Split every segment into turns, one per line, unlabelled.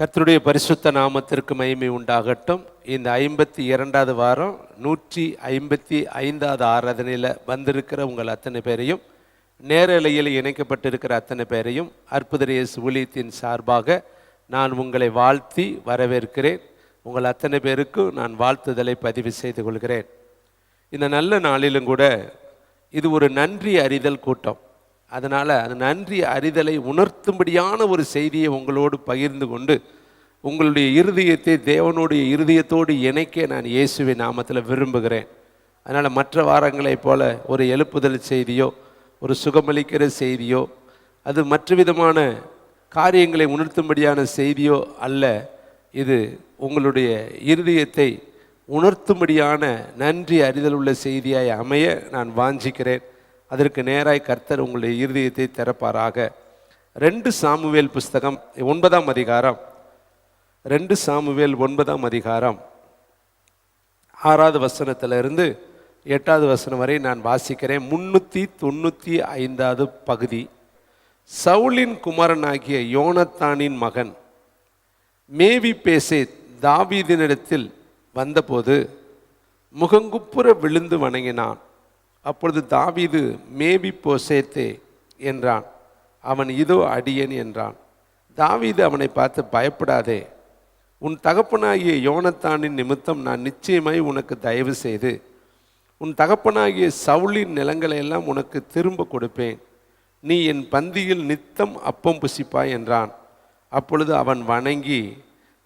கர்த்தருடைய பரிசுத்த நாமத்திற்கு மகிமை உண்டாகட்டும். இந்த 52வது வாரம் 155வது ஆராதனையில் வந்திருக்கிற உங்கள் அத்தனை பேரையும், நேரலையில் இணைக்கப்பட்டிருக்கிற அத்தனை பேரையும் அற்புத இயேசு ஊழியத்தின் சார்பாக நான் உங்களை வாழ்த்தி வரவேற்கிறேன். உங்கள் அத்தனை பேருக்கும் நான் வாழ்த்துதலை பதிவு செய்து கொள்கிறேன். இந்த நல்ல நாளிலும் கூட இது ஒரு நன்றி அறிதல் கூட்டம். அதனால் அந்த நன்றி அறிதலை உணர்த்தும்படியான ஒரு செய்தியை உங்களோடு பகிர்ந்து கொண்டு உங்களுடைய இருதயத்தை தேவனுடைய இருதயத்தோடு இணைக்க நான் இயேசுவின் நாமத்தில் விரும்புகிறேன். அதனால் மற்ற வாரங்களைப் போல ஒரு எழுப்புதல் செய்தியோ ஒரு சுகமளிக்கிற செய்தியோ அது மற்ற விதமான காரியங்களை உணர்த்தும்படியான செய்தியோ அல்ல. இது உங்களுடைய இருதயத்தை உணர்த்தும்படியான நன்றி அறிதல் உள்ள செய்தியாய் அமைய நான் வாஞ்சிக்கிறேன். அதற்கு நேராய் கர்த்தர் உங்களுடைய இருதயத்தை திறப்பாராக. 2 சாமுவேல் புஸ்தகம் 9ஆம் அதிகாரம், 2 சாமுவேல் 9ஆம் அதிகாரம் 6வது வசனத்திலிருந்து 8வது வசனம் வரை நான் வாசிக்கிறேன். 395வது பகுதி. சவுலின் குமாரனாகிய யோனத்தானின் மகன் மேவிபோசேத் தாவீதினிடத்தில் வந்தபோது முகங்குப்புற விழுந்து வணங்கினான். அப்பொழுது தாவீது மேவிபோசேத்தே என்றான். அவன் இதோ அடியேன் என்றான். தாவீது அவனை பார்த்து, பயப்படாதே, உன் தகப்பனாகிய யோனத்தானின் நிமித்தம் நான் நிச்சயமாய் உனக்கு தயவு செய்து உன் தகப்பனாகிய சவுலின் நிலங்களை எல்லாம் உனக்கு திரும்ப கொடுப்பேன். நீ என் பந்தியில் நித்தம் அப்பம் புசிப்பாய் என்றான். அப்பொழுது அவன் வணங்கி,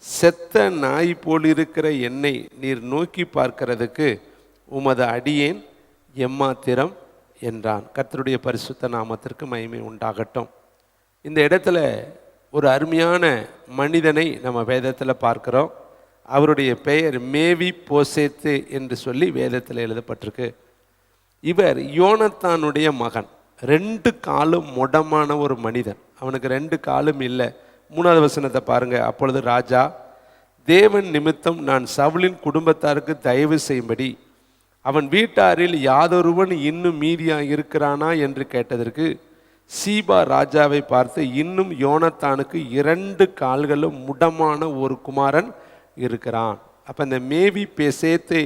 செத்த நாய் போலிருக்கிற என்னை நீர் நோக்கி பார்க்கிறதுக்கு உமது அடியேன் எம்மாத்திரம் என்றான். கர்த்தருடைய பரிசுத்த நாமத்திற்கு மகிமை உண்டாகட்டும். இந்த இடத்துல ஒரு அருமையான மனிதனை நம்ம வேதத்தில் பார்க்கிறோம். அவருடைய பெயர் மேவிபோசேத்து என்று சொல்லி வேதத்தில் எழுதப்பட்டிருக்கு. இவர் யோனத்தானுடைய மகன். 2 காலும் முடமான ஒரு மனிதன். அவனுக்கு 2 காலும் இல்லை. 3வது வசனத்தை பாருங்க. அப்பொழுது ராஜா, தேவன் நிமித்தம் நான் சவுலின் குடும்பத்தாருக்கு தயவு செய்யும்படி அவன் வீட்டாரில் யாதொருவன் இன்னும் மீதியாக இருக்கிறானா என்று கேட்டதற்கு சீபா ராஜாவை பார்த்து, இன்னும் யோனத்தானுக்கு 2 கால்களும் முடமான ஒரு குமாரன் இருக்கிறான். அப்போ இந்த மேவிபோசேத்தே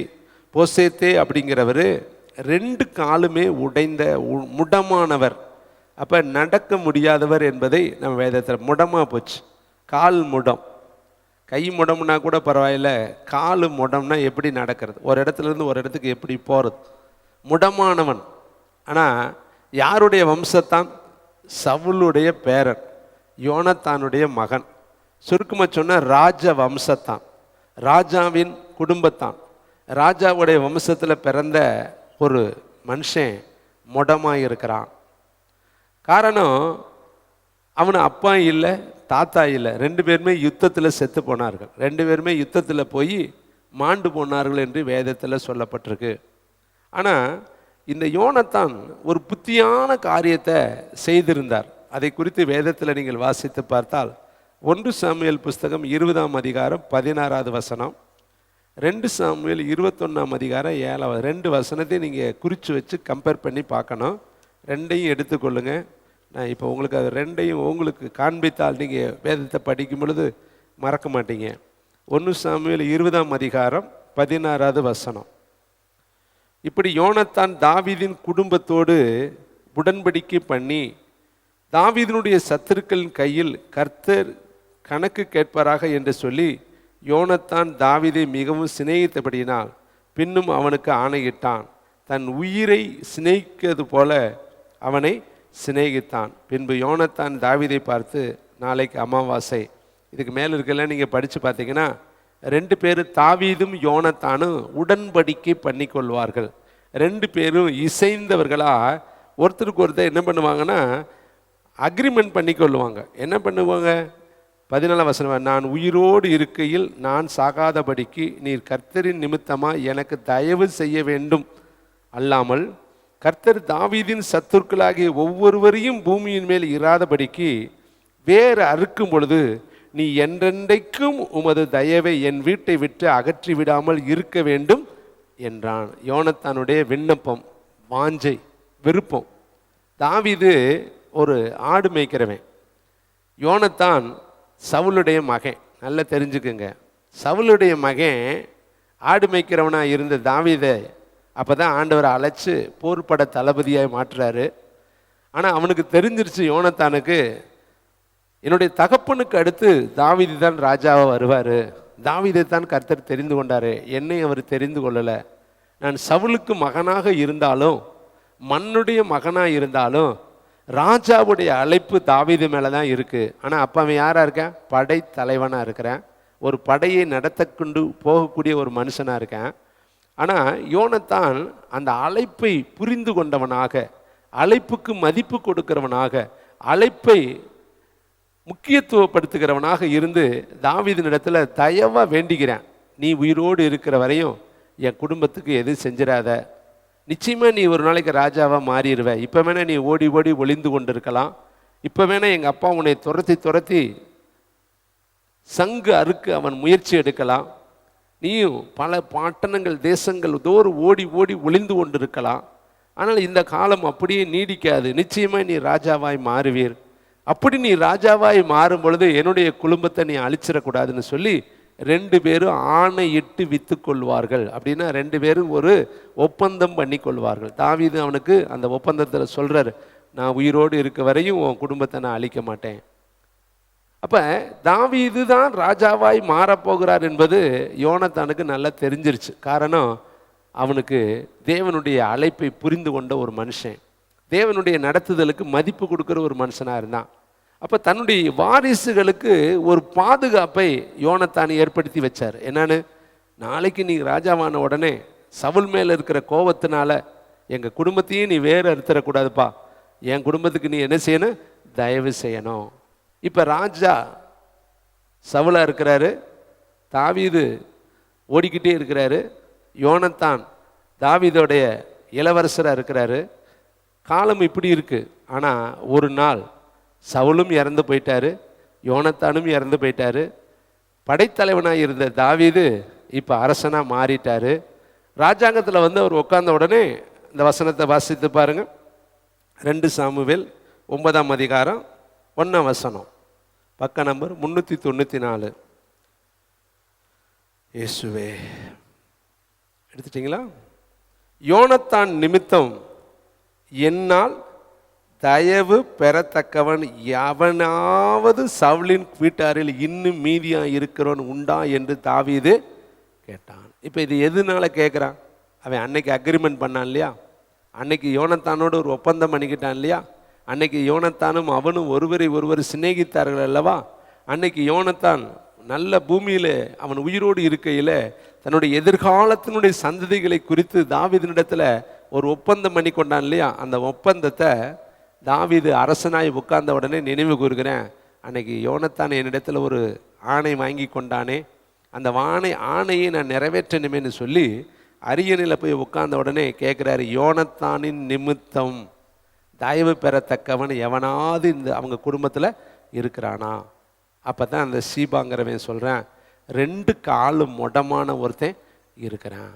அப்படிங்கிறவர் 2 காலுமே உடைந்த முடமானவர். அப்போ நடக்க முடியாதவர் என்பதை நம்ம வேதத்தில், முடமாக போச்சு, கால் முடம். கை முடம்னா கூட பரவாயில்ல, காலு முடம்னா எப்படி நடக்கிறது, ஒரு இடத்துலேருந்து ஒரு இடத்துக்கு எப்படி போகிறது, முடமானவன். ஆனால் யாருடைய வம்சத்தான்? சவுலுடைய பேரன், யோனத்தானுடைய மகன். சுருக்கமாக சொன்னால் ராஜ வம்சத்தான், ராஜாவின் குடும்பத்தான். ராஜாவுடைய வம்சத்தில் பிறந்த ஒரு மனுஷன் முடமாக இருக்கிறான். காரணம், அவனு அப்பா இல்லை, தாத்தா இல்லை. 2 பேருமே யுத்தத்தில் செத்து போனார்கள். 2 பேருமே யுத்தத்தில் போய் மாண்டு போனார்கள் என்று வேதத்தில் சொல்லப்பட்டிருக்கு. ஆனால் இந்த யோனத்தான் ஒரு புத்தியான காரியத்தை செய்திருந்தார். அதை குறித்து வேதத்தில் நீங்கள் வாசித்து பார்த்தால் 1 சாமுவேல் புஸ்தகம் 20ஆம் அதிகாரம் 16வது வசனம், 2 சாமுவேல் 21ஆம் அதிகாரம் 7வது 2 வசனத்தை நீங்கள் குறித்து வச்சு கம்பேர் பண்ணி பார்க்கணும். 2ஐயும் எடுத்துக்கொள்ளுங்க. நான் இப்போ உங்களுக்கு அது 2ஐயும் உங்களுக்கு காண்பித்தால் நீங்கள் வேதத்தை படிக்கும் பொழுது மறக்க மாட்டீங்க. 1 சாமுவேல் 20ஆம் அதிகாரம் 16வது வசனம். இப்படி யோனத்தான் தாவீதின் குடும்பத்தோடு உடன்படிக்கை பண்ணி தாவீதினுடைய சத்துருக்களின் கையில் கர்த்தர் கணக்கு கேட்பாராக என்று சொல்லி யோனத்தான் தாவீதை மிகவும் சிநேகித்தபடியினால் பின்னும் அவனுக்கு ஆணையிட்டான். தன் உயிரை சிநேகிக்கிறது போல அவனை சிநேகித்தான். பின்பு யோனத்தான் தாவீதை பார்த்து, நாளைக்கு அமாவாசை, இதுக்கு மேலே இருக்கலாம் நீங்கள் படித்து பார்த்தீங்கன்னா 2 பேரும் தாவீதும் யோனத்தானும் உடன்படிக்கை பண்ணி கொள்வார்கள். 2 பேரும் இசைந்தவர்களாக ஒருத்தருக்கு ஒருத்தர் என்ன பண்ணுவாங்கன்னா அக்ரிமெண்ட் பண்ணி கொள்ளுவாங்க. என்ன பண்ணுவாங்க? 14 வசனம், நான் உயிரோடு இருக்கையில் நான் சாகாதபடிக்கு நீர் கர்த்தரின் நிமித்தமாக எனக்கு தயவு செய்ய வேண்டும், அல்லாமல் கர்த்தர் தாவீதின் சத்துருக்களாகிய ஒவ்வொருவரையும் பூமியின் மேல் இராதபடிக்கு வேறு அறுக்கும் பொழுது நீ என்றென்றைக்கும் உமது தயவை என் வீட்டை விட்டு அகற்றி விடாமல் இருக்க வேண்டும் என்றான். யோனத்தானுடைய விண்ணப்பம், வாஞ்சை, விருப்பம். தாவீது ஒரு ஆடு மேய்க்கிறவன், யோனத்தான் சவுலுடைய மகன். நல்லா தெரிஞ்சுக்குங்க. சவுலுடைய மகன் ஆடு மேய்க்கிறவனா இருந்த தாவீதை அப்பதான் ஆண்டவர் அழைச்சு போர்பட தளபதியாய் மாற்றுறாரு. ஆனால் அவனுக்கு தெரிஞ்சிருச்சு யோனத்தானுக்கு, என்னுடைய தகப்பனுக்கு அடுத்து தாவீது தான் ராஜாவாக வருவார், தாவீதை தான் கர்த்தர் தெரிந்து கொண்டார், என்னை அவர் தெரிந்து கொள்ளலை. நான் சவுலுக்கு மகனாக இருந்தாலும் மண்ணுடைய மகனாக இருந்தாலும் ராஜாவுடைய அழைப்பு தாவீது மேலே தான் இருக்குது. ஆனால் அப்போ அவன் யாராக இருக்கேன்? படை தலைவனாக இருக்கிறேன், ஒரு படையை நடத்த கொண்டு போகக்கூடிய ஒரு மனுஷனாக இருக்கேன். ஆனால் யோனத்தான் அந்த அழைப்பை புரிந்து கொண்டவனாக, அழைப்புக்கு மதிப்பு கொடுக்கிறவனாக, அழைப்பை முக்கியத்துவப்படுத்துகிறவனாக இருந்து தாவீதினிடத்தில் தயவாக வேண்டிக்கிறேன், நீ உயிரோடு இருக்கிற வரையும் என் குடும்பத்துக்கு எதுவும் செஞ்சிடாத, நிச்சயமாக நீ ஒரு நாளைக்கு ராஜாவாக மாறிடுவ, இப்போ வேணால் நீ ஓடி ஓடி ஒளிந்து கொண்டு இருக்கலாம், இப்போ வேணால் எங்கள் அப்பா உன்னை துரத்தி துரத்தி சங்கு அறுக்கு அவன் முயற்சி எடுக்கலாம், நீயும் பல பட்டணங்கள் தேசங்கள் தோறும் ஓடி ஓடி ஒளிந்து கொண்டு இருக்கலாம், ஆனால் இந்த காலம் அப்படியே நீடிக்காது, நிச்சயமாக நீ ராஜாவாய் மாறுவீர், அப்படி நீ ராஜாவாய் மாறும் பொழுது என்னுடைய குடும்பத்தை நீ அழிச்சிடக்கூடாதுன்னு சொல்லி 2 பேரும் ஆணையிட்டு வித்து கொள்வார்கள். அப்படின்னா 2 பேரும் ஒரு ஒப்பந்தம் பண்ணி கொள்வார்கள். தாவீது அவனுக்கு அந்த ஒப்பந்தத்தில் சொல்கிறார், நான் உயிரோடு இருக்க வரையும் உன் குடும்பத்தை நான் அழிக்க மாட்டேன். அப்போ தாவீது தான் ராஜாவாய் மாறப்போகிறார் என்பது யோனத்தானுக்கு நல்லா தெரிஞ்சிருச்சு. காரணம், அவனுக்கு தேவனுடைய அழைப்பை புரிந்து கொண்ட ஒரு மனுஷன், தேவனுடைய நடத்துதலுக்கு மதிப்பு கொடுக்குற ஒரு மனுஷனாக இருந்தான். அப்போ தன்னுடைய வாரிசுகளுக்கு ஒரு பாதுகாப்பை யோனத்தான் ஏற்படுத்தி வச்சார். என்னன்னு, நாளைக்கு நீ ராஜாவான உடனே சவுல் மேலே இருக்கிற கோபத்தினால எங்கள் குடும்பத்தையும் நீ வேறு அறுத்தரக்கூடாதுப்பா, என் குடும்பத்துக்கு நீ என்ன செய்யணும், தயவு செய்யணும். இப்போ ராஜா சவுலாக இருக்கிறாரு, தாவீது ஓடிக்கிட்டே இருக்கிறாரு, யோனத்தான் தாவீதோடைய இளவரசராக இருக்கிறாரு. காலம் இப்படி இருக்குது. ஆனால் ஒரு நாள் சவுலும் இறந்து போயிட்டாரு, யோனத்தானும் இறந்து போயிட்டாரு, படைத்தலைவனாக இருந்த தாவீது இப்போ அரசனாக மாறிட்டார். ராஜாங்கத்தில் வந்து அவர் உட்கார்ந்த உடனே இந்த வசனத்தை வாசித்து பாருங்கள். 2 சாமுவேல் 9ஆம் அதிகாரம் 1ஆம் வசனம், பக்க நம்பர் 394. இயேசுவே, எடுத்துட்டீங்களா? யோனத்தான் நிமித்தம் என்னால் தயவு பெறத்தக்கவன் எவனாவது சவுலின் வீட்டாரில் இன்னும் மீதியாக இருக்கிறவன் உண்டா என்று தாவீது கேட்டான். இப்போ இது எதுனால கேட்குறான்? அவன் அன்னைக்கு அக்ரிமெண்ட் பண்ணான் இல்லையா, அன்னைக்கு யோனத்தானோடு ஒரு ஒப்பந்தம் பண்ணிக்கிட்டான் இல்லையா, அன்னைக்கு யோனத்தானும் அவனும் ஒருவரை ஒருவர் சிநேகித்தார்கள் அல்லவா. அன்னைக்கு யோனத்தான் நல்ல பூமியில் அவன் உயிரோடு இருக்கையில் தன்னுடைய எதிர்காலத்தினுடைய சந்ததிகளை குறித்து தாவீதினிடத்தில் ஒரு ஒப்பந்தம் பண்ணி கொண்டான் இல்லையா. அந்த ஒப்பந்தத்தை தாவீது அரசனாய் உட்கார்ந்த உடனே நினைவு கூறுகிறேன், அன்னைக்கு யோனத்தான் என்னிடத்தில் ஒரு ஆணை வாங்கி கொண்டானே, அந்த ஆணையை நான் நிறைவேற்றணுமேன்னு சொல்லி அரியணையில் போய் உட்கார்ந்த உடனே கேட்குறாரு, யோனத்தானின் நிமித்தம் தயவு பெறத்தக்கவன் எவனாவது இந்த அவங்க குடும்பத்தில் இருக்கிறானா? அப்போ தான் அந்த சீபாங்கிறவன் சொல்கிறேன், 2 காலும் மொடமான ஒருத்தன் இருக்கிறான்.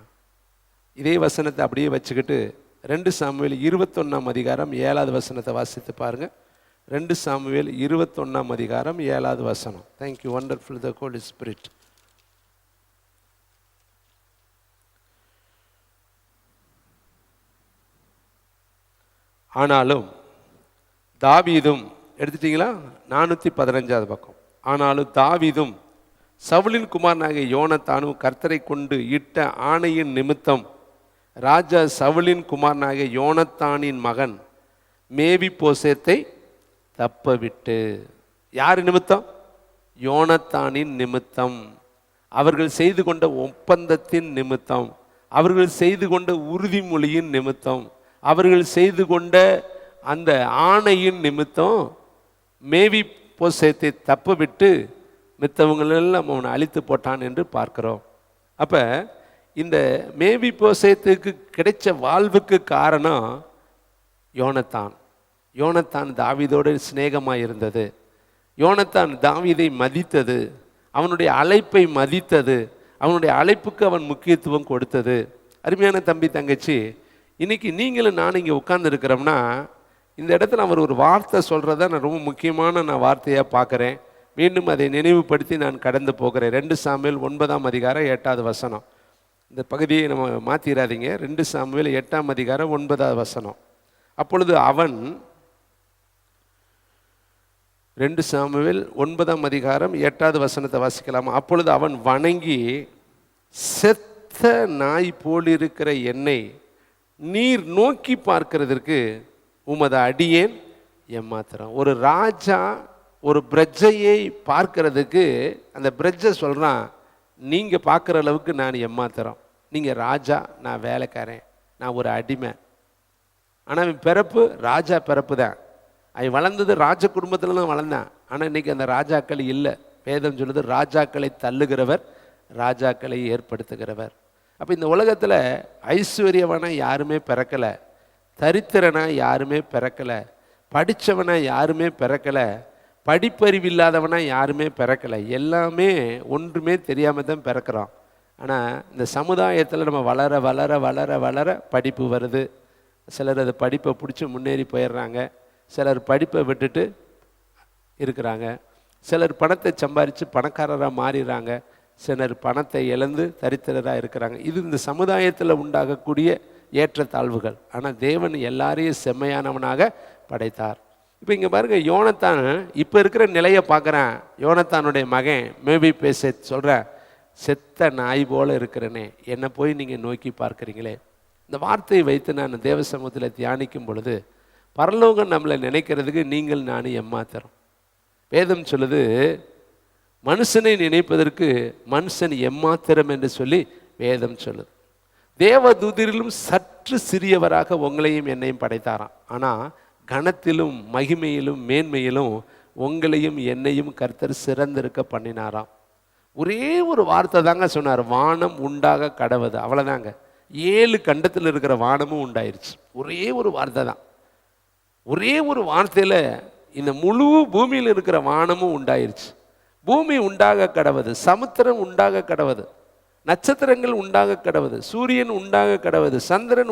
இதே வசனத்தை அப்படியே வச்சுக்கிட்டு 2 சாமுவேல் 21ஆம் அதிகாரம் 7வது வசனத்தை வாசித்து பாருங்கள். 2 சாமுவேல் 21ஆம் அதிகாரம் 7வது வசனம். தேங்க்யூ, வண்டர்ஃபுல் த ஹோலி ஸ்பிரிட். ஆனாலும் தாவீதும், எடுத்துட்டீங்களா? 415வது பக்கம். ஆனாலும் தாவீதும் சவுலின் குமாரனாகிய யோனத்தானும் கர்த்தரை கொண்டு இட்ட ஆணையின் நிமித்தம் ராஜா சவுலின் குமாரனாகிய யோனத்தானின் மகன் மேவிபோசேத்தை தப்பவிட்டு. யார் நிமித்தம்? யோனத்தானின் நிமித்தம். அவர்கள் செய்து கொண்ட ஒப்பந்தத்தின் நிமித்தம், அவர்கள் செய்து கொண்ட உறுதிமொழியின் நிமித்தம், அவர்கள் செய்து கொண்ட அந்த ஆணையின் நிமித்தம் மேவிபோசேத்தை தப்பவிட்டு மித்தவங்களெல்லாம் அவனை அழித்து போட்டான் என்று பார்க்கிறோம். அப்போ இந்த மேவிபோசேத்துக்கு கிடைச்ச வாழ்வுக்கு காரணம் யோனத்தான். யோனத்தான் தாவீதோடு சிநேகமாக இருந்தது, யோனத்தான் தாவீதை மதித்தது, அவனுடைய அழைப்பை மதித்தது, அவனுடைய அழைப்புக்கு அவன் முக்கியத்துவம் கொடுத்தது. அருமையான தம்பி தங்கச்சி, இன்னைக்கு நீங்களும் நானும் இங்கே உட்கார்ந்து இருக்கிறோம்னா இந்த இடத்துல அவர் ஒரு வார்த்தை சொல்கிறத நான் ரொம்ப முக்கியமான வார்த்தையாக பார்க்குறேன். மீண்டும் அதை நினைவுபடுத்தி நான் கடந்து போகிறேன். 2 சாமுவேல் 9ஆம் அதிகாரம் 8வது வசனம். இந்த பகுதியை நம்ம மாற்றிடாதீங்க. 2 சாமுவேல் 8ஆம் அதிகாரம் 9வது வசனம். அப்பொழுது அவன் 2 சாமுவேல் 9ஆம் அதிகாரம் 8வது வசனத்தை வாசிக்கலாமா? அப்பொழுது அவன் வணங்கி, செத்த நாய் போலிருக்கிற என்னை நீர் நோக்கி பார்க்கிறதற்கு உமது அடியேன் ஏமாத்துறான். ஒரு ராஜா ஒரு பிரஜையை பார்க்கறதுக்கு அந்த பிரஜை சொல்கிறான், நீங்கள் பார்க்குற அளவுக்கு நான் ஏமாத்துறோம். நீங்கள் ராஜா, நான் வேலைக்காரன், நான் ஒரு அடிமை. ஆனால் அவன் பிறப்பு ராஜா பிறப்பு தான். அவன் வளர்ந்தது ராஜ குடும்பத்தில் தான் வளர்ந்தான். ஆனால் இன்றைக்கி அந்த ராஜாக்கள் இல்லை. வேதம் சொல்லுது, ராஜாக்களை தள்ளுகிறவர் ராஜாக்களை ஏற்படுத்துகிறவர். அப்போ இந்த உலகத்தில் ஐஸ்வர்யவனா யாருமே பிறக்கலை, தரித்திரனா யாருமே பிறக்கலை, படித்தவனா யாருமே பிறக்கலை, படிப்பறிவு இல்லாதவனா யாருமே பிறக்கலை. எல்லாமே ஒன்றுமே தெரியாமல் தான் பிறக்கிறோம். ஆனால் இந்த சமுதாயத்தில் நம்ம வளர வளர வளர வளர படிப்பு வருது. சிலர் அது படிப்பை பிடிச்சி முன்னேறி போயிடுறாங்க, சிலர் படிப்பை விட்டுட்டு இருக்கிறாங்க, சிலர் பணத்தை சம்பாரித்து பணக்காரராக மாறிடுறாங்க, சிலர் பணத்தை இழந்து தரித்திரராக இருக்கிறாங்க. இது இந்த சமுதாயத்தில் உண்டாகக்கூடிய ஏற்றத்தாழ்வுகள். ஆனால் தேவன் எல்லாரையும் செம்மையானவனாக படைத்தார். இப்போ இங்கே பாருங்கள், யோனத்தான் இப்போ இருக்கிற நிலையை பார்க்குறேன். யோனத்தானுடைய மகன் மேவிபோசேத் சொல்கிறேன், செத்த நாய் போல் இருக்கிறனே, என்னை போய் நீங்கள் நோக்கி பார்க்குறீங்களே. இந்த வார்த்தையை வைத்து நான் தேவ சமூகத்தில் தியானிக்கும் பொழுது, பரலோகம் நம்மளை நினைக்கிறதுக்கு நீங்கள் நானும் ஏமாத்துறோம். வேதம் சொல்லுது, மனுஷனை நினைப்பதற்கு மனுஷன் எம்மாத்திரம் என்று சொல்லி வேதம் சொல்லுது. தேவதூதரிலும் சற்று சிறியவராக உங்களையும் என்னையும் படைத்தாராம். ஆனால் கனத்திலும் மகிமையிலும் மேன்மையிலும் உங்களையும் என்னையும் கர்த்தர் சிறந்திருக்க பண்ணினாராம். ஒரே ஒரு வார்த்தை தாங்க சொன்னார், வானம் உண்டாக கடவுது. அவ்வளோதாங்க. 7 கண்டத்தில் இருக்கிற வானமும் உண்டாயிருச்சு. ஒரே ஒரு வார்த்தை தான். ஒரே ஒரு வார்த்தையில் இந்த முழு பூமியில் இருக்கிற வானமும் உண்டாயிருச்சு. பூமி உண்டாக கடவுது, சமுத்திரம் உண்டாக கடவுது, நட்சத்திரங்கள் உண்டாக கடவுது, சூரியன் உண்டாக கடவுது, சந்திரன்.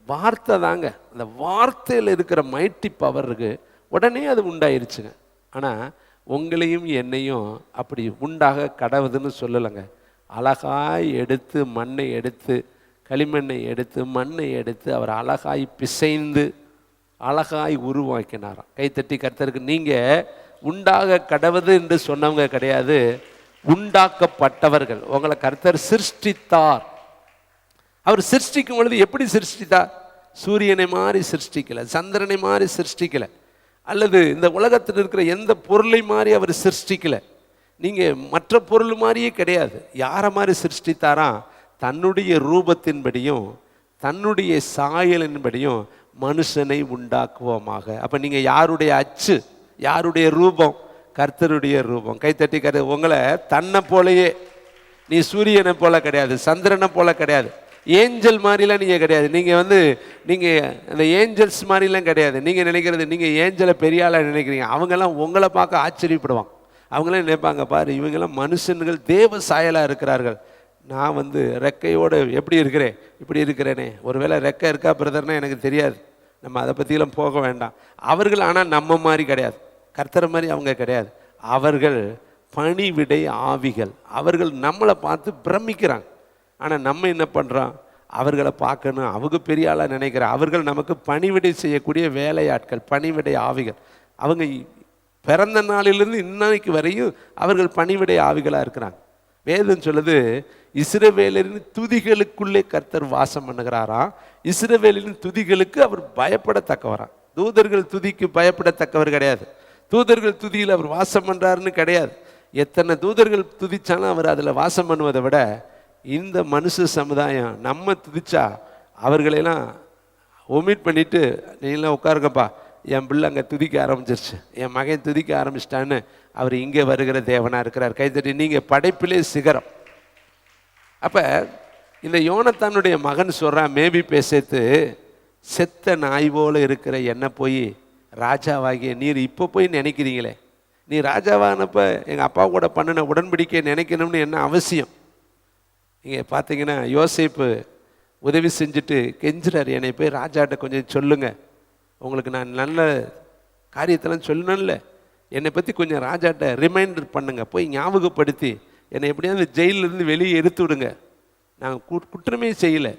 வார்த்தை தாங்க. அந்த வார்த்தையில் இருக்கிற மைட்டி பவர் இருக்கு, உடனே அது உண்டாயிருச்சுங்க. ஆனால் உங்களையும் என்னையும் அப்படி உண்டாக கடவுதுன்னு சொல்லலைங்க. அழகாய் எடுத்து மண்ணை எடுத்து களிமண்ணை எடுத்து மண்ணை எடுத்து அவர் அழகாய் பிசைந்து அழகாய் உருவாக்கினாராம். கைத்தட்டி கர்த்தருக்கு. நீங்கள் உண்டாக கடவுது என்று சொன்னவங்க கிடையாது, உண்டாக்கப்பட்டவர்கள். உங்களை கர்த்தர் சிருஷ்டித்தார். அவர் சிருஷ்டிக்கும் பொழுது எப்படி சிருஷ்டித்தார்? சூரியனை மாதிரி சிருஷ்டிக்கலை, சந்திரனை மாதிரி சிருஷ்டிக்கலை, அல்லது இந்த உலகத்தில் இருக்கிற எந்த பொருளை மாதிரி அவர் சிருஷ்டிக்கலை. நீங்கள் மற்ற பொருள் மாதிரியே கிடையாது. யாரை மாதிரி சிருஷ்டித்தாராம்? தன்னுடைய ரூபத்தின்படியும் தன்னுடைய சாயலின்படியும் மனுஷனை உண்டாக்குவோமாக. அப்போ நீங்கள் யாருடைய அச்சு, யாருடைய ரூபம்? கர்த்தருடைய ரூபம். கைத்தட்டி கர்த்தர். உங்களை தன்னை போலையே, நீ சூரியனை போல கிடையாது, சந்திரனை போல கிடையாது, ஏஞ்சல் மாதிரிலாம் நீங்கள் கிடையாது. நீங்கள் அந்த ஏஞ்சல்ஸ் மாதிரிலாம் கிடையாது. நீங்கள் நினைக்கிறது, நீங்கள் ஏஞ்சலை பெரிய ஆளாக நினைக்கிறீங்க. அவங்கெல்லாம் உங்களை பார்க்க ஆச்சரியப்படுவாங்க. அவங்களாம் நினைப்பாங்க, பாரு இவங்கெல்லாம் மனுஷன்கள் தேவ சாயலாக இருக்கிறார்கள். நான் ரெக்கையோடு எப்படி இருக்கிறேன், இப்படி இருக்கிறேனே. ஒருவேளை ரெக்கை இருக்கா பிரதர்னா எனக்கு தெரியாது, நம்ம அதை பற்றிலாம் போக வேண்டாம். அவர்கள் ஆனால் நம்ம மாதிரி கிடையாது, கர்த்தரை மாதிரி அவங்க கிடையாது. அவர்கள் பணிவிடை ஆவிகள். அவர்கள் நம்மளை பார்த்து பிரமிக்கிறாங்க. ஆனால் நம்ம என்ன பண்ணுறோம்? அவர்களை பார்க்கணும், அவங்க பெரிய ஆளாக நினைக்கிறோம். அவர்கள் நமக்கு பணிவிடை செய்யக்கூடிய வேலையாட்கள், பணிவிடை ஆவிகள். அவங்க பிறந்த நாளிலிருந்து இன்னைக்கு வரையும் அவர்கள் பணிவிடை ஆவிகளாக இருக்கிறாங்க. வேதம் சொல்லுது, இஸ்ரவேலின் துதிகளுக்குள்ளே கர்த்தர் வாசம் பண்ணுகிறாராம். இஸ்ரவேலின் துதிகளுக்கு அவர் பயப்படத்தக்கவராம். தூதர்கள் துதிக்கு பயப்படத்தக்கவர் கிடையாது. தூதர்கள் துதியில் அவர் வாசம் பண்ணுறாருன்னு கிடையாது. எத்தனை தூதர்கள் துதிச்சாலும் அவர் அதில் வாசம் பண்ணுவதை விட இந்த மனுஷ சமுதாயம் நம்ம துதிச்சா அவர்களெல்லாம் ஒமிட் பண்ணிவிட்டு, நீங்களாம் உட்காருங்கப்பா, என் பிள்ளை அங்கே துதிக்க ஆரம்பிச்சிருச்சு, என் மகன் துதிக்க ஆரம்பிச்சிட்டான்னு அவர் இங்கே வருகிற தேவனாக இருக்கிறார். கைத்தட்டி. நீங்கள் படைப்பிலே சிகரம். அப்போ இந்த யோனத்தானுடைய மகன் சொல்கிறான், மேவிபோசேத்து, செத்த நாய் போல இருக்கிற என்ன போய் ராஜாவாகிய நீர் இப்போ போய் நினைக்கிறீங்களே, நீ ராஜாவானப்போ எங்கள் அப்பா கூட பண்ணின உடன்படிக்கை நினைக்கணும்னு என்ன அவசியம்? நீங்கள் பார்த்தீங்கன்னா யோசேப்பு உதவி செஞ்சுட்டு கெஞ்சுறார், என்னை போய் ராஜாட்ட கொஞ்சம் சொல்லுங்கள், உங்களுக்கு நான் நல்ல காரியத்தெல்லாம் சொல்லணும்ல, என்னை பற்றி கொஞ்சம் ராஜாட்ட ரிமைண்டர் பண்ணுங்க, போய் ஞாபகப்படுத்தி என்னை எப்படியாவது ஜெயிலிருந்து வெளியே எடுத்து விடுங்க. நான் குற்றமே செய்யலை,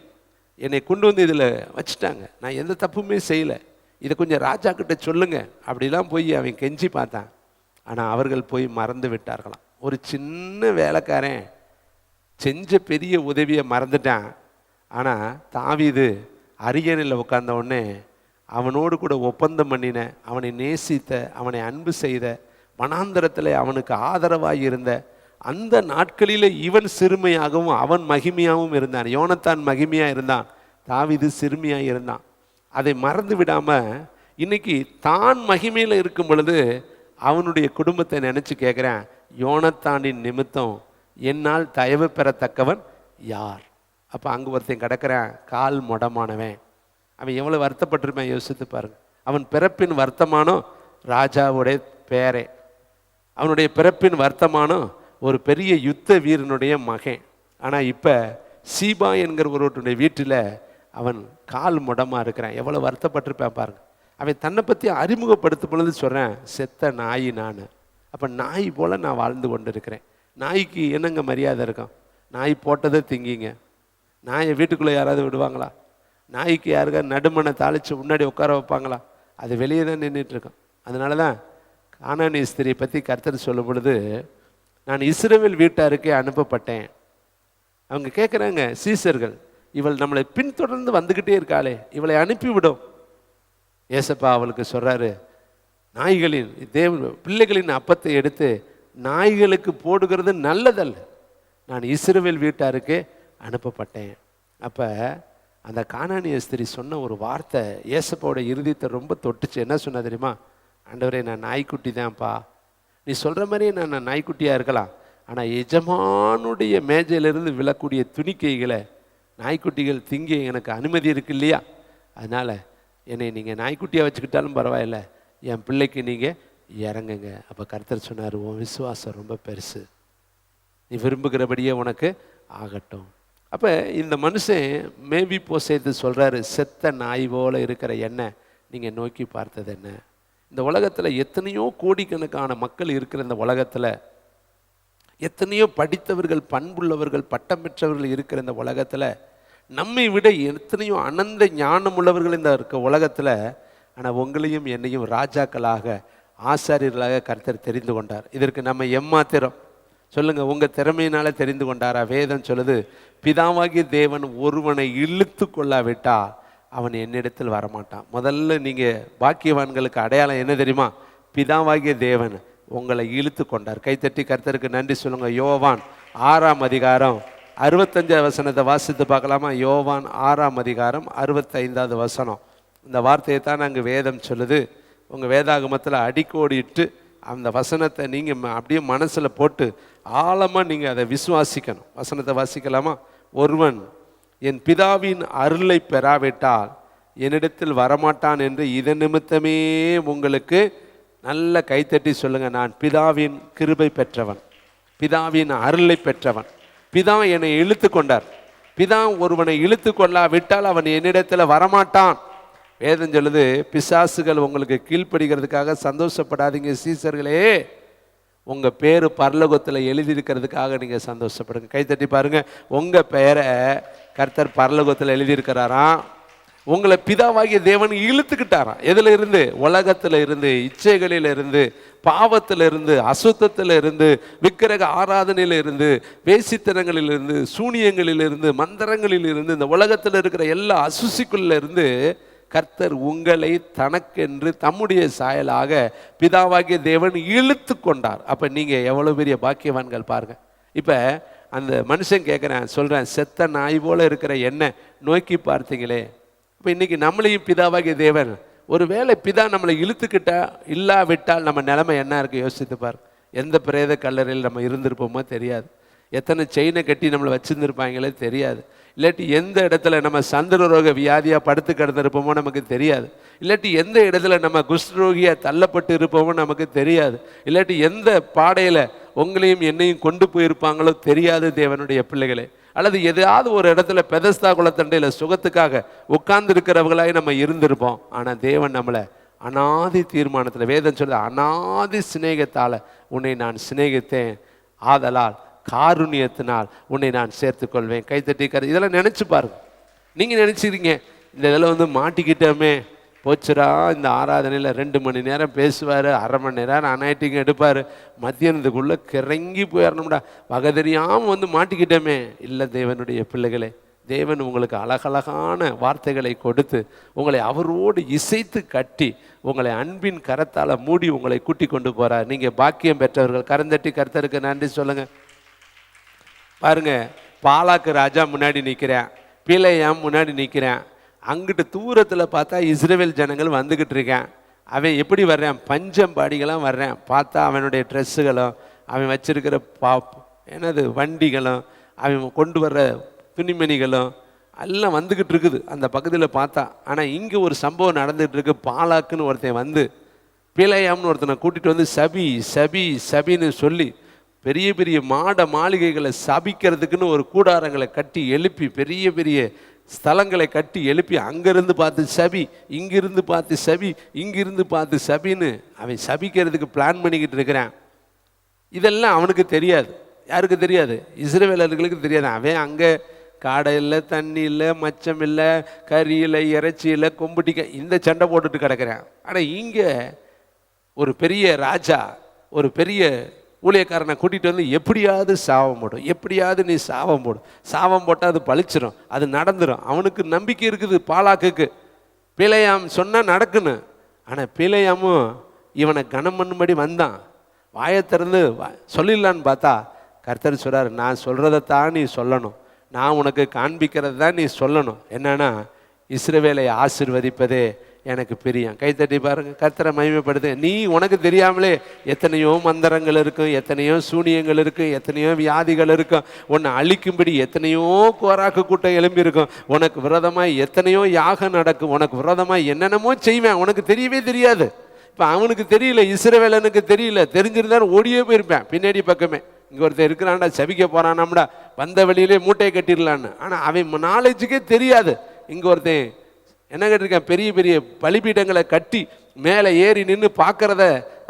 என்னை கொண்டு வந்து இதில் வச்சுட்டாங்க, நான் எந்த தப்புமே செய்யலை, இதை கொஞ்சம் ராஜா கிட்ட சொல்லுங்க அப்படிலாம் போய் அவன் கெஞ்சி பார்த்தான். ஆனால் அவர்கள் போய் மறந்து விட்டார்களாம். ஒரு சின்ன வேலைக்காரன் செஞ்ச பெரிய உதவியை மறந்துட்டான். ஆனால் தாவீது அரியணையில் உட்கார்ந்த உடனே அவனோடு கூட ஒப்பந்தம் பண்ணின, அவனை நேசித்த, அவனை அன்பு செய்த, வனாந்தரத்தில் அவனுக்கு ஆதரவாக இருந்த அந்த நாட்களில் இவன் சிறுமையாகவும் அவன் மகிமையாகவும் இருந்தான். யோனத்தான் மகிமையாக இருந்தான், தாவீது சிறுமியாக இருந்தான். அதை மறந்து விடாமல் இன்னைக்கு தான் மகிமையில் இருக்கும் பொழுது அவனுடைய குடும்பத்தை நினச்சி கேட்குறேன், யோனத்தானின் நிமித்தம் என்னால் தயவு பெறத்தக்கவன் யார்? அப்போ அங்கே ஒருத்தன் கிடக்கிறான், கால் முடமானவன். அவன் எவ்வளோ வருத்தப்பட்டிருப்பான் யோசித்து பாருங்க. அவன் பிறப்பின் வர்த்தமானம் ராஜாவுடைய பேரே, அவனுடைய பிறப்பின் வர்த்தமானம் ஒரு பெரிய யுத்த வீரனுடைய மகன். ஆனால் இப்போ சீபா என்கிற ஒருவருடைய வீட்டில் அவன் கால் முடமாக இருக்கிறான். எவ்வளோ வருத்தப்பட்டிருப்பான் பாருங்க. அவன் தன்னை பற்றி அறிமுகப்படுத்தும் பொழுது சொல்கிறேன், செத்த நாய் நான். அப்போ நாய் போல் நான் வாழ்ந்து கொண்டு இருக்கிறேன். நாய்க்கு என்னங்க மரியாதை இருக்கும்? நாய் போட்டதை திங்கிங்க. நாயை வீட்டுக்குள்ளே யாராவது விடுவாங்களா? நாய்க்கு யாருக்கா நடுமனை தாளித்து முன்னாடி உட்கார வைப்பாங்களா? அது வெளியே தான் நின்றுட்டுருக்கோம். அதனால தான் கானானிய ஸ்திரியை பற்றி கர்த்தர் சொல்லும் பொழுது, நான் இஸ்ரவேல் வீட்டாருக்கே அனுப்பப்பட்டேன். அவங்க கேட்குறாங்க, சீசர்கள், இவள் நம்மளை பின்தொடர்ந்து வந்துக்கிட்டே இருக்காளே, இவளை அனுப்பிவிடும். ஏசப்பா அவளுக்கு சொல்கிறாரு, நாய்களின் பிள்ளைகளின் அப்பத்தை எடுத்து நாய்களுக்கு போடுகிறது நல்லதல்ல, நான் இஸ்ரவேல் வீட்டாருக்கு அனுப்பப்பட்டேன். அப்போ அந்த கானானிய ஸ்திரி சொன்ன ஒரு வார்த்தை ஏசப்பாவோட இருதயத்தை ரொம்ப தொட்டுச்சு. என்ன சொன்னா தெரியுமா? ஆண்டவரே, நான் நாய்க்குட்டி தான்ப்பா, நீ சொல்கிற மாதிரியே நான் நாய்க்குட்டியாக இருக்கலாம், ஆனால் எஜமானுடைய மேஜையிலிருந்து விழக்கூடிய துணிக்கைகளை நாய்க்குட்டிகள் திங்க எனக்கு அனுமதி இருக்கு இல்லையா? அதனால் என்னை நீங்கள் நாய்க்குட்டியாக வச்சுக்கிட்டாலும் பரவாயில்ல, என் பிள்ளைக்கு நீங்கள் இறங்குங்க. அப்போ கர்த்தர் சொன்னார், உன் விசுவாசம் ரொம்ப பெருசு, நீ விரும்புகிறபடியே உனக்கு ஆகட்டும். அப்போ இந்த மனுஷன் மேபி போசேத்து சொல்கிறாரு, செத்த நாய் போல் இருக்கிற என்ன நீங்கள் நோக்கி பார்த்தது என்ன? இந்த உலகத்தில் எத்தனையோ கோடிக்கணக்கான மக்கள் இருக்கிற இந்த உலகத்தில், எத்தனையோ படித்தவர்கள், பண்புள்ளவர்கள், பட்டம் பெற்றவர்கள் இருக்கிற இந்த உலகத்தில், நம்மை விட எத்தனையோ அனந்த ஞானம் உள்ளவர்கள் இந்த இருக்க உலகத்தில். ஆனால் உங்களையும் என்னையும் ராஜாக்களாக, ஆசாரியர்களாக கர்த்தர் தெரிந்து கொண்டார். இதற்கு நம்ம எம்மாத்திரம் சொல்லுங்க? உங்கள் திறமையினால தெரிந்து கொண்டாரா? வேதம் சொல்லுது, பிதாவாகிய தேவன் ஒருவனை இழுத்து கொள்ளாவிட்டால் அவன் என்னிடத்தில் வரமாட்டான். முதல்ல நீங்கள் பாக்கியவான்களுக்கு அடையாளம் என்ன தெரியுமா? பிதாவாகிய தேவன் உங்களை இழுத்து கொண்டார். கைத்தட்டி கர்த்தருக்கு நன்றி சொல்லுங்க. யோவான் 6ஆம் அதிகாரம் 65 வசனத்தை வாசித்து பார்க்கலாமா? யோவான் 6ஆம் அதிகாரம் 65வது வசனம். இந்த வார்த்தையை தான் நாங்கள் வேதம் சொல்லுது. உங்கள் வேதாகமத்தில் அடிக்கோடிட்டு அந்த வசனத்தை நீங்கள் அப்படியே மனசில் போட்டு ஆழமாக நீங்கள் அதை விசுவாசிக்கணும். வசனத்தை வாசிக்கலாமா? ஒருவன் என் பிதாவின் அருளை பெறாவிட்டால் என்னிடத்தில் வரமாட்டான் என்று இதன் நிமித்தமே உங்களுக்கு, நல்ல கைத்தட்டி சொல்லுங்கள், நான் பிதாவின் கிருபை பெற்றவன், பிதாவின் அருளை பெற்றவன். பிதா என்னை இழுத்து கொண்டார். பிதா ஒருவனை இழுத்து கொள்ளாவிட்டால் அவன் என்னிடத்தில் வரமாட்டான். வேதம் சொல்லுது, பிசாசுகள் உங்களுக்கு கீழ்ப்படுகிறதுக்காக சந்தோஷப்படாதீங்க சீசர்களே, உங்கள் பேர் பரலோகத்தில் எழுதியிருக்கிறதுக்காக நீங்கள் சந்தோஷப்படுங்க. கைத்தட்டி பாருங்கள், உங்கள் பெயரை கர்த்தர் பரலோகத்தில் எழுதியிருக்கிறாராம். உங்களை பிதாவாகிய தேவன் இழுத்துக்கிட்டாராம். எதில் இருந்து? உலகத்தில் இருந்து, இச்சைகளில் இருந்து, பாவத்தில் இருந்து, அசுத்தத்தில் இருந்து, விக்கிரக ஆராதனையில் இருந்து, வேசித்தனங்களில் இருந்து, சூனியங்களில் இருந்து, மந்திரங்களில் இருந்து, இந்த உலகத்தில் இருக்கிற எல்லா அசுசிக்குள்ள இருந்து கர்த்தர் உங்களை தனக்கென்று தம்முடைய சாயலாக பிதாவாகிய தேவன் இழுத்து கொண்டார். அப்போ நீங்கள் எவ்வளோ பெரிய பாக்கியவான்கள் பாருங்க. இப்போ அந்த மனுஷன் கேட்குறேன், சொல்கிறேன், செத்த நாய் போல இருக்கிற என்ன நோக்கி பார்த்தீங்களே? இப்போ இன்றைக்கி நம்மளையும் பிதாவாகிய தேவன், ஒரு வேளை பிதா நம்மளை இழுத்துக்கிட்டா இல்லாவிட்டால் நம்ம நிலைமை என்ன இருக்குது யோசித்து பாரு. எந்த பிரேத கல்லறையில் நம்ம இருந்திருப்போமோ தெரியாது, எத்தனை செயினை கட்டி நம்மளை வச்சுருந்துருப்பாங்களே தெரியாது, இல்லாட்டி எந்த இடத்துல நம்ம சந்திரரோக வியாதியாக படுத்து கிடந்திருப்போமோ நமக்கு தெரியாது, இல்லாட்டி எந்த இடத்துல நம்ம குஷ்டரோகியாக தள்ளப்பட்டு இருப்போமோ நமக்கு தெரியாது, இல்லாட்டி எந்த பாடையில் உங்களையும் என்னையும் கொண்டு போயிருப்பாங்களோ தெரியாது தேவனுடைய பிள்ளைகளே. அல்லது எதாவது ஒரு இடத்துல பெதஸ்தா குளத்தண்டையில் சுகத்துக்காக உட்கார்ந்து இருக்கிறவங்களாய் நம்ம இருந்திருப்போம். ஆனால் தேவன் நம்மளை அனாதி தீர்மானத்தில் வேதம் சொல்லுது, அனாதி சிநேகத்தால் உன்னை நான் சிநேகித்தேன், ஆதலால் காருண்யத்தினால் உன்னை நான் சேர்த்துக்கொள்வேன். கைத்தட்டி இதெல்லாம் நினச்சி பாருங்க. நீங்கள் நினச்சிக்கிறீங்க இந்த இதில் வந்து மாட்டிக்கிட்டோமே போச்சுரா, இந்த ஆராதனையில் 2 மணி நேரம் பேசுவார், அரை மணி நேரம் அனாயிட்டிங் எடுப்பார், மத்தியானத்துக்குள்ளே கிறங்கி போயிடணும்டா, வகை தெரியாமல் வந்து மாட்டிக்கிட்டோமே. இல்லை தேவனுடைய பிள்ளைகளே, தேவன் உங்களுக்கு அழகழகான வார்த்தைகளை கொடுத்து உங்களை அவரோடு இசைத்து கட்டி உங்களை அன்பின் கரத்தால் மூடி உங்களை கூட்டி கொண்டு போகிறார். நீங்கள் பாக்கியம் பெற்றவர்கள். கரந்தட்டி கர்த்தருக்கு நன்றி சொல்லுங்க. பாருங்க, பாலாக்கு ராஜா முன்னாடி நிற்கிறேன், பிலேயாம் முன்னாடி நிற்கிறேன். அங்கிட்டு தூரத்தில் பார்த்தா இஸ்ரவேல் ஜனங்கள் வந்துக்கிட்டு இருக்கேன். அவன் எப்படி வர்றேன், பஞ்சம்பாடிகளாம் வர்றேன். பார்த்தா அவனுடைய ட்ரெஸ்ஸுகளும் அவன் வச்சிருக்கிற என்னது வண்டிகளும் அவன் கொண்டு வர்ற துணிமணிகளும் எல்லாம் வந்துக்கிட்டு இருக்குது அந்த பகுதியில் பார்த்தா. ஆனால் இங்கே ஒரு சம்பவம் நடந்துகிட்டு இருக்கு. பாலாக்குன்னு ஒருத்தன் வந்து பிலேயாம்னு ஒருத்தனை கூட்டிகிட்டு வந்து சபி சபி சபின்னு சொல்லி பெரிய பெரிய மாளிகைகளை சபிக்கிறதுக்குன்னு ஒரு கூடாரங்களை கட்டி எழுப்பி பெரிய பெரிய ஸ்தலங்களை கட்டி எழுப்பி அங்கிருந்து பார்த்து சபி, இங்கிருந்து பார்த்து சபி, இங்கிருந்து பார்த்து சபின்னு அவன் சபிக்கிறதுக்கு பிளான் பண்ணிக்கிட்டு இருக்கிறான். இதெல்லாம் அவனுக்கு தெரியாது. யாருக்கு தெரியாது? இஸ்ரவேலர்களுக்கு தெரியாது. அவன் அங்கே காடை இல்லை, தண்ணி இல்லை, மச்சம் இல்லை, கறி இல்லை, இறைச்சி இல்லை, கொம்புட்டிக்க இந்த சண்டை போட்டுட்டு கிடக்கிறேன். ஆனால் இங்கே ஒரு பெரிய ராஜா ஒரு பெரிய ஊழியக்காரனை கூட்டிகிட்டு வந்து எப்படியாவது சாபம் போடும், எப்படியாவது நீ சாபம் போடும், சாபம் போட்டால் அது பழிச்சிடும், அது நடந்துடும். அவனுக்கு நம்பிக்கை இருக்குது பாலாக்குக்கு. பிலேயாம் சொன்னால் நடக்குன்னு. ஆனால் பிலேயாமும் இவனை கனம் பண்ணும்படி வந்தான். வாயை திறந்து சொல்லிடலான்னு பார்த்தா கர்த்தர் சொல்கிறார், நான் சொல்கிறதைத்தான் நீ சொல்லணும், நான் உனக்கு காண்பிக்கிறது தான் நீ சொல்லணும். என்னன்னா இஸ்ரவேலை ஆசீர்வதிப்பதே எனக்கு பிரியம். கைத்தட்டி பாருங்க, கர்த்தரை மகிமைப்படுது. நீ உனக்கு தெரியாமலே எத்தனையோ மந்திரங்கள் இருக்கும், எத்தனையோ சூனியங்கள் இருக்கும், எத்தனையோ வியாதிகள் இருக்கும், உன்னை அழிக்கும்படி எத்தனையோ கோராக்கு கூட்டம் எழும்பி இருக்கும், உனக்கு விரோதமாக எத்தனையோ யாகம் நடக்கும், உனக்கு விரோதமாக என்னென்னமோ செய்வேன், உனக்கு தெரியவே தெரியாது. இப்போ அவனுக்கு தெரியல, இஸ்ரவேலனுக்கு தெரியல. தெரிஞ்சிருந்தாலும் ஓடியே போயிருப்பேன் பின்னாடி பக்கமே. இங்கே ஒருத்தர் இருக்கிறான்டா, சபிக்க போறானாம்டா, வந்த வழியிலே மூட்டையை கட்டிடலான்னு. ஆனால் அவன் நாலேஜுக்கே தெரியாது. இங்கே ஒருத்தன் என்ன கேட்டிருக்கேன், பெரிய பெரிய பலிபீடங்களை கட்டி மேலே ஏறி நின்று பார்க்கறத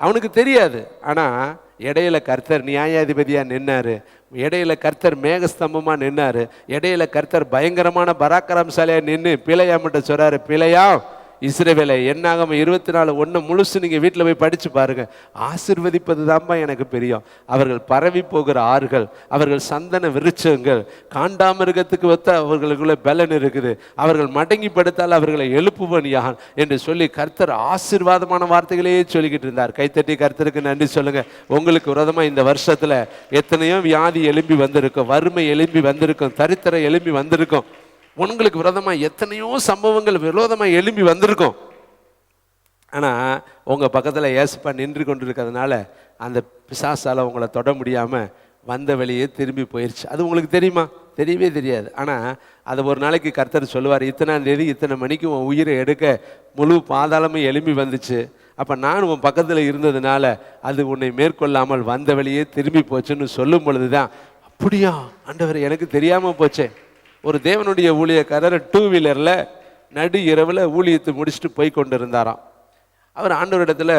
அவனுக்கு தெரியாது. ஆனால் இடையில கர்த்தர் நியாயாதிபதியாக நின்னாரு, இடையில கர்த்தர் மேகஸ்தம்பமாக நின்னாரு, இடையில கர்த்தர் பயங்கரமான பராக்கிரமசாலியாக நின்று பிலேயாம்கிட்ட சொல்றாரு, பிலேயாம் இஸ்ரவேலை என்னாகும் 24:1 முழுசு நீங்கள் வீட்டில் போய் படித்து பாருங்கள். ஆசீர்வதிப்பது தான்ப்பா எனக்கு பிரியம். அவர்கள் பரவி போகிற ஆறுகள், அவர்கள் சந்தன விருட்சங்கள், காண்டாமிருகத்துக்கு ஒத்த அவர்களுக்குள்ள பலன் இருக்குது, அவர்கள் மடங்கி படுத்தால் அவர்களை எழுப்புவன் யான் என்று சொல்லி கர்த்தர் ஆசீர்வாதமான வார்த்தைகளையே சொல்லிக்கிட்டு இருந்தார். கைத்தட்டி கர்த்தருக்கு நன்றி சொல்லுங்க. உங்களுக்கு விரோதமாக இந்த வருஷத்தில் எத்தனையோ வியாதி எழும்பி வந்திருக்கும், வறுமை எழும்பி வந்திருக்கும், தரித்திரம் எழும்பி வந்திருக்கும், உங்களுக்கு விரோதமாக எத்தனையோ சம்பவங்கள் விரோதமாக எழும்பி வந்திருக்கும். ஆனால் உங்கள் பக்கத்தில் ஏசப்பா நின்று கொண்டு இருக்கிறதுனால அந்த பிசாசால் உங்களை தொட முடியாமல் வந்த வழியே திரும்பி போயிடுச்சு. அது உங்களுக்கு தெரியுமா? தெரியவே தெரியாது. ஆனால் அதை ஒரு நாளைக்கு கர்த்தர் சொல்லுவார், இத்தனாம் தேதி இத்தனை மணிக்கு உன் உயிரை எடுக்க முழு பாதாளமும் எழும்பி வந்துச்சு, அப்போ நான் உன் பக்கத்தில் இருந்ததுனால அது உன்னை மேற்கொள்ளாமல் வந்த வழியே திரும்பி போச்சுன்னு சொல்லும் பொழுது தான், அப்படியா ஆண்டவர், எனக்கு தெரியாமல் போச்சே. ஒரு தேவனுடைய ஊழியக்காரர் 2 வீலரில் நடு இரவில் ஊழியத்தை முடிச்சுட்டு போய் கொண்டு இருந்தாராம். அவர் ஆண்டவரிடத்தில்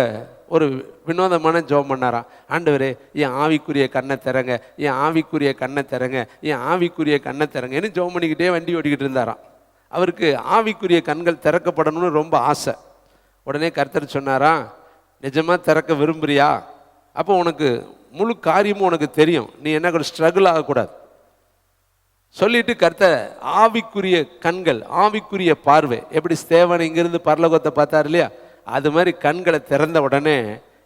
ஒரு வினோதமான ஜெபம் பண்ணாராம். ஆண்டவரே, என் ஆவிக்குரிய கண்ணை திறங்க, என் ஆவிக்குரிய கண்ணை திறங்க, என் ஆவிக்குரிய கண்ணை திறங்கன்னு ஜெபம் பண்ணிக்கிட்டே வண்டி ஓட்டிக்கிட்டு இருந்தாராம். அவருக்கு ஆவிக்குரிய கண்கள் திறக்கப்படணும்னு ரொம்ப ஆசை. உடனே கர்த்தர் சொன்னாராம், நிஜமாக திறக்க விரும்புறியா? அப்போ உனக்கு முழு காரியமும் உனக்கு தெரியும், நீ என்ன கூட ஸ்ட்ரகிள் ஆகக்கூடாது சொல்லிட்டு கர்த்தர் ஆவிக்குரிய கண்கள், ஆவிக்குரிய பார்வை, எப்படி ஸ்தேவன் இங்கிருந்து பரலோகத்தை பார்த்தார் இல்லையா, அது மாதிரி கண்களை திறந்த உடனே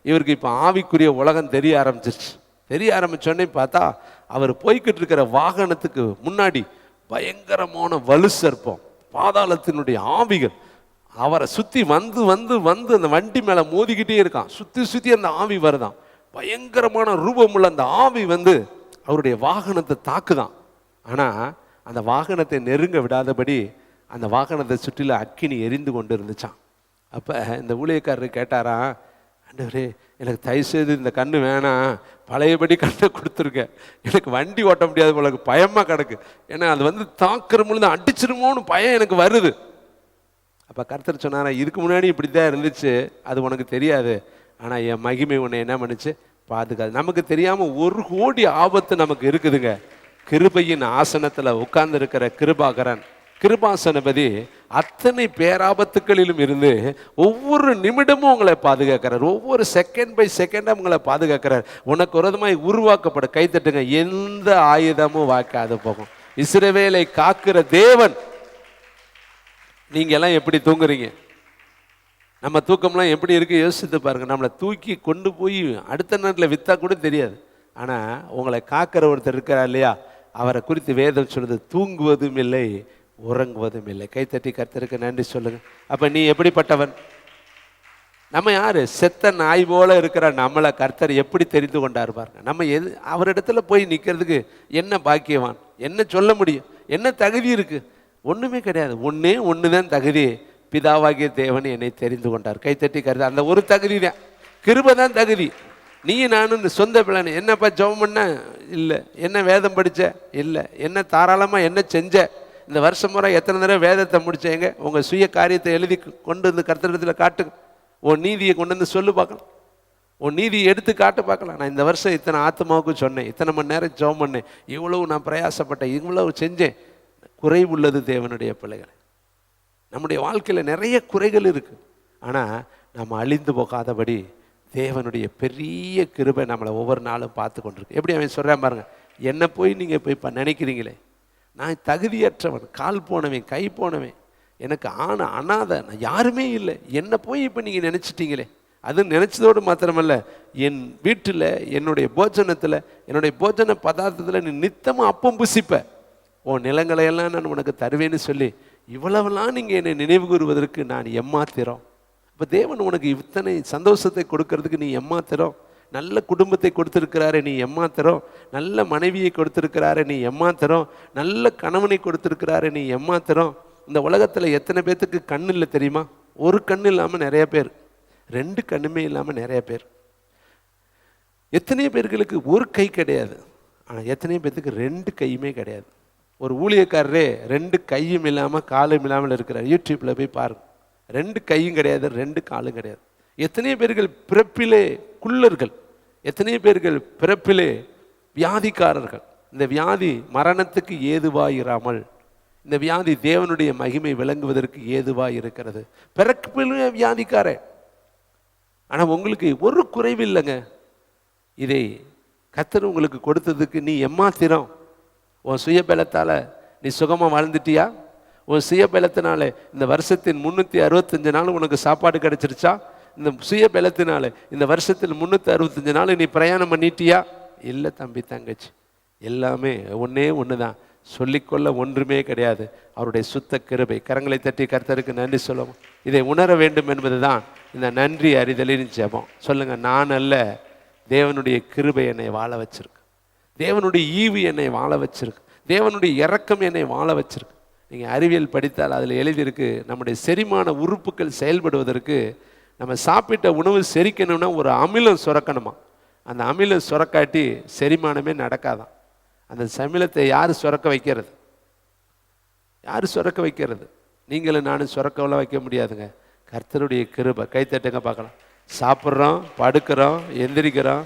இவருக்கு இப்போ ஆவிக்குரிய உலகம் தெரிய ஆரம்பிச்சிருச்சு. தெரிய ஆரம்பிச்சோடனே பார்த்தா அவர் போய்கிட்டு இருக்கிற வாகனத்துக்கு முன்னாடி பயங்கரமான வலு சர்ப்பம், பாதாளத்தினுடைய ஆவிகள் அவரை சுற்றி வந்து வந்து வந்து அந்த வண்டி மேலே மோதிக்கிட்டே இருக்கான். சுற்றி சுற்றி அந்த ஆவி வருதான். பயங்கரமான ரூபமுள்ள அந்த ஆவி வந்து அவருடைய வாகனத்தை தாக்குதான். ஆனால் அந்த வாகனத்தை நெருங்க விடாதபடி அந்த வாகனத்தை சுற்றில அக்கினி எரிந்து கொண்டு இருந்துச்சான். அப்போ இந்த ஊழியக்காரர் கேட்டாரா, ஆண்டவரே எனக்கு தயவுசெய்து இந்த கண்ணு வேணாம், பழையபடி கண்ணை கொடுத்துருக்க, எனக்கு வண்டி ஓட்ட முடியாது போல பயமாக கிடக்கு, ஏன்னா அது வந்து தாக்குற பொழுது அடிச்சிருமோன்னு பயம் எனக்கு வருது. அப்போ கர்த்தர் சொன்னாரா, இதுக்கு முன்னாடி இப்படி தான் இருந்துச்சு, அது உனக்கு தெரியாது, ஆனால் என் மகிமை உன்னை என்ன பண்ணுச்சு, பாதுகாது. நமக்கு தெரியாமல் 1,000,000 ஆபத்து நமக்கு இருக்குதுங்க. கிருபையின் ஆசனத்தில் உட்கார்ந்து இருக்கிற கிருபாகரன், கிருபாசனபதி அத்தனை பேராபத்துக்களிலும் இருந்து ஒவ்வொரு நிமிடமும் உங்களை பாதுகாக்கிறார். ஒவ்வொரு செகண்ட் பை செகண்டும் உங்களை பாதுகாக்கிறார். உனக்கு விரோதமாய் உருவாக்கப்பட கைத்தட்டுங்க, எந்த ஆயுதமும் வாக்காது போகும். இஸ்ரவேலை காக்கிற தேவன். நீங்க எல்லாம் எப்படி தூங்குறீங்க? நம்ம தூக்கம்லாம் எப்படி இருக்கு யோசித்து பாருங்க. நம்மளை தூக்கி கொண்டு போய் அடுத்த நேரத்தில் வித்தா கூட தெரியாது. ஆனா உங்களை காக்கிற ஒருத்தர் இருக்கிறார் இல்லையா, அவரை குறித்து வேதம் சொல்லுது, தூங்குவதும் இல்லை உறங்குவதும் இல்லை. கைத்தட்டி கர்த்தருக்கு நன்றி சொல்லுங்க. அப்ப நீ எப்படிப்பட்டவன்? நம்ம யாரு? செத்த நாய் போல இருக்கிற நம்மளை கர்த்தர் எப்படி தெரிந்து கொண்டார் பாருங்க. நம்ம அவரிடத்துல போய் நிற்கிறதுக்கு என்ன பாக்கியவான், என்ன சொல்ல முடியும், என்ன தகுதி இருக்கு? ஒண்ணுமே கிடையாது. ஒன்று தான் தகுதி, பிதாவாகிய தேவன் என்னை தெரிந்து கொண்டார். கைத்தட்டி கருத்து, அந்த ஒரு தகுதி தான், கிருபை தான் தகுதி. நீ நானும் இந்த சொந்த பிளான், என்னப்பா ஜெபம் பண்ண இல்லை, என்ன வேதம் படித்த இல்லை, என்ன தாராளமாக என்ன செஞ்ச, இந்த வருஷம் முறை எத்தனை தடவை வேதத்தை முடிச்சேங்க, உங்கள் சுய காரியத்தை எழுதி கொண்டு வந்து கர்த்தரிடத்தில் காட்டு, உன் நீதியை கொண்டு வந்து சொல்லு பார்க்கலாம், உன் நீதியை எடுத்து காட்டு பார்க்கலாம். நான் இந்த வருஷம் இத்தனை ஆத்மாவுக்கு சொன்னேன், இத்தனை மணி நேரம் ஜெபம் பண்ணேன், இவ்வளவு நான் பிரயாசப்பட்டேன், இவ்வளவு செஞ்சேன். குறைவுள்ளது தேவனுடைய பிள்ளைகளை. நம்முடைய வாழ்க்கையில் நிறைய குறைகள் இருக்குது. ஆனால் நம்ம அழிந்து போகாதபடி தேவனுடைய பெரிய கிருபை நம்மளை ஒவ்வொரு நாளும் பார்த்து கொண்டிருக்கு. எப்படி அவன் சொல்கிறான் பாருங்க, என்னை போய் நீங்கள் போய் நினைக்கிறீங்களே, நான் தகுதியற்றவன், கால் போனவன், கை போனவன், எனக்கு அனாதை, நான் யாருமே இல்லை, என்னை போய் இப்போ நீங்கள் நினச்சிட்டீங்களே. அது நினச்சதோடு மாத்திரமல்ல, என் வீட்டில் என்னுடைய போஜனத்தில், என்னுடைய போஜன பதார்த்தத்தில் நீ நித்தமாக அப்பம் புசிப்ப, உன் நிலங்களையெல்லாம் நான் உனக்கு தருவேன்னு சொல்லி இவ்வளவெல்லாம் நீங்கள் என்னை நினைவு கூறுவதற்கு நான் எம்மாத்திரம். இப்போ தேவன் உனக்கு இத்தனை சந்தோஷத்தை கொடுக்கறதுக்கு நீ எம்மாத்திரம். நல்ல குடும்பத்தை கொடுத்துருக்கிறாரு, நீ எம்மாத்திரம். நல்ல மனைவியை கொடுத்துருக்கிறாரு, நீ எம்மாத்திரம். நல்ல கணவனை கொடுத்துருக்கிறாரு, நீ எம்மாத்திரம். இந்த உலகத்தில் எத்தனை பேர்த்துக்கு கண் இல்லை தெரியுமா? ஒரு கண் இல்லாமல் நிறைய பேர், 2 கண்ணுமே இல்லாமல் நிறைய பேர். எத்தனை பேர்களுக்கு ஒரு கை கிடையாது, ஆனால் எத்தனை பேர்த்துக்கு 2 கையுமே கிடையாது. ஒரு ஊழியக்காரரே 2 கையும் இல்லாமல் காலும் இல்லாமல் இருக்கிறார். யூடியூப்பில் போய் பாருங்க, 2 கையும் கிடையாது, 2 காலும் கிடையாது. எத்தனை பேர்கள் பிறப்பிலே குள்ளர்கள், எத்தனை பேர்கள் பிறப்பிலே வியாதிக்காரர்கள். இந்த வியாதி மரணத்துக்கு ஏதுவாயிராமல், இந்த வியாதி தேவனுடைய மகிமை விளங்குவதற்கு ஏதுவாய் இருக்கிறது. பிறப்பிலே வியாதிக்கார, ஆனால் உங்களுக்கு ஒரு குறைவு இல்லைங்க. இதை கர்த்தர் உங்களுக்கு கொடுத்ததுக்கு நீ எம்மாத்திரம். உன் சுயபலத்தால் நீ சுகமாக வாழ்ந்துட்டியா? உன் சுயபலத்தினால இந்த வருஷத்தின் 365 நாள் உனக்கு சாப்பாடு கிடைச்சிருச்சா? இந்த சுயபலத்தினால இந்த வருஷத்தில் 365 நாள் நீ பிரயாணம் பண்ணிட்டியா? இல்லை தம்பி தங்கச்சி, எல்லாமே ஒன்று தான், சொல்லிக்கொள்ள ஒன்றுமே கிடையாது, அவருடைய சுத்த கிருபை. கரங்களை தட்டி கர்த்தருக்கு நன்றி சொல்லுவோம். இதை உணர வேண்டும் என்பது தான் இந்த நன்றி அறிதலின் ஜெபம். சொல்லுங்க, நான் அல்ல, தேவனுடைய கிருபை என்னை வாழ வச்சிருக்கு, தேவனுடைய ஈவு என்னை வாழ வச்சிருக்கு, தேவனுடைய இரக்கம் என்னை வாழ வச்சிருக்கு. நீங்கள் அறிவியல் படித்தால் அதில் எழுதியிருக்கு, நம்முடைய செரிமான உறுப்புகள் செயல்படுவதற்கு நம்ம சாப்பிட்ட உணவு செரிக்கணும்னா ஒரு அமிலம் சுரக்கணுமா. அந்த அமிலம் சுரக்காட்டி செரிமானமே நடக்காதான். அந்த அமிலத்தை யார் சுரக்க வைக்கிறது? யார் சுரக்க வைக்கிறது? நீங்களும் நானும் சுரக்கவெல்லாம் வைக்க முடியாதுங்க, கர்த்தருடைய கிருபை. கைத்தட்டுங்க பார்க்கலாம். சாப்பிட்றோம், படுக்கிறோம், எந்திரிக்கிறோம்,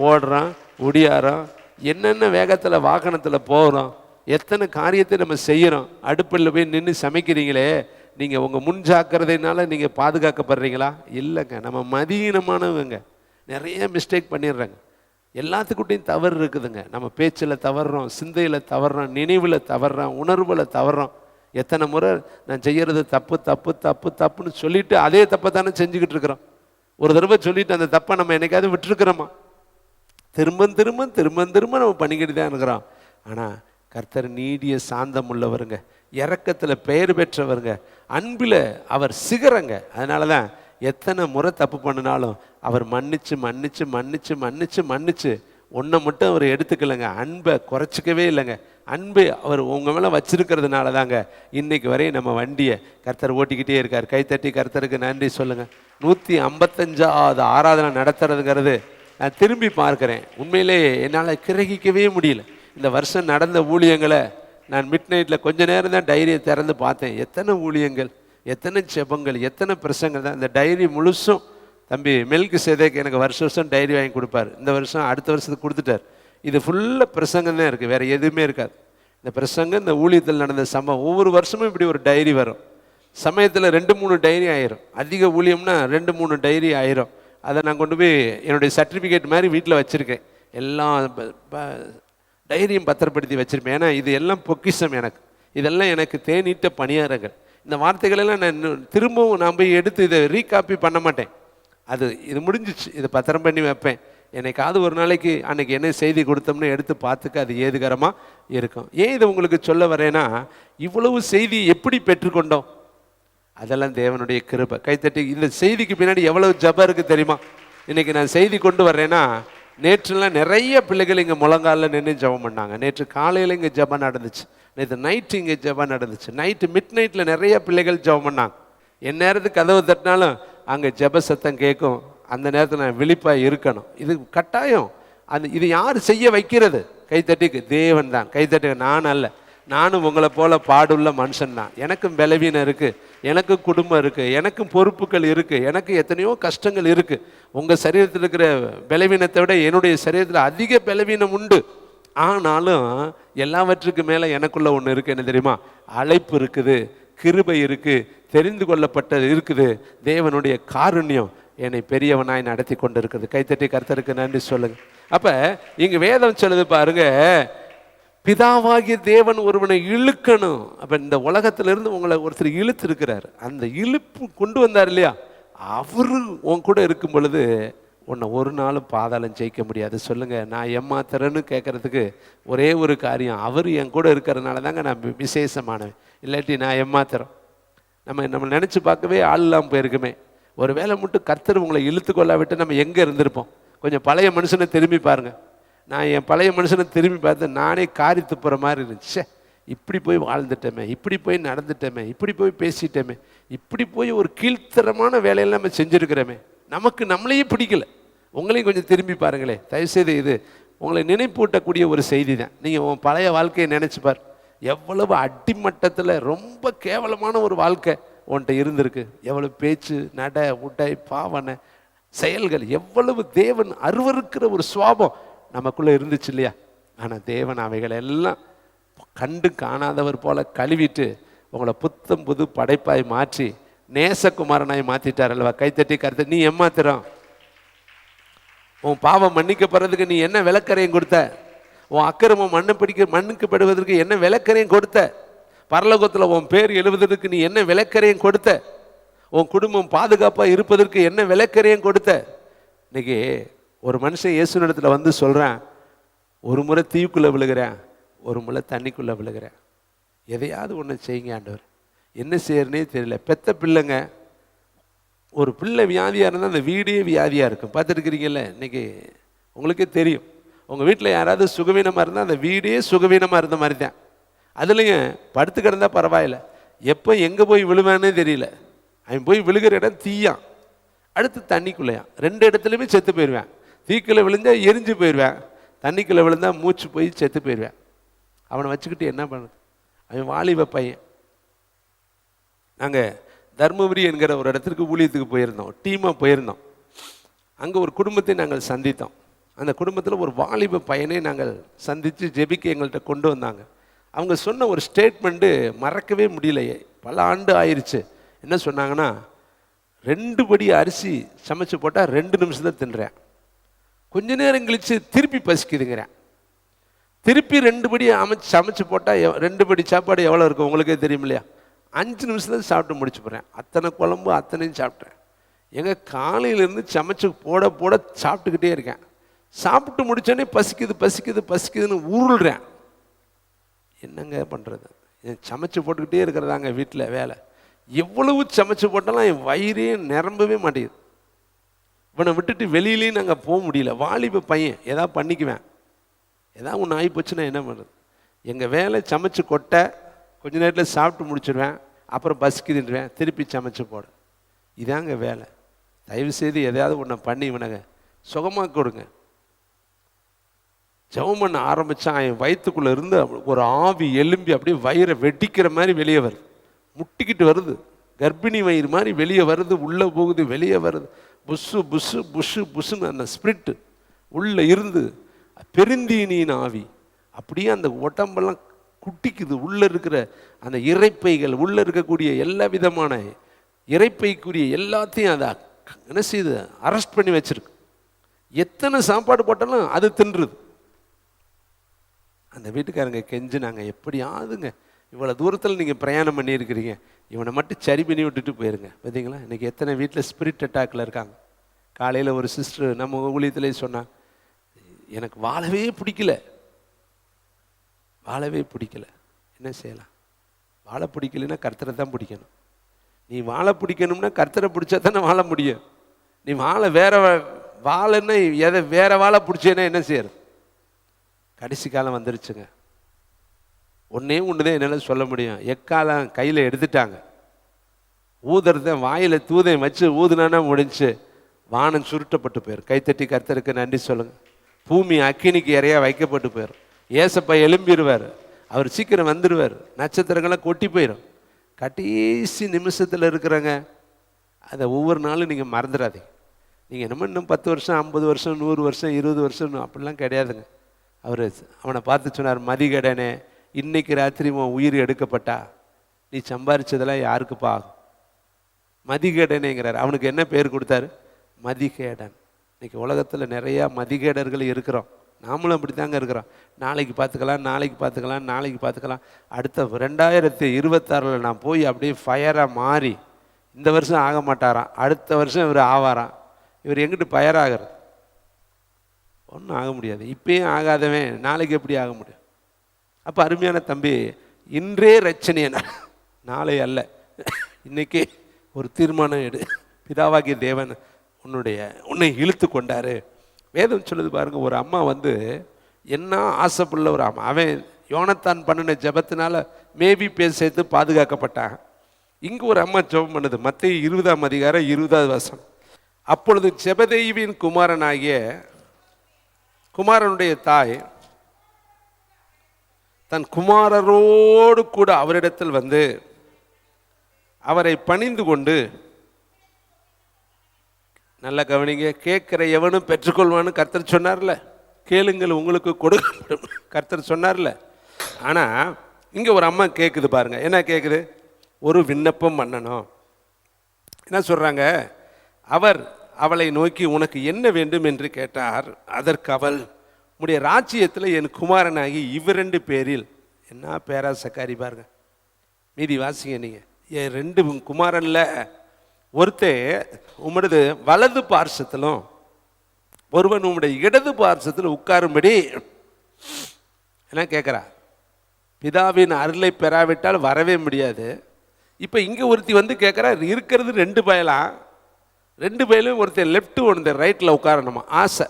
ஓடுறோம், ஒடியாரோம், என்னென்ன வேகத்தில் வாகனத்தில் போகிறோம், எத்தனை காரியத்தை நம்ம செய்கிறோம். அடுப்பில் போய் நின்று சமைக்கிறீங்களே, நீங்கள் உங்கள் முன் ஜாக்கிரதையினால நீங்கள் பாதுகாக்கப்படுறீங்களா? இல்லைங்க, நம்ம மதியீனமானவங்க, நிறைய மிஸ்டேக் பண்ணிடுறாங்க. எல்லாத்துக்கிட்டையும் தவறு இருக்குதுங்க. நம்ம பேச்சில் தவறுறோம், சிந்தையில் தவறுறோம், நினைவில் தவறுறோம், உணர்வில் தவறுறோம். எத்தனை முறை நான் செய்கிறது தப்பு தப்பு தப்பு தப்புன்னு சொல்லிவிட்டு அதே தப்பை தானே செஞ்சுக்கிட்டு இருக்கிறோம். ஒரு தடவை சொல்லிவிட்டு அந்த தப்பை நம்ம என்னைக்காவது விட்டுருக்குறோமா? திரும்ப திரும்ப திரும்ப திரும்ப நம்ம பண்ணிக்கிட்டு தான் இருக்கிறோம். ஆனால் கர்த்தர் நீடிய சாந்தம் உள்ளவருங்க, இரக்கத்தில் பெயர் பெற்றவருங்க, அன்பில் அவர் சிகரங்க. அதனால தான் எத்தனை முறை தப்பு பண்ணினாலும் அவர் மன்னிச்சு மன்னிச்சு மன்னிச்சு மன்னிச்சு மன்னிச்சு ஒன்றை மட்டும் அவர் எடுத்துக்கலைங்க, அன்பை குறைச்சிக்கவே இல்லைங்க. அன்பு அவர் உங்கள் மேலே வச்சிருக்கிறதுனால தாங்க இன்னைக்கு வரையும் நம்ம வண்டியை கர்த்தர் ஓட்டிக்கிட்டே இருக்கார். கைத்தட்டி கர்த்தருக்கு நன்றி சொல்லுங்கள். 155வது ஆராதனை நடத்துறதுங்கிறது நான் திரும்பி பார்க்குறேன், உண்மையிலே என்னால் கிரகிக்கவே முடியல. இந்த வருஷம் நடந்த ஊழியங்களை நான் மிட் நைட்டில் கொஞ்ச நேரம் தான் டைரியை திறந்து பார்த்தேன். எத்தனை ஊழியங்கள், எத்தனை ஜெபங்கள், எத்தனை பிரசங்கள் தான். இந்த டைரி முழுசும் தம்பி மெல்கி சேதேக்கு எனக்கு வருஷம் வருஷம் டைரி வாங்கி கொடுப்பாரு. இந்த வருஷம் அடுத்த வருஷத்துக்கு கொடுத்துட்டார். இது ஃபுல்லாக பிரசங்கம் தான் இருக்குது, வேறு எதுவுமே இருக்காது. இந்த பிரசங்கம், இந்த ஊழியத்தில் நடந்த சம்பவம், ஒவ்வொரு வருஷமும் இப்படி ஒரு டைரி வரும். சமயத்தில் 2-3 டைரி ஆயிரும். அதிக ஊழியம்னா 2-3 டைரி ஆயிரும். அதை நான் கொண்டு போய் என்னுடைய சர்டிஃபிகேட் மாதிரி வீட்டில் வச்சுருக்கேன். எல்லா டைரியும் பத்திரப்படுத்தி வச்சுருப்பேன். ஏன்னா இது எல்லாம் பொக்கிஷம் எனக்கு. இதெல்லாம் எனக்கு தேநீட்ட பணியாரங்கள். இந்த வார்த்தைகளெல்லாம் நான் திரும்பவும் நான் போய் எடுத்து இதை ரீகாப்பி பண்ண மாட்டேன். இது முடிஞ்சிச்சு, இதை பத்திரம் பண்ணி வைப்பேன். என்னைக்காவது ஒரு நாளைக்கு அன்னைக்கு என்ன செய்தி கொடுத்தோம்னு எடுத்து பார்த்துக்க அது ஏதுகரமாக இருக்கும். ஏன் இதை உங்களுக்கு சொல்ல வரேன்னா, இவ்வளவு செய்தி எப்படி பெற்றுக்கொண்டோம்? அதெல்லாம் தேவனுடைய கிருபை. கைத்தட்டி. இந்த செய்திக்கு பின்னாடி எவ்வளவு ஜபம் இருக்குது தெரியுமா? இன்னைக்கு நான் செய்தி கொண்டு வர்றேன்னா, நேற்றுலாம் நிறைய பிள்ளைகள் இங்கே முழங்காலில் நின்று ஜபம் பண்ணாங்க. நேற்று காலையில் இங்கே ஜபம் நடந்துச்சு. நேற்று நைட்டு இங்கே ஜபம் நடந்துச்சு. நைட்டு மிட் நைட்டில் நிறைய பிள்ளைகள் ஜபம் பண்ணாங்க. என் நேரத்துக்கு கதவு தட்டினாலும் அங்கே ஜப சத்தம் கேட்கும். அந்த நேரத்தில் நான் விழிப்பாக இருக்கணும். இது கட்டாயம். இது யார் செய்ய வைக்கிறது? கைத்தட்டிக்கு தேவன் தான். கைத்தட்டுக்கு நான் அல்ல. நானும் உங்களை போல பாடுள்ள மனுஷன் தான். எனக்கும் பலவீனம் இருக்குது, எனக்கும் குடும்பம் இருக்குது, எனக்கும் பொறுப்புகள் இருக்குது, எனக்கு எத்தனையோ கஷ்டங்கள் இருக்குது. உங்கள் சரீரத்தில் இருக்கிற பலவீனத்தை விட என்னுடைய சரீரத்தில் அதிக பலவீனம் உண்டு. ஆனாலும் எல்லாவற்றுக்கு மேலே எனக்குள்ள ஒன்று இருக்குது. என்ன தெரியுமா? அழைப்பு இருக்குது, கிருபை இருக்குது, தெரிந்து கொள்ளப்பட்டது இருக்குது. தேவனுடைய காருண்யம் என்னை பெரியவனாய் நடத்தி கொண்டு இருக்குது. கைத்தட்டி கர்த்தருக்கு நன்றி சொல்லுங்க. அப்போ இங்கே வேதம் சொல்லுது பாருங்க, பிதாவாகிய தேவன் ஒருவனை இழுக்கணும். அப்போ இந்த உலகத்திலிருந்து உங்களை ஒருத்தர் இழுத்து இருக்கிறார். அந்த இழுப்பு கொண்டு வந்தார் இல்லையா, அவரு உன் கூட இருக்கும் பொழுது உன்னை ஒரு நாளும் பாதாளம் ஜெயிக்க முடியாது. சொல்லுங்க, நான் ஏமாத்துறேன்னு கேட்கறதுக்கு ஒரே ஒரு காரியம், அவர் என் கூட இருக்கிறதுனால தாங்க நான் விசேஷமானவன். இல்லாட்டி நான் ஏமாத்துறோம். நம்ம நினச்சி பார்க்கவே ஆள் இல்லாமல் போயிருக்குமே. ஒரு வேளை மட்டும் கர்த்தர் உங்களை இழுத்து கொள்ளாவிட்டு நம்ம எங்கே இருந்திருப்போம்? கொஞ்சம் பழைய மனுஷனை திரும்பி பாருங்கள். நான் என் பழைய மனுஷனை திரும்பி பார்த்து நானே காரி துப்புற மாதிரி இருந்துச்சு. இப்படி போய் வாழ்ந்துட்டோமே, இப்படி போய் நடந்துட்டோமே, இப்படி போய் பேசிட்டோமே, இப்படி போய் ஒரு கீழ்த்தரமான வேலையெல்லாம் நம்ம செஞ்சுருக்கிறோமே, நமக்கு நம்மளையே பிடிக்கல. உங்களையும் கொஞ்சம் திரும்பி பாருங்களே தயவுசெய்து. இது உங்களை நினைப்பூட்டக்கூடிய ஒரு செய்தி தான். நீங்கள் உன் பழைய வாழ்க்கையை நினச்சிப்பார். எவ்வளவு அடிமட்டத்தில் ரொம்ப கேவலமான ஒரு வாழ்க்கை உன்கிட்ட இருந்திருக்கு. எவ்வளவு பேச்சு, நட, உடை, பாவனை, செயல்கள், எவ்வளவு தேவன் அருவருக்கிற ஒரு சுவாபம் நமக்குள்ளே இருந்துச்சு இல்லையா? ஆனால் தேவன் அவைகளை எல்லாம் கண்டு காணாதவர் போல கழுவிட்டு உங்களை புத்தம் புது படைப்பாய் மாற்றி நேசகுமாரனாய் மாற்றிட்டார் அல்லவா? கைத்தட்டி கருத்து. நீ ஏமாத்திரம். உன் பாவம் மன்னிக்கப்படுறதுக்கு நீ என்ன விளக்கரையும் கொடுத்த? உன் அக்கிரமம் மண்ணுக்கு படுவதற்கு என்ன விளக்கரையும் கொடுத்த? பரலோகத்தில் உன் பேர் எழுவதற்கு நீ என்ன விளக்கரையும் கொடுத்த? உன் குடும்பம் பாதுகாப்பாக இருப்பதற்கு என்ன விளக்கரையும் கொடுத்த? இன்னைக்கு ஒரு மனுஷன் இயேசுனிடத்தில் வந்து சொல்கிறேன், ஒரு முறை தீவுக்குள்ளே விழுகிறேன், ஒரு முறை தண்ணிக்குள்ளே விழுகிறேன், எதையாவது ஒன்று செய்யுங்க ஆண்டவர். என்ன செய்யறனே தெரியல. பெத்த பிள்ளைங்க, ஒரு பிள்ளை வியாதியாக இருந்தால் அந்த வீடே வியாதியாக இருக்கும். பார்த்துருக்கிறீங்கல்ல? இன்றைக்கி உங்களுக்கே தெரியும். உங்கள் வீட்டில் யாராவது சுகவீனமாக இருந்தால் அந்த வீடே சுகவீனமாக இருந்த மாதிரி தான். அதுலேயும் படுத்து கிடந்தால் பரவாயில்ல, எப்போ எங்கே போய் விழுவேன்னே தெரியல. அவன் போய் விழுகிற இடம் தீயான், அடுத்து தண்ணிக்குள்ளையான். 2 இடத்துலையுமே செத்து போயிடுவேன். தீக்குள்ளே விழுந்தால் எரிஞ்சு போயிடுவேன், தண்ணிக்குள்ளே விழுந்தால் மூச்சு போய் செத்து போயிடுவேன். அவனை வச்சுக்கிட்டு என்ன பண்ணுறது? அவன் வாலிப பையன். நாங்கள் தர்மபுரி என்கிற ஒரு இடத்துக்கு ஊழியத்துக்கு போயிருந்தோம், டீமாக போயிருந்தோம். அங்கே ஒரு குடும்பத்தை நாங்கள் சந்தித்தோம். அந்த குடும்பத்தில் ஒரு வாலிப பையனை நாங்கள் சந்தித்து ஜெபிக்க எங்கள்கிட்ட கொண்டு வந்தாங்க. அவங்க சொன்ன ஒரு ஸ்டேட்மெண்ட்டு மறக்கவே முடியலையே, பல ஆண்டு ஆயிடுச்சு. என்ன சொன்னாங்கன்னா, 2 படி அரிசி சமைச்சு போட்டால் 2 நிமிஷம் தின்றேன், கொஞ்ச நேரம் கழித்து திருப்பி பசிக்குதுங்கிறேன். திருப்பி 2 படி சமைச்சு போட்டால் 2 படி சாப்பாடு எவ்வளோ இருக்கும் உங்களுக்கே தெரியும் இல்லையா? 5 நிமிஷத்தில் சாப்பிட்டு முடிச்சு போகிறேன். அத்தனை குழம்பு அத்தனையும் சாப்பிட்றேன். எங்கள் காலையிலேருந்து சமைச்சு போட போட சாப்பிட்டுக்கிட்டே இருக்கேன். சாப்பிட்டு முடித்தோடனே பசிக்குது பசிக்குது பசிக்குதுன்னு உருள்றேன். என்னங்க பண்ணுறது? சமைச்சு போட்டுக்கிட்டே இருக்கிறதாங்க வீட்டில் வேலை. எவ்வளவு சமைச்சு போட்டாலும் என் வயிறே நிரம்பவே மாட்டேங்குது. இவனை விட்டுட்டு வெளியிலேயும் நாங்கள் போக முடியல. வாலிப பையன், ஏதாவது பண்ணிக்குவேன், ஏதாவது ஒன்று ஆகி போச்சுன்னா என்ன பண்ணுறது? எங்கள் வேலை சமைச்சு கொட்ட, கொஞ்ச நேரத்தில் சாப்பிட்டு முடிச்சிடுவேன், அப்புறம் பசிக்குதுன்றுவேன், திருப்பி சமைச்சு போட. இதாங்க வேலை. தயவுசெய்து எதையாவது ஒன்று பண்ணி இவனங்க சுகமாக கொடுங்க. ஜெபம் பண்ண ஆரம்பித்தான். என் வயிற்றுக்குள்ளே இருந்து ஒரு ஆவி எலும்பி அப்படியே வயிறை வெட்டிக்கிற மாதிரி வெளியே வருது, முட்டிக்கிட்டு வருது. கர்ப்பிணி வயிறு மாதிரி வெளியே வருது, உள்ளே போகுது, வெளியே வருது, புஷ்ஷு புஷ்ஷு புஷ்ஷு புஷ்ஷுன்னு அந்த ஸ்பிரிட்டு உள்ளே இருந்து பெருந்தீனியின் ஆவி அப்படியே அந்த உடம்பெல்லாம் குட்டிக்குது. உள்ளே இருக்கிற அந்த இறைப்பைகள், உள்ளே இருக்கக்கூடிய எல்லா விதமான இறைப்பைக்குரிய எல்லாத்தையும் அதை என்ன செய்யுது, அரெஸ்ட் பண்ணி வச்சிருக்கு. எத்தனை சாப்பாடு போட்டாலும் அது தின்றுது. அந்த வீட்டுக்காரங்க கெஞ்சினாங்க, எப்படியாதுங்க இவ்வளோ தூரத்தில் நீங்கள் பிரயாணம் பண்ணியிருக்கிறீங்க, இவனை மட்டும் சரி பண்ணி விட்டுட்டு போயிருங்க. பார்த்தீங்களா, இன்றைக்கி எத்தனை வீட்டில் ஸ்பிரிட் அட்டாக்கில் இருக்காங்க. காலையில் ஒரு சிஸ்டர் நம்ம ஊழியத்திலே சொன்னாங்க, எனக்கு வாழவே பிடிக்கல, வாழவே பிடிக்கல. என்ன செய்யலாம்? வாழ பிடிக்கலன்னா கர்த்தரை தான் பிடிக்கணும். நீ வாழ பிடிக்கணும்னா கர்த்தரை பிடிச்சா தானே வாழ முடியும். நீ வாழ வேற வாழைன்னா எதை வேற வாழை பிடிச்சேன்னா என்ன செய்யறது? கடைசி காலம் வந்துருச்சுங்க. ஒன்றே ஒன்று தான் என்னால் சொல்ல முடியும். எக்காலம் கையில் எடுத்துட்டாங்க, ஊதுறத வாயில் தூதையும் வச்சு ஊதுனானா முடிஞ்சு, வானம் சுருட்டப்பட்டு போயிடும். கைத்தட்டி கர்த்தருக்கு நன்றி சொல்லுங்க. பூமி அக்கினிக்கு இறையா வைக்கப்பட்டு போயிடும். ஏசப்பா எழும்பிடுவார், அவர் சீக்கிரம் வந்துடுவார், நட்சத்திரங்கள்லாம் கொட்டி போயிடும். கடைசி நிமிஷத்தில் இருக்கிறாங்க. அதை ஒவ்வொரு நாளும் நீங்கள் மறந்துடாதீங்க. நீங்கள் என்னமோ இன்னும் 10 வருஷம் 50 வருஷம் 100 வருஷம் 20 வருஷம் அப்படிலாம் கிடையாதுங்க. அவர் அவனை பார்த்து சொன்னார், மதிகடனே, இன்னைக்கு ராத்திரி உன் உயிர் எடுக்கப்பட்டா நீ சம்பாரிச்சதெல்லாம் யாருக்குப்பா ஆகும்? மதிகேடனேங்கிறார். அவனுக்கு என்ன பேர் கொடுத்தாரு? மதிகேடன். இன்னைக்கு உலகத்தில் நிறையா மதிகேடர்கள் இருக்கிறோம். நாமளும் அப்படி தாங்க இருக்கிறோம். நாளைக்கு பார்த்துக்கலாம், நாளைக்கு பார்த்துக்கலாம், நாளைக்கு பார்த்துக்கலாம். அடுத்த 2026 நான் போய் அப்படியே ஃபயராக மாறி, இந்த வருஷம் ஆக மாட்டாராம், அடுத்த வருஷம் இவர் ஆவாராம். இவர் எங்கிட்டு ஃபயராகிறது? ஒன்றும் ஆக முடியாது. இப்பயும் ஆகாதவன் நாளைக்கு எப்படி ஆக முடியும்? அப்போ அருமையான தம்பி, இன்றே ரச்சனையன, நாளை அல்ல, இன்னைக்கே ஒரு தீர்மானம் எடு. பிதாவாகிய தேவன் உன்னை இழுத்து கொண்டாரு. வேதம் சொல்லுது பாருங்க, ஒரு அம்மா வந்து என்ன ஆசைப்புள்ள ஒரு அம்மா, அவன் யோனத்தான் பண்ணின ஜெபத்தினால மேபி பேர் சேர்த்து பாதுகாக்கப்பட்டான். இங்கே ஒரு அம்மா ஜெபம் பண்ணுது. மத்தேயு 20ஆம் அதிகாரம் 20வது வசனம். அப்பொழுது செபதேயுவின் குமாரனுடைய தாய் தன் குமாரரோடு கூட அவரிடத்தில் வந்து அவரை பணிந்து கொண்டு, நல்ல கவனிங்க, கேட்கிற எவனும் பெற்றுக்கொள்வான்னு கர்த்தர் சொன்னார்ல, கேளுங்கள் உங்களுக்கு கொடுக்கப்படும் கர்த்தர் சொன்னார்ல. ஆனால் இங்கே ஒரு அம்மா கேட்குது பாருங்க, என்ன கேட்குது? ஒரு விண்ணப்பம் பண்ணணும். என்ன சொல்கிறாங்க? அவளை நோக்கி உனக்கு என்ன வேண்டும் என்று கேட்டார். அதற்கு அவள், உடைய ராஜ்யத்தில் என் குமாரனாகி இவரெண்டு பேரில், என்ன பேராசக்காரி பாருங்க, மீதி வாசிங்க நீங்கள், என் 2 குமாரனில் ஒருத்தர் உம்முடைய வலது பார்சத்திலும் ஒருவன் உம்முடைய இடது பார்சத்தில் உட்காரும்படி என்ன கேட்குறா? பிதாவின் அருளை பெறாவிட்டால் வரவே முடியாது. இப்போ இங்கே ஒருத்தி வந்து கேட்குறா, இருக்கிறது 2 பயலாம், 2 பயலும் ஒருத்தர் லெஃப்ட் ஒருத்தர் ரைட்டில் உட்காரணுமா, ஆசை,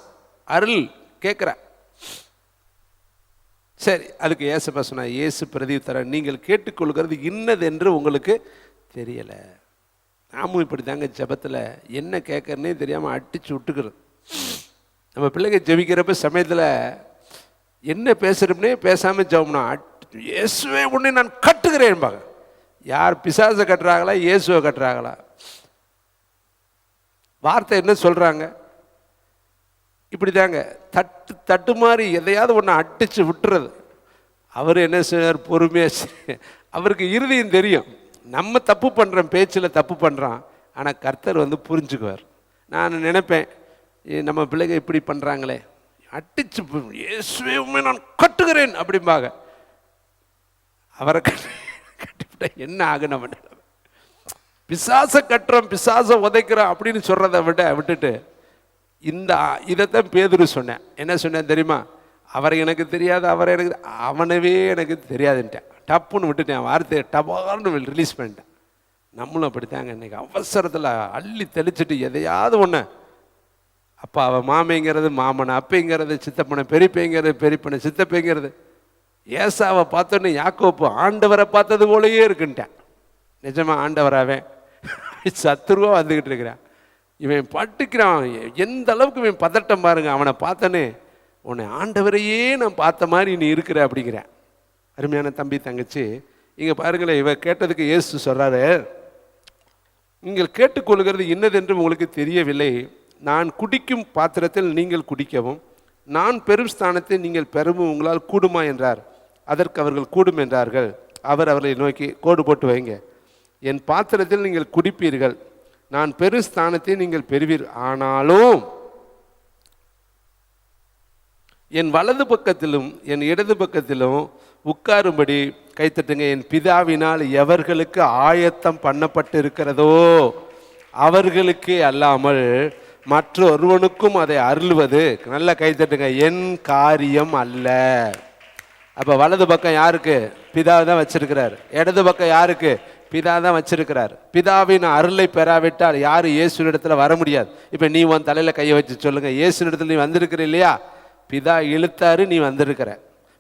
அருள் கேட்குறா. சரி, அதுக்கு ஏசப்பா சொன்னா, இயேசு பிரதியுத்தர, நீங்கள் கேட்டுக்கொள்கிறது இன்னது என்று உங்களுக்கு தெரியலை. நாமும் இப்படி தாங்க ஜெபத்தில் என்ன கேட்கறனே தெரியாமல் அடிச்சு விட்டுக்கிறது. நம்ம பிள்ளைங்க ஜெபிக்கிறப்ப சமயத்தில் என்ன பேசுகிறோம்னே பேசாமல் ஜெபம்னா, இயேசுவே உன்னை நான் கட்டுகிறேன்பாங்க. யார் பிசாசை கட்டுறாங்களா இயேசுவை கட்டுறாங்களா? வார்த்தை என்ன சொல்கிறாங்க? இப்படி தாங்க தட்டு மாதிரி எதையாவது ஒன்று அடித்து விட்டுறது. அவர் என்ன செய்வார்? பொறுமையாக. அவருக்கு இறுதியும் தெரியும், நம்ம தப்பு பண்ணுறோம், பேச்சில் தப்பு பண்ணுறான், ஆனால் கர்த்தர் வந்து புரிஞ்சுக்குவார். நான் நினைப்பேன், நம்ம பிள்ளைங்க இப்படி பண்ணுறாங்களே, அடிச்சு இயேசுவே உண்மை நான் கட்டுகிறேன் அப்படிம்பாங்க. அவரை கட்டிவிட்ட என்ன ஆகும்? நம்ம பிசாசை கட்டுறோம், பிசாசை உதைக்கிறோம் அப்படின்னு சொல்கிறத விட்டுட்டு இதைத்தான் பேதுரு சொன்னேன். என்ன சொன்னேன் தெரியுமா? அவரை எனக்கு தெரியாது, அவனவே எனக்கு தெரியாதுன்ட்டேன். டப்புன்னு விட்டுட்டேன், வார்த்தையை டபார்னு ரிலீஸ் பண்ணிட்டேன். நம்மளும் அப்படித்தாங்க இன்னைக்கு அவசரத்தில் அள்ளி தெளிச்சுட்டு எதையாவது ஒன்று, அப்பா அவன் மாமைங்கிறது மாமனை, அப்பைங்கிறது சித்தப்பனை, பெரியப்பைங்கிறது பெரியப்பனை, சித்தப்பைங்கிறது. ஏசாவை பார்த்தோன்னு யாக்கோப்பு ஆண்டவரை பார்த்தது போலயே இருக்குன்ட்டேன். நிஜமா ஆண்டவராவே சத்துருவா வந்துக்கிட்டு இருக்கிறான். இவன் பட்டுக்கிறான், எந்த அளவுக்கு இவன் பதட்டம் பாருங்க. அவனை பார்த்தனே, உன்னை ஆண்டவரையே நான் பார்த்த மாதிரி நீ இருக்கிற அப்படிங்கிறேன். அருமையான தம்பி தங்கச்சி, இங்கே பாருங்களேன், இவ கேட்டதுக்கு இயேசு சொல்கிறாரு, நீங்கள் கேட்டுக்கொள்கிறது இன்னதென்று உங்களுக்கு தெரியவில்லை. நான் குடிக்கும் பாத்திரத்தில் நீங்கள் குடிக்கவும், நான் பெரும் ஸ்தானத்தை நீங்கள் பெறவும் உங்களால் கூடுமா என்றார். அதற்கு அவர்கள் கூடும் என்றார்கள். அவர் அவர்களை நோக்கி, கோடு போட்டு வைங்க, என் பாத்திரத்தில் நீங்கள் குடிப்பீர்கள், நான் பெரும் ஸ்தானத்தை நீங்கள் பெறுவீர். ஆனாலும் என் வலது பக்கத்திலும் என் இடது பக்கத்திலும் உட்காரும்படி கைத்தட்டுங்க. என் பிதாவினால் எவர்களுக்கு ஆயத்தம் பண்ணப்பட்டு இருக்கிறதோ அவர்களுக்கே அல்லாமல் மற்றொருவனுக்கும் அதை அருள்வது, நல்ல கைத்தட்டுங்க, என் காரியம் அல்ல. அப்ப வலது பக்கம் யாருக்கு? பிதா தான் வச்சிருக்கிறார். இடது பக்கம் யாருக்கு? பிதா தான் வச்சிருக்கிறார். பிதாவின் அருளை பெறாவிட்டால் யாரும் இயேசுனிடத்துல வர முடியாது. இப்ப நீ உன் தலையில கையை வச்சு சொல்லுங்க, இயேசுனிடத்துல நீ வந்திருக்கிற இல்லையா? பிதா இழுத்தாரு, நீ வந்திருக்கிற.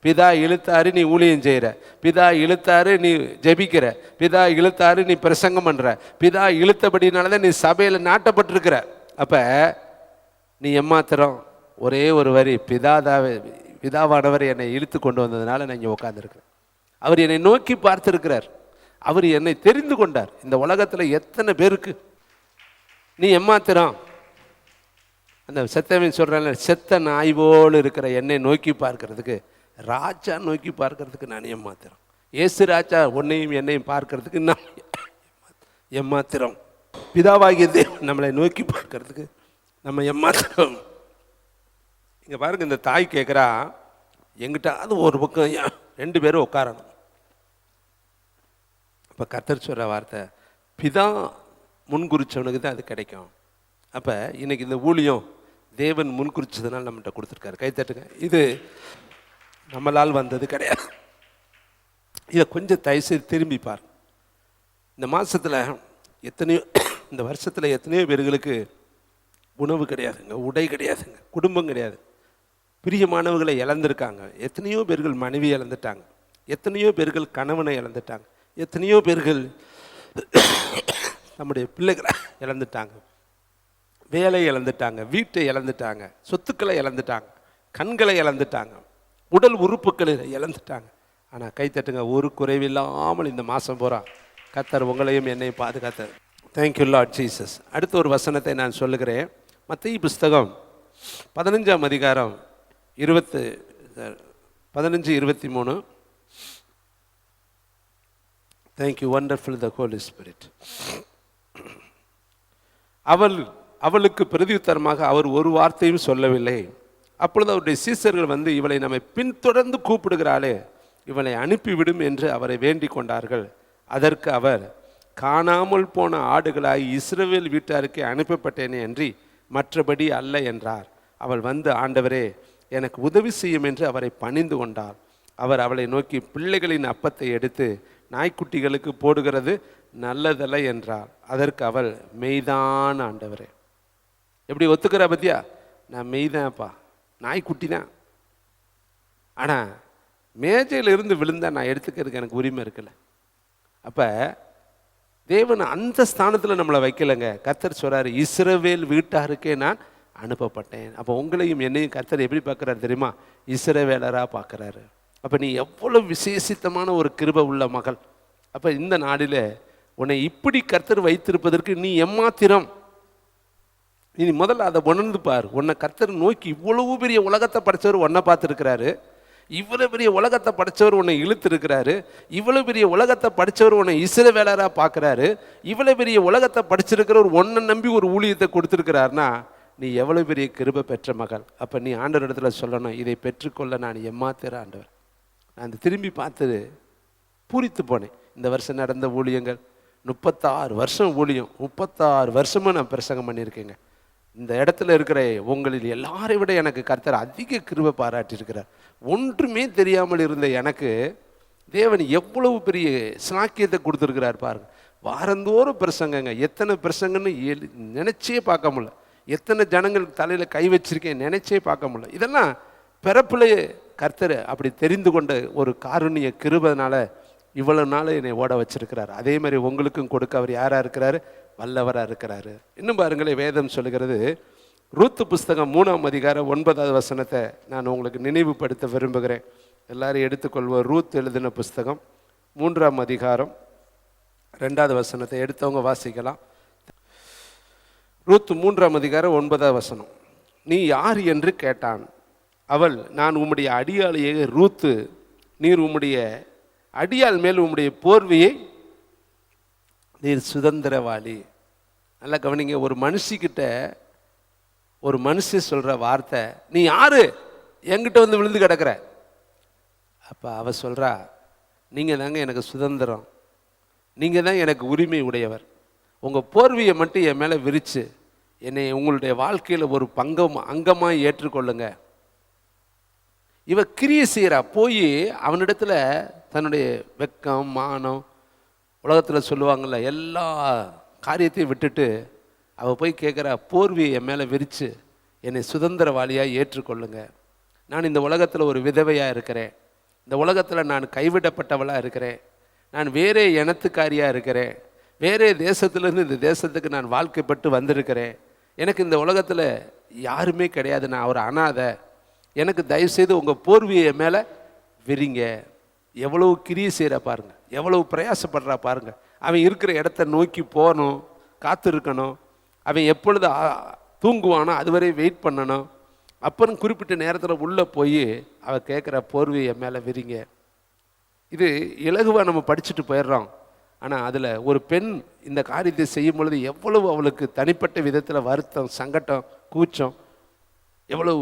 பிதா இழுத்தாரு, நீ ஊழியம் செய்கிற. பிதா இழுத்தாரு, நீ ஜெபிக்கிற. பிதா இழுத்தாரு, நீ பிரசங்கம் பண்ற. பிதா இழுத்தபடினாலதான் நீ சபையில் நாட்டப்பட்டிருக்கிற. அப்ப நீ எம்மாத்திரம் ஒரே ஒரு வரி, பிதாவானவர் என்னை இழுத்து கொண்டு வந்ததுனால நான் இங்கே உட்காந்துருக்கிறேன். அவர் என்னை நோக்கி பார்த்திருக்கிறார். அவர் என்னை தெரிந்து கொண்டார். இந்த உலகத்துல எத்தனை பேருக்கு நீ எம்மாத்திரம்? அந்த செத்தவன் சொல்றாங்க, செத்த நாய் போல் இருக்கிற என்னை நோக்கி பார்க்கறதுக்கு, ராஜா நோக்கி பார்க்கறதுக்கு நான் எம்மாத்திரம். ஏசு ராஜா உன்னையும் என்னையும் பார்க்கறதுக்கு நான் எம்மாத்திரம். பிதாவாகிய தேவன் நம்மளை நோக்கி பார்க்கறதுக்கு நம்ம எம்மாத்திரம். இங்க பாருங்க, இந்த தாய் கேட்குறா, எங்கிட்ட அது ஒரு பக்கம் 2 பேரும் உட்காரணும். இப்போ கர்த்தர் சொல்ற வார்த்தை, பிதா முன்குறிச்சவனுக்கு தான் அது கிடைக்கும். அப்போ இன்னைக்கு இந்த ஊழியம் தேவன் முன்குறிச்சதுனால நம்மகிட்ட கொடுத்துருக்காரு. கைத்தட்டுங்க. இது நம்மளால் வந்தது கிடையாது. இதை கொஞ்சம் தயவுசெய்து திரும்பி பாரு. இந்த மாதத்தில் எத்தனையோ, இந்த வருஷத்தில் எத்தனையோ பேர்களுக்கு உணவு கிடையாதுங்க, உடை கிடையாதுங்க, குடும்பம் கிடையாது, பிரியமானவர்களை இழந்திருக்காங்க. எத்தனையோ பேர்கள் மனைவி இழந்துட்டாங்க, எத்தனையோ பேர்கள் கணவனை இழந்துட்டாங்க, எத்தனையோ பேர்கள் நம்முடைய பிள்ளைகளை இழந்துட்டாங்க, வேலை இழந்துட்டாங்க, வீட்டை இழந்துட்டாங்க, சொத்துக்களை இழந்துட்டாங்க, கண்களை இழந்துட்டாங்க, உடல் உறுப்புகளை இழந்துட்டாங்க. ஆனால் கைத்தட்டுங்க, ஒரு குறைவில்லாமல் இந்த மாதம் பூரா கர்த்தர் உங்களையும் என்னையும் பாதுகாத்தார். Thank you lord Jesus. அடுத்த ஒரு வசனத்தை நான் சொல்லுகிறேன். மத்தேயு புஸ்தகம் 15ஆம் அதிகாரம் 15:23. தேங்க்யூ வண்டர்ஃபுல் த ஹோலி ஸ்பிரிட். அவளுக்கு பிரதியுத்தரமாக அவர் ஒரு வார்த்தையும் சொல்லவில்லை. அப்பொழுது அவருடைய சீசர்கள் வந்து, இவளை நம்மை பின்தொடர்ந்து கூப்பிடுகிறாளே, இவளை அனுப்பிவிடும் என்று அவரை வேண்டிக் கொண்டார்கள். அதற்கு அவர், காணாமல் போன ஆடுகளாய் இஸ்ரவேல் வீட்டாருக்கு அனுப்பப்பட்டேனே அன்றி மற்றபடி அல்ல என்றார். அவள் வந்து, ஆண்டவரே எனக்கு உதவி செய்யும் என்று அவரை பணிந்து கொண்டாள். அவர் அவளை நோக்கி, பிள்ளைகளின் அப்பத்தை எடுத்து நாய்க்குட்டிகளுக்கு போடுகிறது நல்லதல்ல என்றார். அதற்கு அவள், மெய்தான் ஆண்டவரே. எப்படி ஒத்துக்கிறா பத்தியா? நான் மெய்தான்ப்பா, நாய்க்குட்டி தான். ஆனால் மேஜையிலிருந்து விழுந்தா நான் எடுத்துக்கிறதுக்கு எனக்கு உரிமை இருக்குல்ல. அப்போ தேவன் அந்த ஸ்தானத்தில் நம்மளை வைக்கலைங்க. கர்த்தர் சொல்றாரு, இஸ்ரவேல் வீட்டாருக்கே நான் அனுப்பப்பட்டேன். அப்போ உங்களையும் என்னையும் கர்த்தர் எப்படி பார்க்குறாரு தெரியுமா? இஸ்ரவேலராக பார்க்குறாரு. அப்போ நீ எவ்வளோ விசேஷித்தமான ஒரு கிருபை உள்ள மகள். அப்போ இந்த நாடில் உன்னை இப்படி கர்த்தர் வைத்திருப்பதற்கு நீ எம்மாத்திரம்? நீ முதல்ல அதை உணர்ந்து பார். உன்னை கர்த்தர் நோக்கி இவ்வளவு பெரிய உலகத்தை படைச்சவர் உன்னை பார்த்துருக்கிறாரு. இவ்வளோ பெரிய உலகத்தை படைச்சவர் உன்னை இழுத்துருக்கிறாரு. இவ்வளோ பெரிய உலகத்தை படித்தவர் உன்னை இஸ்ரவேலராக பார்க்குறாரு. இவ்வளோ பெரிய உலகத்தை படிச்சிருக்கிறவர் உன்னை நம்பி ஒரு ஊழியத்தை கொடுத்துருக்கிறாருன்னா நீ எவ்வளோ பெரிய கிருபை பெற்ற மகள். அப்போ நீ ஆண்டவர் இடத்துல சொல்லணும், இதை பெற்றுக்கொள்ள நான் எம்மாத்திர ஆண்டவர். நான் அந்த திரும்பி பார்த்து பூரித்து போனேன். இந்த வருஷம் நடந்த ஊழியங்கள் 36 வருஷம் ஊழியம், 36 வருஷமும் நான் பிரசங்கம் பண்ணியிருக்கேங்க. இந்த இடத்துல இருக்கிற உங்களில் எல்லாரை விட எனக்கு கர்த்தர் அதிக கிருபை பாராட்டியிருக்கிறார். ஒன்றுமே தெரியாமல் இருந்த எனக்கு தேவன் எவ்வளவு பெரிய ஸ்லாக்கியத்தை கொடுத்துருக்கிறார் பாருங்க. வாரந்தோறும் பிரசங்கங்க, எத்தனை பிரசங்கன்னு நினைச்சே பார்க்க முடியல. எத்தனை ஜனங்கள் தலையில் கை வச்சிருக்கேன் நினைச்சே பார்க்க முடியல. இதெல்லாம் பிறப்பிலேயே கர்த்தர் அப்படி தெரிந்து கொண்ட ஒரு காருண்ய கிருபைனால இவ்வளவு நாள் என்னை ஓட வச்சிருக்கிறார். அதே மாதிரி உங்களுக்கும் கொடுக்க அவர் யாராக இருக்கிறாரு? வல்லவராக இருக்கிறாரு. இன்னும் பாருங்களேன், வேதம் சொல்லுகிறது, ரூத்து புஸ்தகம் 3ஆம் அதிகாரம் 9வது வசனத்தை நான் உங்களுக்கு நினைவுபடுத்த விரும்புகிறேன். எல்லாரும் எடுத்துக்கொள்வோம். ரூத் எழுதின புஸ்தகம் 3ஆம் அதிகாரம் 2வது வசனத்தை எடுத்தவங்க வாசிக்கலாம். ரூத் 3:9 நீ யார் என்று கேட்டான். அவள், நான் உம்முடைய அடியாளையே ரூத்து, நீர் உம்முடைய அடியாள் மேல் உம்முடைய போர்வையை நீர் சுதந்திரவாளி. நல்லா கவனிங்க, ஒரு மனுஷிக்கிட்ட ஒரு மனுஷன் சொல்ற வார்த்தை, நீ யாரு என்கிட்ட வந்து விழுந்து கிடக்கிற. அப்ப அவ சொல்றா, நீங்க தாங்க எனக்கு சுதந்திரம், நீங்க தான் எனக்கு உரிமை உடையவர், உங்க போர்வையை மட்டும் என் மேல விரிச்சு என்னை உங்களுடைய வாழ்க்கையில ஒரு அங்கமாக ஏற்றுக்கொள்ளுங்க. இவ கிரியை செய்கிறா, போய் அவனிடத்துல தன்னுடைய வெக்கம் மானம், உலகத்தில் சொல்லுவாங்கள்ல, எல்லா காரியத்தையும் விட்டுட்டு அவள் போய் கேட்குறா, போர்வையை என் மேலே விரித்து என்னை சுதந்திரவாளியாக ஏற்றுக்கொள்ளுங்க. நான் இந்த உலகத்தில் ஒரு விதவையாக இருக்கிறேன், இந்த உலகத்தில் நான் கைவிடப்பட்டவளாக இருக்கிறேன், நான் வேறே இனத்துக்காரியாக இருக்கிறேன், வேறே தேசத்துலேருந்து இந்த தேசத்துக்கு நான் வாழ்க்கைப்பட்டு வந்திருக்கிறேன், எனக்கு இந்த உலகத்தில் யாருமே கிடையாது, நான் ஒரு அனாதை, எனக்கு தயவுசெய்து உங்கள் போர்வையை மேலே விரிங்க. எவ்வளவு கிரியை செய்கிற பாருங்க, எவ்வளவு பிரயாசப்படுறா பாருங்க. அவன் இருக்கிற இடத்த நோக்கி போகணும், காத்திருக்கணும், அவன் எப்பொழுது தூங்குவானோ அதுவரை வெயிட் பண்ணணும். அப்புறம் குறிப்பிட்ட நேரத்தில் உள்ளே போய் அவள் கேட்குற போர்வையை மேலே விரிங்க. இது இலகுவாக நம்ம படிச்சுட்டு போயிடுறோம். ஆனால் அதில் ஒரு பெண் இந்த காரியத்தை செய்யும் பொழுது எவ்வளவு அவளுக்கு தனிப்பட்ட விதத்தில் வருத்தம், சங்கடம், கூச்சம், எவ்வளவு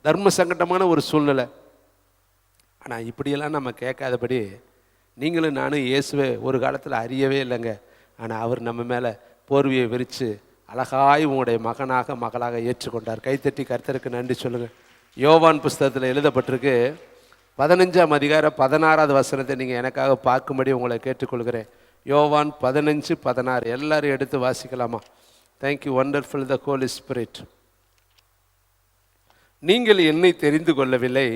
தர்ம சங்கடமான ஒரு சூழ்நிலை. ஆனால் இப்படியெல்லாம் நம்ம கேட்காதபடி நீங்களும் நானும் இயேசுவை ஒரு காலத்தில் அறியவே இல்லைங்க. ஆனால் அவர் நம்ம மேலே போர்வையை விரித்து அழகாய் உங்களுடைய மகனாக மகளாக ஏற்றுக்கொண்டார். கைத்தட்டி கர்த்தருக்கு நன்றி சொல்லுங்கள். யோவான் புஸ்தகத்தில் எழுதப்பட்டிருக்கு, 15:16 நீங்கள் எனக்காக பார்க்கும்படி உங்களை கேட்டுக்கொள்கிறேன். யோவான் 15:16 எல்லாரும் எடுத்து வாசிக்கலாமா? தேங்க்யூ, வண்டர்ஃபுல் த ஹோலி ஸ்பிரிட். நீங்கள் என்னை தெரிந்து கொள்ளவில்லை.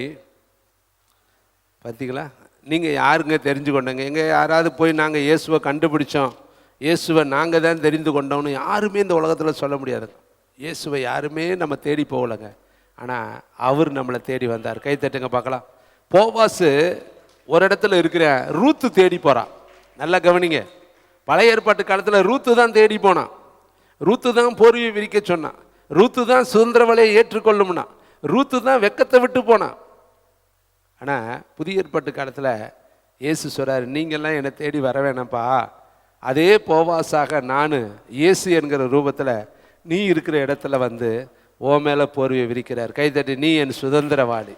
பார்த்தீங்களா, நீங்கள் யாருங்க தெரிஞ்சு கொண்டங்க? எங்கே யாராவது போய் நாங்கள் இயேசுவை கண்டுபிடிச்சோம், இயேசுவை நாங்கள் தான் தெரிந்து கொண்டோம்னு யாருமே இந்த உலகத்தில் சொல்ல முடியாதுங்க. இயேசுவை யாருமே நம்ம தேடி போகலைங்க, ஆனால் அவர் நம்மளை தேடி வந்தார். கை தட்டுங்க பார்க்கலாம். போவாசு ஒரு இடத்துல இருக்கிற ரூத்து தேடி போகிறான். நல்லா கவனிங்க, பழைய ஏற்பாட்டு காலத்தில் ரூத்து தான் தேடி போனான், ரூத்து தான் போர்வையை விரிக்க சொன்னான், ரூத்து தான் சுதந்திர வலையை ஏற்றுக்கொள்ளும்னா, ரூத்து தான் வெக்கத்தை விட்டு போனான். ஆனால் புதிய ஏற்பாட்டு காலத்தில் இயேசு சொல்கிறார், நீங்கள்லாம் என்னை தேடி வர வேணாம்ப்பா, அதே போவாசாக நான் இயேசு என்கிற ரூபத்தில் நீ இருக்கிற இடத்துல வந்து ஓ மேலே போர்வையை விரிக்கிறார். கைதட்டி, நீ என் சுதந்திரவாளி.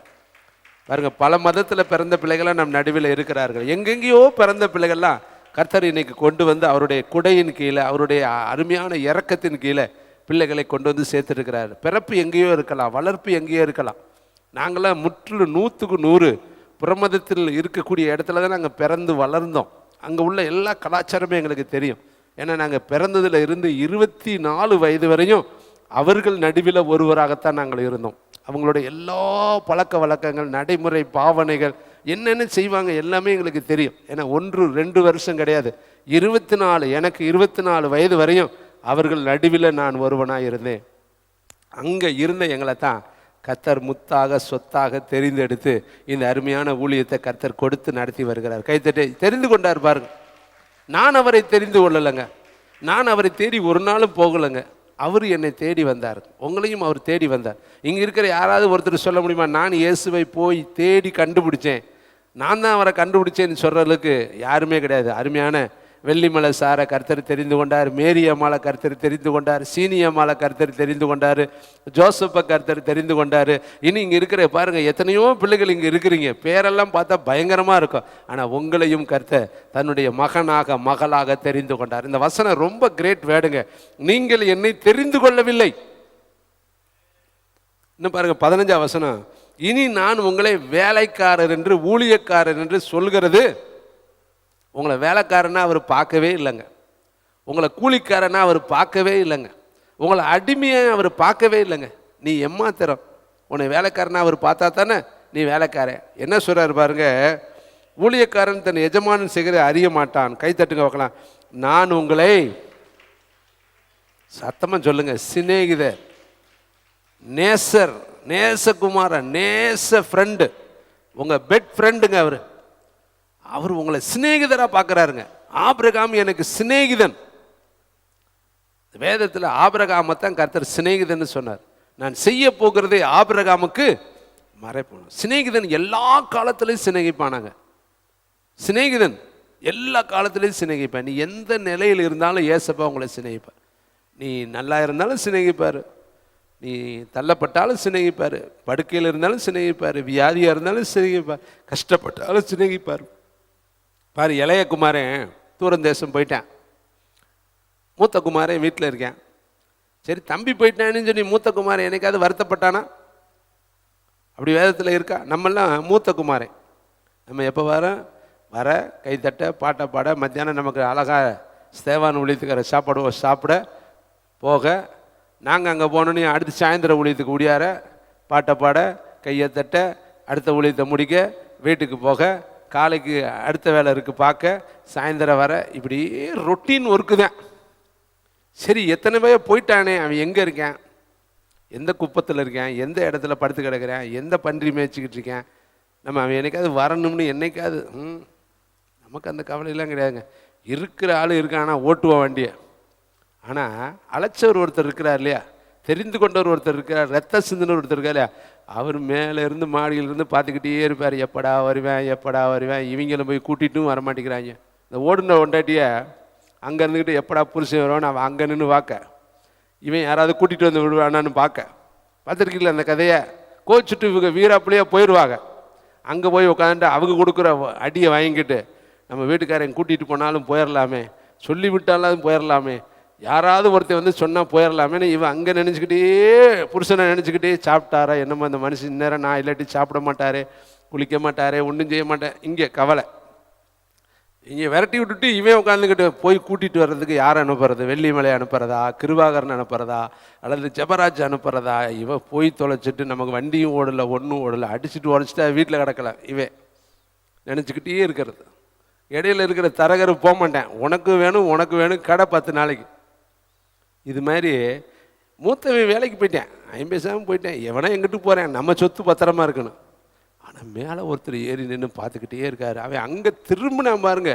பாருங்க, பல மதத்தில் பிறந்த பிள்ளைகள்லாம் நம் நடுவில் இருக்கிறார்கள். எங்கெங்கேயோ பிறந்த பிள்ளைகள்லாம் கர்த்தர் இன்னைக்கு கொண்டு வந்து அவருடைய குடையின் கீழே, அவருடைய அருமையான இரக்கத்தின் கீழே பிள்ளைகளை கொண்டு வந்து சேர்த்துருக்கிறார். பிறப்பு எங்கேயோ இருக்கலாம், வளர்ப்பு எங்கேயோ இருக்கலாம். நாங்களாம் 100% புறமதத்தில் இருக்கக்கூடிய இடத்துல தான் நாங்கள் பிறந்து வளர்ந்தோம். அங்கே உள்ள எல்லா கலாச்சாரமே எங்களுக்கு தெரியும். ஏன்னா நாங்கள் பிறந்ததில் இருந்து 24 வயது வரையும் அவர்கள் நடுவில் ஒருவராகத்தான் நாங்கள் இருந்தோம். அவங்களுடைய எல்லா பழக்க வழக்கங்கள், நடைமுறை, பாவனைகள் என்னென்ன செய்வாங்க எல்லாமே எங்களுக்கு தெரியும். ஏன்னா 1-2 வருஷம் கிடையாது, 24, எனக்கு 24 வயது வரையும் அவர்கள் நடுவில் நான் ஒருவனாக இருந்தேன். அங்கே இருந்த எங்களை தான் கர்த்தர் முத்தாக சொத்தாக தெரிந்தெடுத்து இந்த அருமையான ஊழியத்தை கர்த்தர் கொடுத்து நடத்தி வருகிறார். கைத்தட்டை தெரிந்து கொண்டார் பாருங்க. நான் அவரை தெரிந்து கொள்ளலைங்க, நான் அவரை தேடி ஒரு நாளும் போகலைங்க, அவர் என்னை தேடி வந்தார். உங்களையும் அவர் தேடி வந்தார். இங்கே இருக்கிற யாராவது ஒருத்தர் சொல்ல முடியுமா, நான் இயேசுவை போய் தேடி கண்டுபிடிச்சேன், நான் தான் அவரை கண்டுபிடிச்சேன்னு சொல்கிறதுக்கு யாருமே கிடையாது. அருமையான வெள்ளிமலை சாரை கர்த்தர் தெரிந்து கொண்டார், மேரி அம்மாளை கர்த்தர் தெரிந்து கொண்டார், சீனி அம்மாளை கர்த்தர் தெரிந்து கொண்டார், ஜோசப்பை கர்த்தர் தெரிந்து கொண்டார். இனி இங்கே இருக்கிற பாருங்கள், எத்தனையோ பிள்ளைகள் இங்கே இருக்கிறீங்க, பேரெல்லாம் பார்த்தா பயங்கரமாக இருக்கும். ஆனால் உங்களையும் கர்த்தர் தன்னுடைய மகனாக மகளாக தெரிந்து கொண்டார். இந்த வசனம் ரொம்ப கிரேட் வேர்டுங்க. நீங்கள் என்னை தெரிந்து கொள்ளவில்லை. இன்னும் பாருங்கள் 15ஆம் வசனம், இனி நான் உங்களை வேலைக்காரர் என்று ஊழியக்காரர் என்று சொல்கிறது. உங்களை வேலைக்காரனா அவர் பார்க்கவே இல்லைங்க, உங்களை கூலிக்காரனா அவர் பார்க்கவே இல்லைங்க, உங்களை அடிமையாக அவர் பார்க்கவே இல்லைங்க. நீ எம்மாத்திரம் உன்னை வேலைக்காரனா அவர் பார்த்தா தானே நீ வேலைக்காரன். என்ன சொல்கிறார் பாருங்க, ஊழியக்காரன் தன் எஜமானன் செய்கிற அறிய மாட்டான். கைத்தட்டுங்க பார்க்கலாம். நான் உங்களை, சத்தமாக சொல்லுங்க, சிநேகிதர், நேசர், நேசகுமாரன், நேச ஃப்ரெண்டு, உங்கள் பெட் ஃப்ரெண்டுங்க அவர். அவர் உங்களை சிநேகிதராக பார்க்குறாருங்க. ஆபிரகாம் எனக்கு சிநேகிதன். வேதத்தில் ஆபிரகாமைத்தான் கர்த்தர் சிநேகிதன்னு சொன்னார். நான் செய்ய போகிறதை ஆபிரகாமுக்கு மறைப்போம். சிநேகிதன் எல்லா காலத்திலையும் சிநேகிப்பானாங்க. சிநேகிதன் எல்லா காலத்திலையும் சிநேகிப்பான். நீ எந்த நிலையில் இருந்தாலும் ஏசப்பா உங்களை சிநேகிப்பார். நீ நல்லா இருந்தாலும் சிநேகிப்பார், நீ தள்ளப்பட்டாலும் சிநேகிப்பார், படுக்கையில் இருந்தாலும் சிநேகிப்பார், வியாதியாக இருந்தாலும் சிநேகிப்பார், கஷ்டப்பட்டாலும் சிநேகிப்பார். பாரு, இளைய குமாரன் தூரந்தேசம் போயிட்டான், மூத்த குமாரன் வீட்டில் இருக்கேன். சரி, தம்பி போயிட்டான்னு சொல்லி மூத்த குமாரன் என்னைக்காவது வருத்தப்பட்டானா? அப்படி வேதத்தில் இருக்கா? நம்மெல்லாம் மூத்த குமாரன், நம்ம எப்போ வர கைத்தட்ட பாட்டை பாட, மத்தியானம் நமக்கு அழகாக ஸ்தேவான் ஊழியத்துக்கிற சாப்பாடு சாப்பிட போக, நாங்கள் அங்கே போனோன்னே அடுத்து சாயந்தரம் ஊழியத்துக்கு முடியார பாட்டை பாட, கையை தட்ட, அடுத்த ஊழியத்தை முடிக்க, வீட்டுக்கு போக, காலைக்கு அடுத்த வேலை இருக்குது பார்க்க, சாயந்தரம் வர, இப்படி ரொட்டீன் ஒர்க்கு தான். சரி, எத்தனை பேர் போயிட்டானே, அவன் எங்கே இருக்கேன், எந்த குப்பத்தில் இருக்கேன், எந்த இடத்துல படுத்து கிடக்கிறேன், எந்த பன்றி மேய்ச்சிக்கிட்டு இருக்கேன், நம்ம அவன் என்னைக்காவது வரணும்னு என்னைக்காவது நமக்கு அந்த கவலையெல்லாம் கிடையாதுங்க. இருக்கிற ஆள் இருக்கானா ஓட்டுவோம் வண்டியை. ஆனால் அழைச்சவர் ஒருத்தர் இருக்கிறார் இல்லையா, தெரிந்து கொண்டவர் ஒருத்தர் இருக்கிறார், ரத்த சிந்தனர் ஒருத்தர் இருக்கா இல்லையா, அவர் மேலே இருந்து மாடியிலிருந்து பார்த்துக்கிட்டே இருப்பார், எப்படா வருவேன் எப்படா வருவேன். இவங்களும் போய் கூட்டிகிட்டும் வரமாட்டேங்கிறாங்க. இந்த ஓடுன ஒண்டாட்டிய அங்கே இருந்துக்கிட்டு எப்படா புருஷன் வருவான்னு அவன் அங்கே நின்று பார்க்க, இவன் யாராவது கூட்டிகிட்டு வந்து விடுவானான்னு பார்த்துருக்கீங்களா அந்த கதையை? கோச்சிட்டு இவங்க வீராப்பிள்ளையே போயிடுவாங்க. அங்கே போய் உட்காந்துட்டு அவங்க கொடுக்குற அடியை வாங்கிக்கிட்டு, நம்ம வீட்டுக்காரன் கூட்டிகிட்டு போனாலும் போயிடலாமே, சொல்லி விட்டாலும் போயிடலாமே, யாராவது ஒருத்தர் வந்து சொன்னால் போயிடலாமேன்னு இவன் அங்கே நினச்சிக்கிட்டே, புருஷனை நினச்சிக்கிட்டே சாப்பிட்டாரா என்னமோ அந்த மனுஷன் இந்நேரம் நான் இல்லாட்டி சாப்பிட மாட்டாரே, குளிக்க மாட்டாரே, ஒன்றும் செய்ய மாட்டேன். இங்கே கவலை, இங்கே விரட்டி விட்டுட்டு இவன் உட்காந்துக்கிட்டு போய் கூட்டிகிட்டு வர்றதுக்கு யாரை அனுப்புறது? வெள்ளிமலை அனுப்புறதா, கிருபாகரன் அனுப்புறதா, அல்லது ஜெபராஜ் அனுப்புறதா? இவன் போய் தொலைச்சிட்டு நமக்கு வண்டியும் ஓடலை, ஒன்றும் ஓடலை, அடிச்சுட்டு உடச்சிட்டா வீட்டில் கிடக்கல, இவன் நினச்சிக்கிட்டே இருக்கிறது. இடையில இருக்கிற தரகர் போக மாட்டேன், உனக்கு வேணும் உனக்கு வேணும், கடை 10 நாளைக்கு. இது மாதிரி மூத்தவன் வேலைக்கு போயிட்டேன், 50 பைசாவும் போயிட்டேன், எவனா எங்கிட்டு போகிறேன், நம்ம சொத்து பத்திரமா இருக்கணும். ஆனால் மேலே ஒருத்தர் ஏறி நின்று பார்த்துக்கிட்டே இருக்காரு. அவன் அங்கே திரும்பினா பாருங்க,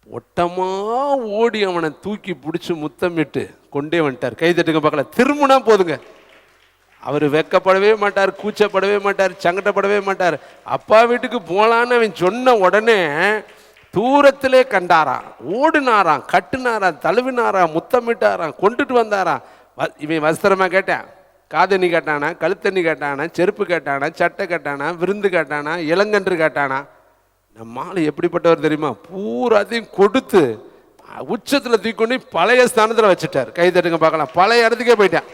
ஒட்டமாக ஓடி அவனை தூக்கி பிடிச்சி முத்தமிட்டு கொண்டே வந்துட்டார். கை தட்டுங்க பார்க்கல, திரும்பினா போதுங்க. அவர் வெக்கப்படவே மாட்டார், கூச்சப்படவே மாட்டார், சங்கடப்படவே மாட்டார். அப்பா வீட்டுக்கு போகலான்னு அவன் சொன்ன உடனே தூரத்திலே கண்டாராம், ஓடினாராம், கட்டுனாராம், தழுவினாராம், முத்தமிட்டாராம், கொண்டுட்டு வந்தாராம். இவன் வஸ்திரமாக கேட்டேன், காதணி கேட்டானா, கழுத்தண்ணி கேட்டானா, செருப்பு கேட்டானா, சட்டை கேட்டானா, விருந்து கேட்டானா, இளங்கன்று கேட்டானா. நம்ம ஆள் எப்படிப்பட்டவர் தெரியுமா? பூராத்தையும் கொடுத்து உச்சத்தில் தூக்கி பழைய ஸ்தானத்தில் வச்சுட்டார். கை தட்டுங்க பார்க்கலாம், பழைய இடத்துக்கே போயிட்டேன்.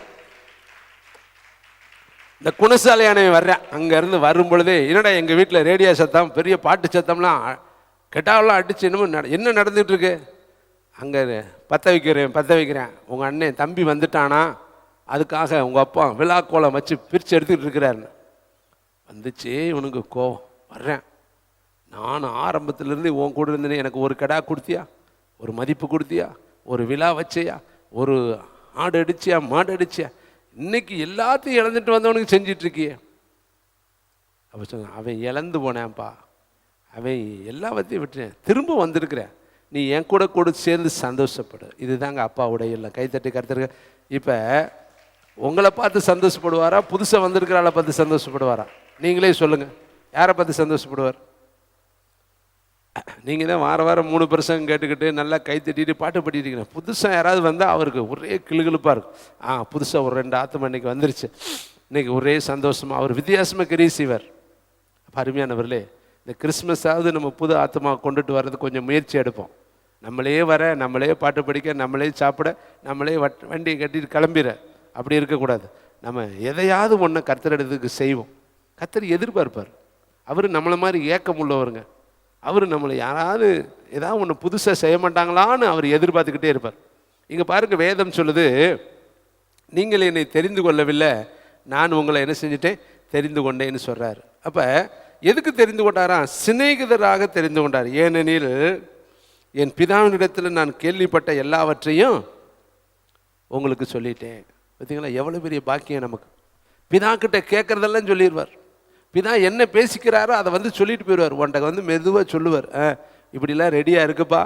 இந்த குணசாலையானவன் வர்றேன், அங்கேருந்து வரும் பொழுதே, என்னடா எங்கள் வீட்டில் ரேடியோ சத்தம், பெரிய பாட்டு சத்தம்லாம், கெட்டாவெல்லாம் அடிச்சு என்ன நடந்துகிட்டு இருக்கு? அங்கே பற்ற வைக்கிறேன், உங்கள் அண்ணன் தம்பி வந்துட்டானா, அதுக்காக உங்கள் அப்பா விழாக்கோலம் வச்சு பிரித்து எடுத்துக்கிட்டு இருக்கிறாருன்னு வந்துச்சு. இவனுக்கு கோவம், வர்றேன், நான் ஆரம்பத்திலேருந்து உன் கூட இருந்தேன்னு எனக்கு ஒரு கடா கொடுத்தியா, ஒரு மதிப்பு கொடுத்தியா, ஒரு விழா வச்சியா, ஒரு ஆடு அடிச்சியா, மாடு அடிச்சியா, இன்னைக்கு எல்லாத்தையும் இழந்துட்டு வந்தவனுக்கு செஞ்சிட்ருக்கிய. அப்போ சொன்ன, அவன் இழந்து போனேன்ப்பா, அவன் எல்லாத்தையும் விட்டுறேன், திரும்ப வந்திருக்கிறேன், நீ என் கூட சேர்ந்து சந்தோஷப்படு. இதுதாங்க அப்பாவுடைய இல்லை. கைத்தட்டி கருத்துருக்க. இப்போ உங்களை பார்த்து சந்தோஷப்படுவாரா, புதுசாக வந்திருக்கிறாளை பார்த்து சந்தோஷப்படுவாரா? நீங்களே சொல்லுங்கள், யாரை பார்த்து சந்தோஷப்படுவார்? நீங்கள் தான் வாரம் 3 பிரசங்கம் கேட்டுக்கிட்டு நல்லா கை தட்டிட்டு பாட்டு பாடிட்டு. புதுசாக யாராவது வந்தால் அவருக்கு ஒரே கிளுகிழுப்பாக இருக்கும். புதுசாக ஒரு 2 ஆத்மா இன்னைக்கு வந்துருச்சு, இன்னைக்கு ஒரே சந்தோஷமாக, அவர் வித்தியாசமாக கிரியை செய்வார். அருமையானவர்களே, இந்த கிறிஸ்மஸாவது நம்ம புது ஆத்மா கொண்டுட்டு வர்றது கொஞ்சம் முயற்சி எடுப்போம். நம்மளே வர, நம்மளே பாட்டு படிக்க, நம்மளே சாப்பிட, நம்மளே வண்டியை கட்டிட்டு கிளம்பிட, அப்படி இருக்கக்கூடாது. நம்ம எதையாவது ஒன்று கர்த்தரிடத்துக்கு செய்வோம். கர்த்தர் எதிர்பார்ப்பார். அவர் நம்மளை மாதிரி ஏக்கம் உள்ளவருங்க. அவர் நம்மளை யாராவது ஏதாவது ஒன்று புதுசாக செய்ய மாட்டாங்களான்னு அவர் எதிர்பார்த்துக்கிட்டே இருப்பார். இங்கே பாருங்கள், வேதம் சொல்லுது, நீங்கள் என்னை தெரிந்து கொள்ளவில்லை, நான் உங்களை என்ன செஞ்சுட்டேன், தெரிந்து கொண்டேன்னு சொல்கிறார். அப்போ எதுக்கு தெரிந்து கொண்டாரா? சிநேகிதராக தெரிந்து கொண்டார். ஏனெனில் என் பிதாவினிடத்தில் நான் கேள்விப்பட்ட எல்லாவற்றையும் உங்களுக்கு சொல்லிட்டேன். பார்த்தீங்களா, எவ்வளோ பெரிய பாக்கியம் நமக்கு. பிதா கிட்ட கேட்குறதெல்லாம் சொல்லிடுவார். பிதா என்ன பேசிக்கிறாரோ அதை வந்து சொல்லிட்டு போயிடுவார். உன்கிட்ட வந்து மெதுவாக சொல்லுவார், இப்படிலாம் ரெடியாக இருக்குப்பா,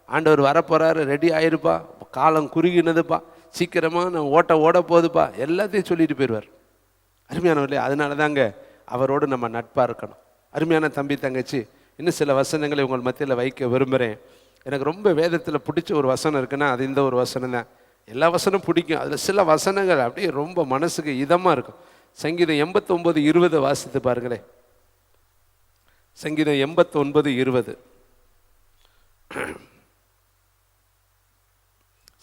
ஆண்டவர் வரப்போகிறாரு, ரெடி ஆகிருப்பா, காலம் குறுகினதுப்பா, சீக்கிரமாக நான் ஓட போகுதுப்பா, எல்லாத்தையும் சொல்லிட்டு போயிடுவார். அருமையானவர்களே, அதனால தாங்க அவரோடு நம்ம நட்பாக இருக்கணும். அருமையான தம்பி தங்கச்சி, இன்னும் சில வசனங்களை உங்கள் மத்தியில் வைக்க விரும்புகிறேன். எனக்கு ரொம்ப வேதத்தில் பிடிச்ச ஒரு வசனம் இருக்குன்னா அது இந்த ஒரு வசனம் தான். எல்லா வசனம் பிடிக்கும், அதில் சில வசனங்கள் அப்படியே ரொம்ப மனசுக்கு இதமாக இருக்கும். சங்கீதம் 89:20 வாசித்து பாருங்களேன். சங்கீதம் 89:20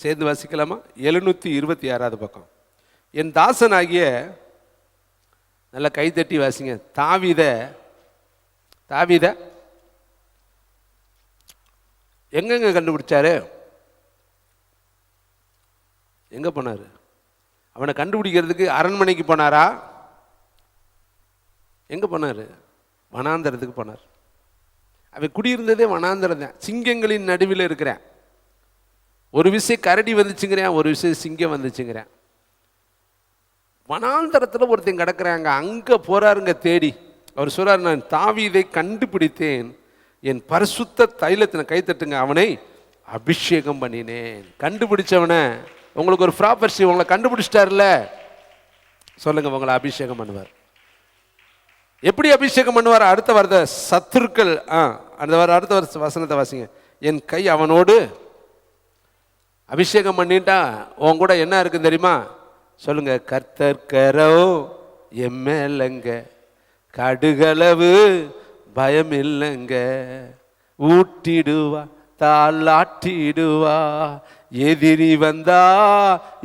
சேர்ந்து வாசிக்கலாமா? 726 பக்கம். என் தாசனாகிய, நல்லா கைத்தட்டி வாசிங்க, தாவீத எங்கெங்க கண்டுபிடிச்சாரு? எங்க போனாரு? அவனை கண்டுபிடிக்கிறதுக்கு அரண்மனைக்கு போனாரா? எங்க போனாரு? வனாந்தரத்துக்கு போனார். அவன் குடியிருந்ததே வனாந்தரம் தான். சிங்கங்களின் நடுவில் இருக்கிறேன். ஒரு விஷயம் கரடி வந்துச்சுங்கிறேன், ஒரு விஷயம் சிங்கம் வந்துச்சுங்கிறேன். வனாந்தரத்தில் ஒருத்தன் கிடக்குறாங்க, அங்கே போறாருங்க தேடி. அவர் சொல்றாரு, நான் தாவீதை கண்டுபிடித்தேன், என் பரிசுத்த தைலத்தின கைத்தட்டுங்க, அவனை அபிஷேகம் பண்ணினேன். கண்டுபிடிச்சவனை, உங்களுக்கு ஒரு ப்ராப்பர்சி, உங்களை கண்டுபிடிச்சிட்டார்ல, சொல்லுங்க, உங்களை அபிஷேகம் பண்ணுவார். எப்படி அபிஷேகம் பண்ணுவார்? அடுத்த வார்த்தை சத்துருக்கள். அடுத்த வசனத்தை வாசிங்க. என் கை அவனோடு அபிஷேகம் பண்ணிட்டா உன் கூட என்ன இருக்கு தெரியுமா? சொல்லுங்க, கர்த்தர் கரோ எம்மேலங்க, கடுகளவு பயம் இல்லைங்க, ஊட்டிடுவா தாளாட்டிடுவா, எதிரி வந்தா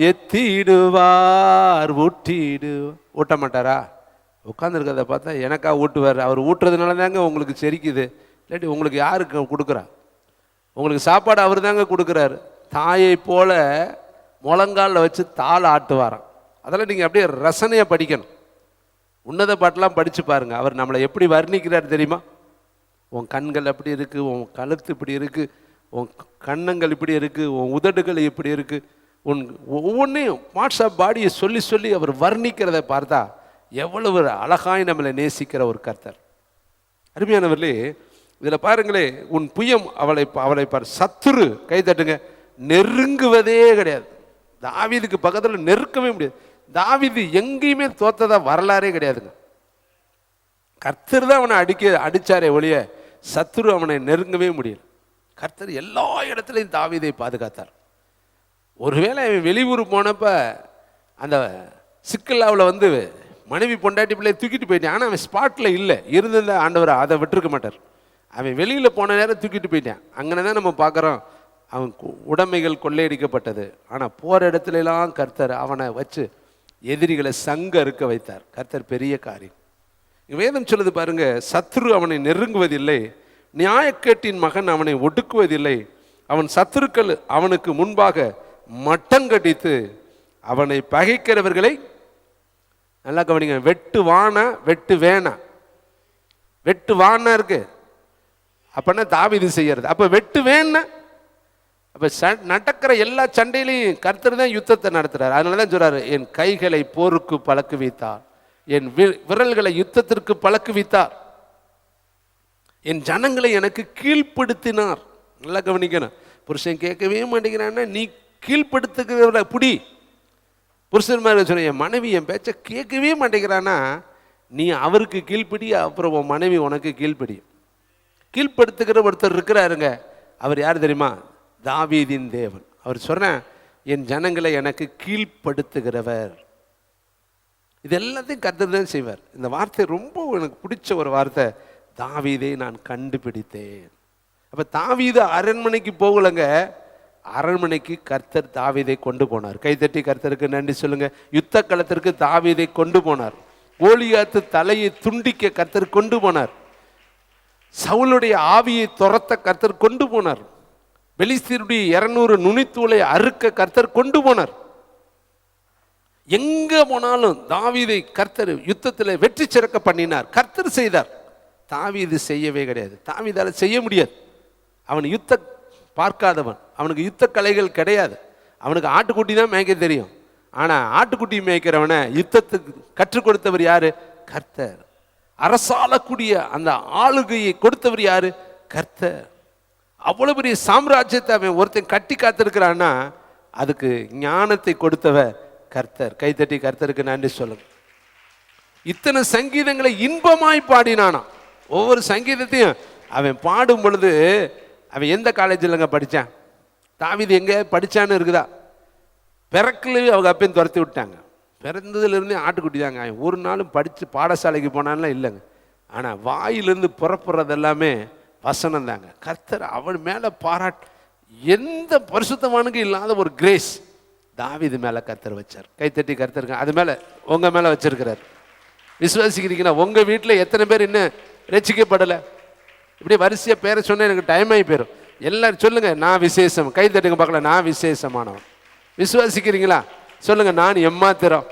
எத்திடுவார், ஊட்ட மாட்டாரா? உட்காந்துருக்கிறத பார்த்தா எனக்கா ஊட்டுவார். அவர் ஊட்டுறதுனால தாங்க உங்களுக்கு செரிக்குது. இல்லாட்டி உங்களுக்கு யாருக்கு கொடுக்குறா? உங்களுக்கு சாப்பாடு அவர் தாங்க கொடுக்குறாரு. தாயை போல முழங்காலில் வச்சு தாளை ஆட்டுவாராம். அதெல்லாம் நீங்கள் அப்படியே ரசனையை படிக்கணும். உன்னத பாட்டெலாம் படித்து பாருங்க. அவர் நம்மளை எப்படி வர்ணிக்கிறார் தெரியுமா? உன் கண்கள் அப்படி இருக்குது, உன் கழுத்து இப்படி இருக்குது, உன் கன்னங்கள் இப்படி இருக்குது, உன் உதடுகள் இப்படி இருக்குது, உன் ஒவ்வொன்றையும் பார்ட்ஸ் ஆஃப் பாடியை சொல்லி சொல்லி அவர் வர்ணிக்கிறத பார்த்தா எவ்வளவு அழகாய் நம்மளை நேசிக்கிற ஒரு கர்த்தர். அருமையானவர்களே, இதில் பாருங்களே, உன் புயம் அவளை பார், சத்துரு கை தட்டுங்க, நெருங்குவதே கிடையாது. தாவீதுக்கு பக்கத்தில் நெருக்கவே முடியாது. தாவீது எங்கேயுமே தோத்ததா வரலாறே கிடையாதுங்க. கர்த்தர் தான் அவனை அடிச்சாரே ஒழிய சத்துரு அவனை நெருங்கவே முடியல. கர்த்தர் எல்லா இடத்துலையும் தாவீதை பாதுகாத்தார். ஒருவேளை அவன் வெளியூர் போனப்ப அந்த சிக்கல்லாவில் மனைவி பொண்டாட்டி பிள்ளையை தூக்கிட்டு போயிட்டான். ஆனால் அவன் ஸ்பாட்டில் இல்லை, இருந்திருந்த ஆண்டவர் அதை விட்டுருக்க மாட்டார். அவன் வெளியில் போன நேரம் தூக்கிட்டு போயிட்டான். அங்கே தான் நம்ம பார்க்குறோம் அவன் உடைமைகள் கொள்ளையடிக்கப்பட்டது. ஆனால் போகிற இடத்துலலாம் கர்த்தர் அவனை வச்சு எதிரிகளை சங்க அறுக்க வைத்தார். கர்த்தர் பெரிய காரியம். வேதம் சொல்லுது பாருங்க, சத்துரு அவனை நெருங்குவதில்லை, நியாயக்கேட்டின் மகன் அவனை ஒடுக்குவதில்லை, அவன் சத்துருக்கள் அவனுக்கு முன்பாக மட்டங்கடித்து அவனை பகைக்கிறவர்களை, நல்லா கவனிங்க, வெட்டு வானா இருக்கு. அப்பன்னா தாவீது செய்யறது. அப்ப வெட்டு வேணா, அப்ப நடக்கிற எல்லா சண்டையிலையும் கர்த்தர் தான் யுத்தத்தை நடத்துறாரு. அதனாலதான் சொல்றாரு, என் கைகளை போருக்கு பழக்குவித்தார், என் விரல்களை யுத்தத்திற்கு பழக்குவித்தார், என் ஜனங்களை எனக்கு கீழ்ப்படுத்தினார். நல்லா கவனிக்கணும். புருஷன் கேட்கவே மாட்டேங்கிறான்னா நீ கீழ்ப்படுத்துகிற புடி. புருஷன் மாதிரி சொன்ன, என் மனைவி என் பேச்ச கேட்கவே மாட்டேங்கிறானா நீ அவருக்கு கீழ்ப்படி, அப்புறம் உன் மனைவி உனக்கு கீழ்ப்படி. கீழ்ப்படுத்துகிற ஒருத்தர் இருக்கிறாருங்க. அவர் யார் தெரியுமா? தாவீதின் தேவன். அவர் சொன்ன, என் ஜனங்களை எனக்கு கீழ்ப்படுத்துகிறவர். இது எல்லாத்தையும் கர்த்தர் தான் செய்வார். இந்த வார்த்தை ரொம்ப எனக்கு பிடிச்ச ஒரு வார்த்தை, தாவீதை நான் கண்டுபிடித்தேன். அப்ப தாவீது அரண்மனைக்கு போகலங்க, அரண்மனைக்கு கர்த்தர் தாவீதை கொண்டு போனார். கைதட்டி கர்த்தருக்கு நன்றி சொல்லுங்க. யுத்த களத்திற்கு தாவீதை கொண்டு போனார். கோலியாத்து தலையை துண்டிக்க கர்த்தர் கொண்டு போனார். சவுலுடைய ஆவியை துரத்த கர்த்தர் கொண்டு போனார். பெலிஸ்தீருடைய 200 நுனித்தூளை அறுக்க கர்த்தர் கொண்டு போனார். எங்க போனாலும் தாவீதை கர்த்தர் யுத்தத்தில் வெற்றி சிறக்க பண்ணினார். கர்த்தர் செய்தார். தாவீது செய்யவே கிடையாது. தாவீதால செய்ய முடியாது. அவன் யுத்த பார்க்காதவன், அவனுக்கு யுத்த கலைகள் கிடையாது. அவனுக்கு ஆட்டுக்குட்டி தான் மேய்க்க தெரியும். ஆனால் ஆட்டுக்குட்டி மேய்க்கிறவனை யுத்தத்துக்கு கற்றுக் கொடுத்தவர் யாரு? கர்த்தர். அரசாளக்கூடிய அந்த ஆளுகையை கொடுத்தவர் யாரு? கர்த்தர். அவ்வளவு பெரிய சாம்ராஜ்யத்தை அவன் ஒருத்தன் கட்டி காத்திருக்கிறான்னா அதுக்கு ஞானத்தை கொடுத்தவர் கர்த்தர். கைத்தட்டி கர்த்தருக்கு நன்றி சொல்லுங்க. இத்தனை சங்கீதங்களை இன்பமாய் பாடினானா. ஒவ்வொரு சங்கீதத்தையும் அவன் பாடும் பொழுது, அவன் எந்த காலேஜில்ங்க படித்தான்? தாவீது எங்கே படித்தான்னு இருக்குதா? பிறக்கல அவங்க அப்பையும் துரத்தி விட்டாங்க. பிறந்ததுலேருந்தே ஆட்டுக்குட்டி தாங்க. அவன் ஒரு நாளும் படித்து பாடசாலைக்கு போனான்லாம் இல்லைங்க. ஆனால் வாயிலிருந்து புறப்படுறது எல்லாமே வசனம் தாங்க. கர்த்தர் அவன் மேலே எந்த பரிசுத்தவானுக்கு இல்லாத ஒரு கிரேஸ் தாவீது மேலே கர்த்தர் வச்சார். கைத்தட்டி கர்த்தருக்கு அது மேலே உங்கள் மேலே வச்சிருக்கிறார். விசுவாசிக்கிறீங்கன்னா? உங்கள் வீட்டில் எத்தனை பேர் இன்னும் ரட்சிக்கப்படலை? இப்படி வரிசையாக பேரை சொன்னால் எனக்கு டைம் ஆகி போயிடும். எல்லாரும் சொல்லுங்க, நான் விசேஷம். கை தட்டுங்க பார்க்கல, நான் விசேஷமானவன். விசுவாசிக்கிறீங்களா? சொல்லுங்க, நான் எம்மாத்திரம்.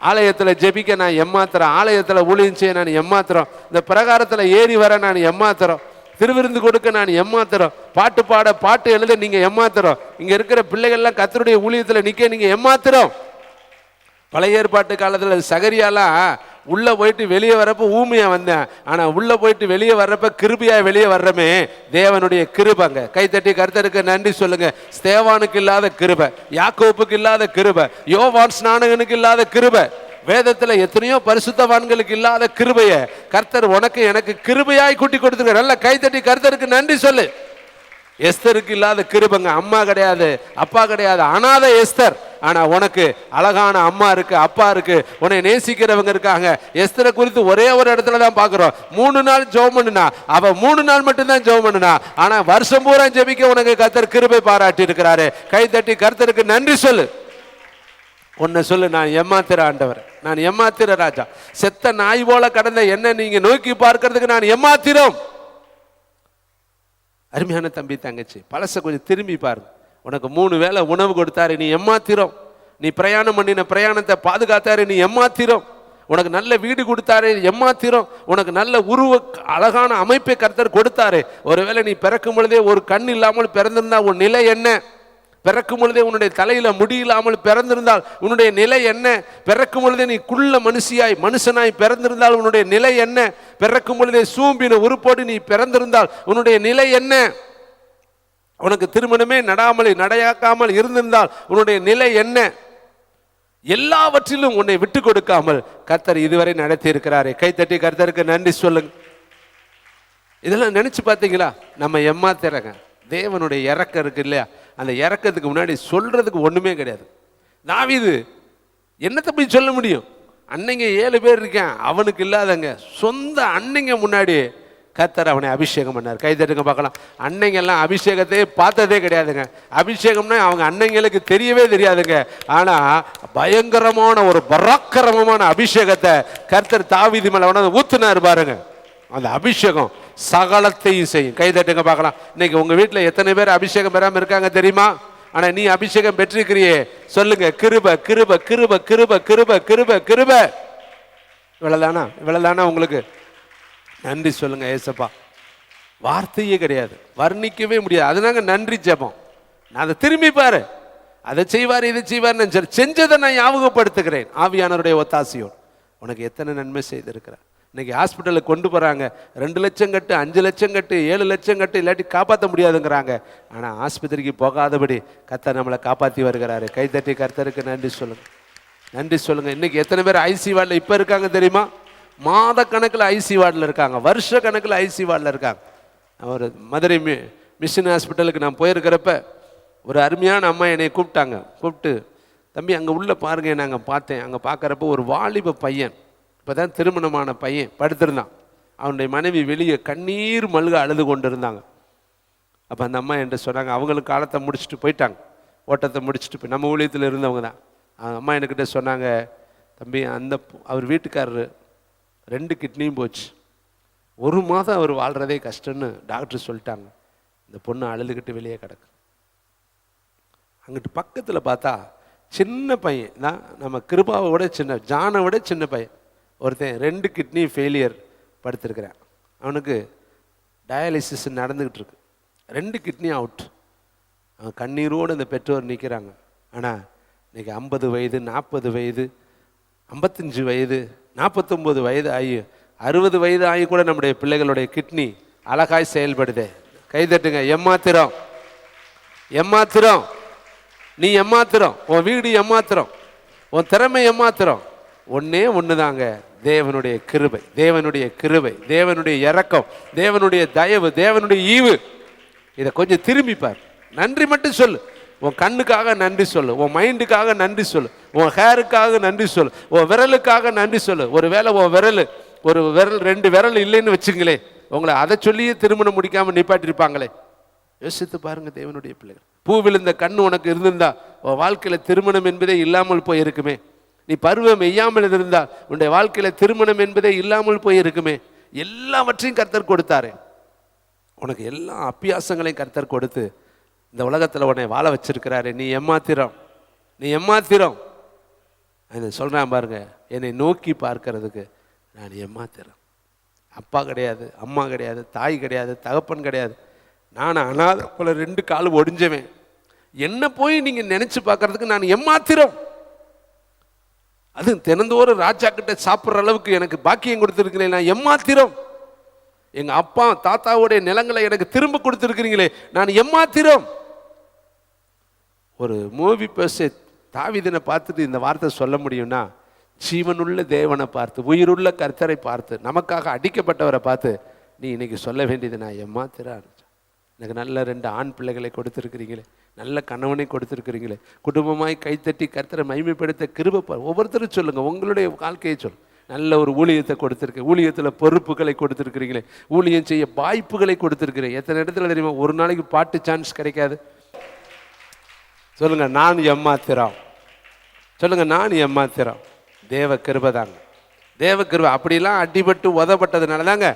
ஆலயத்தில் ஜெபிக்க நான் எம்மாத்திரம், ஆலயத்தில் ஊழியம் செய்ய நான் எம்மாத்திரம், இந்த பிரகாரத்தில் ஏறி வர நான் எம்மாத்திரம், திருவிருந்து கொடுக்க நான் எம்மாத்திரம், பாட்டு பாட பாட்டு எழுத நீங்கள் எம்மாத்திரம், இங்கே இருக்கிற பிள்ளைகள்லாம் கர்த்தருடைய ஊழியத்தில் நிற்க நீங்கள் எம்மாத்திரம். பழைய ஏற்பாட்டு காலத்தில் சகரியாலாம் உள்ளே போயிட்டு வெளியே வர்றப்ப ஊமையா வந்தேன், ஆனால் உள்ளே போயிட்டு வெளியே வர்றப்ப கிருபையாக வெளியே வர்றமே தேவனுடைய கிருபைங்க. கைத்தட்டி கர்த்தருக்கு நன்றி சொல்லுங்க. ஸ்தேவானுக்கு இல்லாத கிருபை, யாக்கோப்புக்கு இல்லாத கிருபை, யோவான் ஸ்நானகனுக்கு இல்லாத கிருபை, வேதத்தில் எத்தனையோ பரிசுத்தவான்களுக்கு இல்லாத கிருபைய கர்த்தர் உனக்கு எனக்கு கிருபையாய் கூட்டி கொடுத்துருக்க. நல்ல கைத்தட்டி கர்த்தருக்கு நன்றி சொல்லு. எஸ்தருக்கு இல்லாத கிருபைங்க. அம்மா கிடையாது, அப்பா கிடையாது, அனாத எஸ்தர். ஆனா உனக்கு அழகான அம்மா இருக்கு, அப்பா இருக்கு, உன்னை நேசிக்கிறவங்க இருக்காங்க. எஸ்தரை குறித்து ஒரே ஒரு இடத்துல தான் பாக்குறோம். 3 நாள் ஜெபம் பண்ணுனா, அவ 3 நாள் மட்டும்தான் ஜெபம் பண்ணுனா, ஆனா வருஷம் பூரா ஜெபிக்க உனக்கு கர்த்தர் கிருபை பாராட்டி இருக்கிறாரு. கை தட்டி கர்த்தருக்கு நன்றி சொல்லு. ஒன்னு சொல்லு, நான் எம்மாத்திர ஆண்டவர், நான் எம்மாத்திர ராஜா. செத்த நாய் போல கடந்த என்ன நீங்க நோக்கி பார்க்கறதுக்கு நான் எம்மாத்திரம். அருமையான தம்பி தங்கச்சி, பழச கொஞ்சம் திரும்பி பாருங்க. உனக்கு 3 வேளை உணவு கொடுத்தாரு, நீ எம்மாத்திரம். நீ பிரயாணம் பண்ணின பிரயாணத்தை பாதுகாத்தாரு, நீ எம்மாத்திரம். உனக்கு நல்ல வீடு கொடுத்தாரு, எம்மாத்திரம். உனக்கு நல்ல உருவ அழகான அமைப்பை கர்த்தர் கொடுத்தாரு. ஒருவேளை நீ பிறக்கும் பொழுதே ஒரு கண் இல்லாமல் பிறந்திருந்தா உன் நிலை என்ன? பிறக்கும் பொழுதே உன்னுடைய தலையில முடி இல்லாமல் பிறந்திருந்தால் உன்னுடைய நிலை என்ன? பிறக்கும் பொழுதே நீ குள்ள மனுஷனாய் பிறந்திருந்தால் உன்னுடைய நிலை என்ன? பிறக்கும் பொழுதே சூம்பின உருப்போடு நீ பிறந்திருந்தால் உன்னுடைய நிலை என்ன? உனக்கு திருமணமே நடையாக்காமல் இருந்திருந்தால் உன்னுடைய நிலை என்ன? எல்லாவற்றிலும் உன்னை விட்டு கொடுக்காமல் கர்த்தர் இதுவரை நடத்தி இருக்கிறாரே. கைத்தட்டி கர்த்தருக்கு நன்றி சொல்லுங்க. இதெல்லாம் நினைச்சு பார்த்தீங்களா? நம்ம எம்மாத்திரங்க. தேவனுடைய இறக்கம் இருக்கு இல்லையா? அந்த இறக்கத்துக்கு முன்னாடி சொல்றதுக்கு ஒண்ணுமே கிடையாது. தாவீது என்னத்தை போய் சொல்ல முடியும்? அன்னைங்க 7 பேர் இருக்கேன், அவனுக்கு இல்லாதங்க சொந்த அன்னைங்க முன்னாடி கர்த்தர் அவனை அபிஷேகம் பண்ணார். கைதட்டுங்க பார்க்கலாம். அன்னைங்கெல்லாம் அபிஷேகத்தையே பார்த்ததே கிடையாதுங்க. அபிஷேகம்னா அவங்க அன்னைங்களுக்கு தெரியவே தெரியாதுங்க. ஆனா பயங்கரமான ஒரு பராக்கிரமமான அபிஷேகத்தை கர்த்தர் தாவீது மேல வந்து ஊத்துனாரு பாருங்க. அந்த அபிஷேகம் சகலத்தையும் செய்யும். கைதட்டுங்க பார்க்கலாம். இன்னைக்கு உங்க வீட்டில் எத்தனை பேர் அபிஷேகம் பெறாம இருக்காங்க தெரியுமா? ஆனா நீ அபிஷேகம் பெற்றிருக்கிறியே, சொல்லுங்க, கிருபை கிருபை கிருபை கிருபை கிருபை கிருபை கிருபை. இவ்வளவுதானா உங்களுக்கு? நன்றி சொல்லுங்க ஏசப்பா. வார்த்தையே கிடையாது, வர்ணிக்கவே முடியாது. அதனால நன்றி ஜெபம். நான் அதை திரும்பி பாரு, அதை செய்வார் இதை செய்வார் செஞ்சதை நான் ஞாபகப்படுத்துகிறேன். ஆவியானவருடைய ஒத்தாசையோடு உனக்கு எத்தனை நன்மை செய்திருக்கிறார். இன்னைக்கு ஹாஸ்பிட்டலுக்கு கொண்டு போறாங்க, 2 லட்சம் கட்டு, 5 லட்சம் கட்டு, 7 லட்சம் கட்டு, இல்லாட்டி காப்பாற்ற முடியாதுங்கிறாங்க. ஆனா ஆஸ்பத்திரிக்கு போகாதபடி கர்த்தர் நம்மளை காப்பாற்றி வருகிறாரு. கைத்தட்டி கர்த்தருக்கு நன்றி சொல்லுங்க. நன்றி சொல்லுங்க. இன்னைக்கு எத்தனை பேர் ஐசி வார்டில் இப்ப இருக்காங்க தெரியுமா? மாத கணக்கில் ஐசி வார்டில் இருக்காங்க, வருஷ கணக்கில் ஐசி வார்டில் இருக்காங்க. ஒரு மதுரை மிஷன் ஹாஸ்பிட்டலுக்கு நான் போயிருக்கிறப்ப ஒரு அருமையான அம்மா என்னை கூப்பிட்டு, தம்பி அங்கே உள்ள பாருங்க. நாங்கள் பார்த்தேன். அங்கே பார்க்குறப்ப ஒரு வாலிப பையன், இப்போ தான் திருமணமான பையன் படுத்திருந்தான். அவனுடைய மனைவி வெளியே கண்ணீர் மல்க அழுது கொண்டு இருந்தாங்க. அப்போ அந்த அம்மா என்கிட்ட சொன்னாங்க, அவங்களுக்கு காலத்தை முடிச்சுட்டு போயிட்டாங்க, ஓட்டத்தை முடிச்சுட்டு போய் நம்ம ஊழியத்தில் இருந்தவங்க தான். அம்மா என்கிட்ட சொன்னாங்க, தம்பி அவர் வீட்டுக்காரரு 2 கிட்னியும் போச்சு, 1 மாதம் அவர் வாழ்கிறதே கஷ்டம்னு டாக்டர் சொல்லிட்டாங்க. இந்த பொண்ணு அழுதுகிட்டு வெளியே கிடக்கு. அங்கிட்டு பக்கத்தில் பார்த்தா சின்ன பையன் தான், நம்ம கிருபாவை விட சின்ன, ஜானை விட சின்ன பையன் ஒருத்தன் 2 கிட்னி ஃபெயிலியர் படுத்திருக்கிறான். அவனுக்கு டயாலிசிஸ் நடந்துக்கிட்டு இருக்கு. 2 கிட்னி அவுட். அவன் கண்ணீரோடு இந்த பெற்றோர் நிற்கிறாங்க. ஆனால் இன்னைக்கு 50 வயது, 40 வயது, 55 வயது, 49 வயது ஆகி 60 வயது ஆகி கூட நம்முடைய பிள்ளைகளுடைய கிட்னி அழகாய் செயல்படுது. கைதட்டுங்க. எம்மாத்திரம் நீ ஏமாத்திரம், உன் வீடு ஏமாத்திரம், உன் திறமை ஏமாத்திரம். ஒன்னே ஒண்ணுதாங்க, தேவனுடைய கிருபை, தேவனுடைய கிருபை, தேவனுடைய இரக்கம், தேவனுடைய தயவு, தேவனுடைய ஈவு. இதை கொஞ்சம் திரும்பிப்பார். நன்றி மட்டும் சொல்லு. உன் கண்ணுக்காக நன்றி சொல்லு, உன் மைண்டுக்காக நன்றி சொல்லு, உன் ஹேருக்காக நன்றி சொல்லு, உன் விரலுக்காக நன்றி சொல்லு. ஒரு வேளை உன் விரல், ஒரு விரல், 2 விரல் இல்லைன்னு வச்சுங்களே, உங்களை அதை சொல்லியே திருமணம் முடிக்காம நிப்பாட்டிருப்பாங்களே. யோசித்து பாருங்க தேவனுடைய பிள்ளைகள். பூ விழுந்த கண்ணு உனக்கு இருந்திருந்தா உன் வாழ்க்கையில திருமணம் என்பதே இல்லாமல் போய் இருக்குமே. நீ பருவம் எய்யாமல் இருந்தா உன்னுடைய வாழ்க்கையில திருமணம் என்பதே இல்லாமல் போய் இருக்குமே. எல்லாவற்றையும் கர்த்தர் கொடுத்தாரு. உனக்கு எல்லா அபியாசங்களையும் கர்த்தர் கொடுத்து இந்த உலகத்தில் உன்னை வாழ வச்சிருக்கிறாரு. நீ ஏமாத்திரம், நீ ஏமாத்திரம். சொல்றேன் பாருங்க, என்னை நோக்கி பார்க்கறதுக்கு நான் ஏமாத்திரம். அப்பா கிடையாது, அம்மா கிடையாது, தாய் கிடையாது, தகப்பன் கிடையாது. நான் அனாதை போல 2 கால் ஒடிஞ்சவன். என்ன போய் நீங்க நினைச்சு பார்க்கறதுக்கு நான் ஏமாத்திரம். அது தினந்தோறும் ராஜா கிட்ட சாப்பிட்ற அளவுக்கு எனக்கு பாக்கியம் கொடுத்துருக்கிறேன். நான் ஏமாத்திரம். எங்க அப்பா தாத்தாவுடைய நிலங்களை எனக்கு திரும்ப கொடுத்துருக்கிறீங்களே, நான் ஏமாத்திரம். ஒரு மூவி பேச தாவீதினை பார்த்துட்டு இந்த வார்த்தை சொல்ல முடியும்னா, ஜீவனுள்ள தேவனை பார்த்து, உயிருள்ள கர்த்தரை பார்த்து, நமக்காக அடிக்கப்பட்டவரை பார்த்து நீ இன்னைக்கு சொல்ல வேண்டியது நான் ஏமாத்திரம். எனக்கு நல்ல 2 ஆண் பிள்ளைகளை கொடுத்துருக்கிறீங்களே, நல்ல கணவனை கொடுத்துருக்கிறீங்களே, குடும்பமாய் கைத்தட்டி கர்த்தரை மகிமைப்படுத்த கிருபை. ஒவ்வொருத்தரும் சொல்லுங்க, உங்களுடைய வாழ்க்கையை சொல்லுங்க. நல்ல ஒரு ஊழியத்தை கொடுத்துருக்கேன், ஊழியத்தில் பொறுப்புகளை கொடுத்துருக்கிறீங்களே, ஊழியம் செய்ய வாய்ப்புகளை கொடுத்துருக்கிறேன். எத்தனை இடத்துல தெரியுமா ஒரு நாளைக்கு பாட்டு சான்ஸ் கிடைக்காது. சொல்லுங்க, நான் ஏமாத்திரம். சொல்லுங்க, நான் ஏமாத்திரம். தேவ கிருபை தாங்க, தேவ கிருபை. அப்படிலாம் அடிபட்டு உதப்பட்டதுனால தாங்க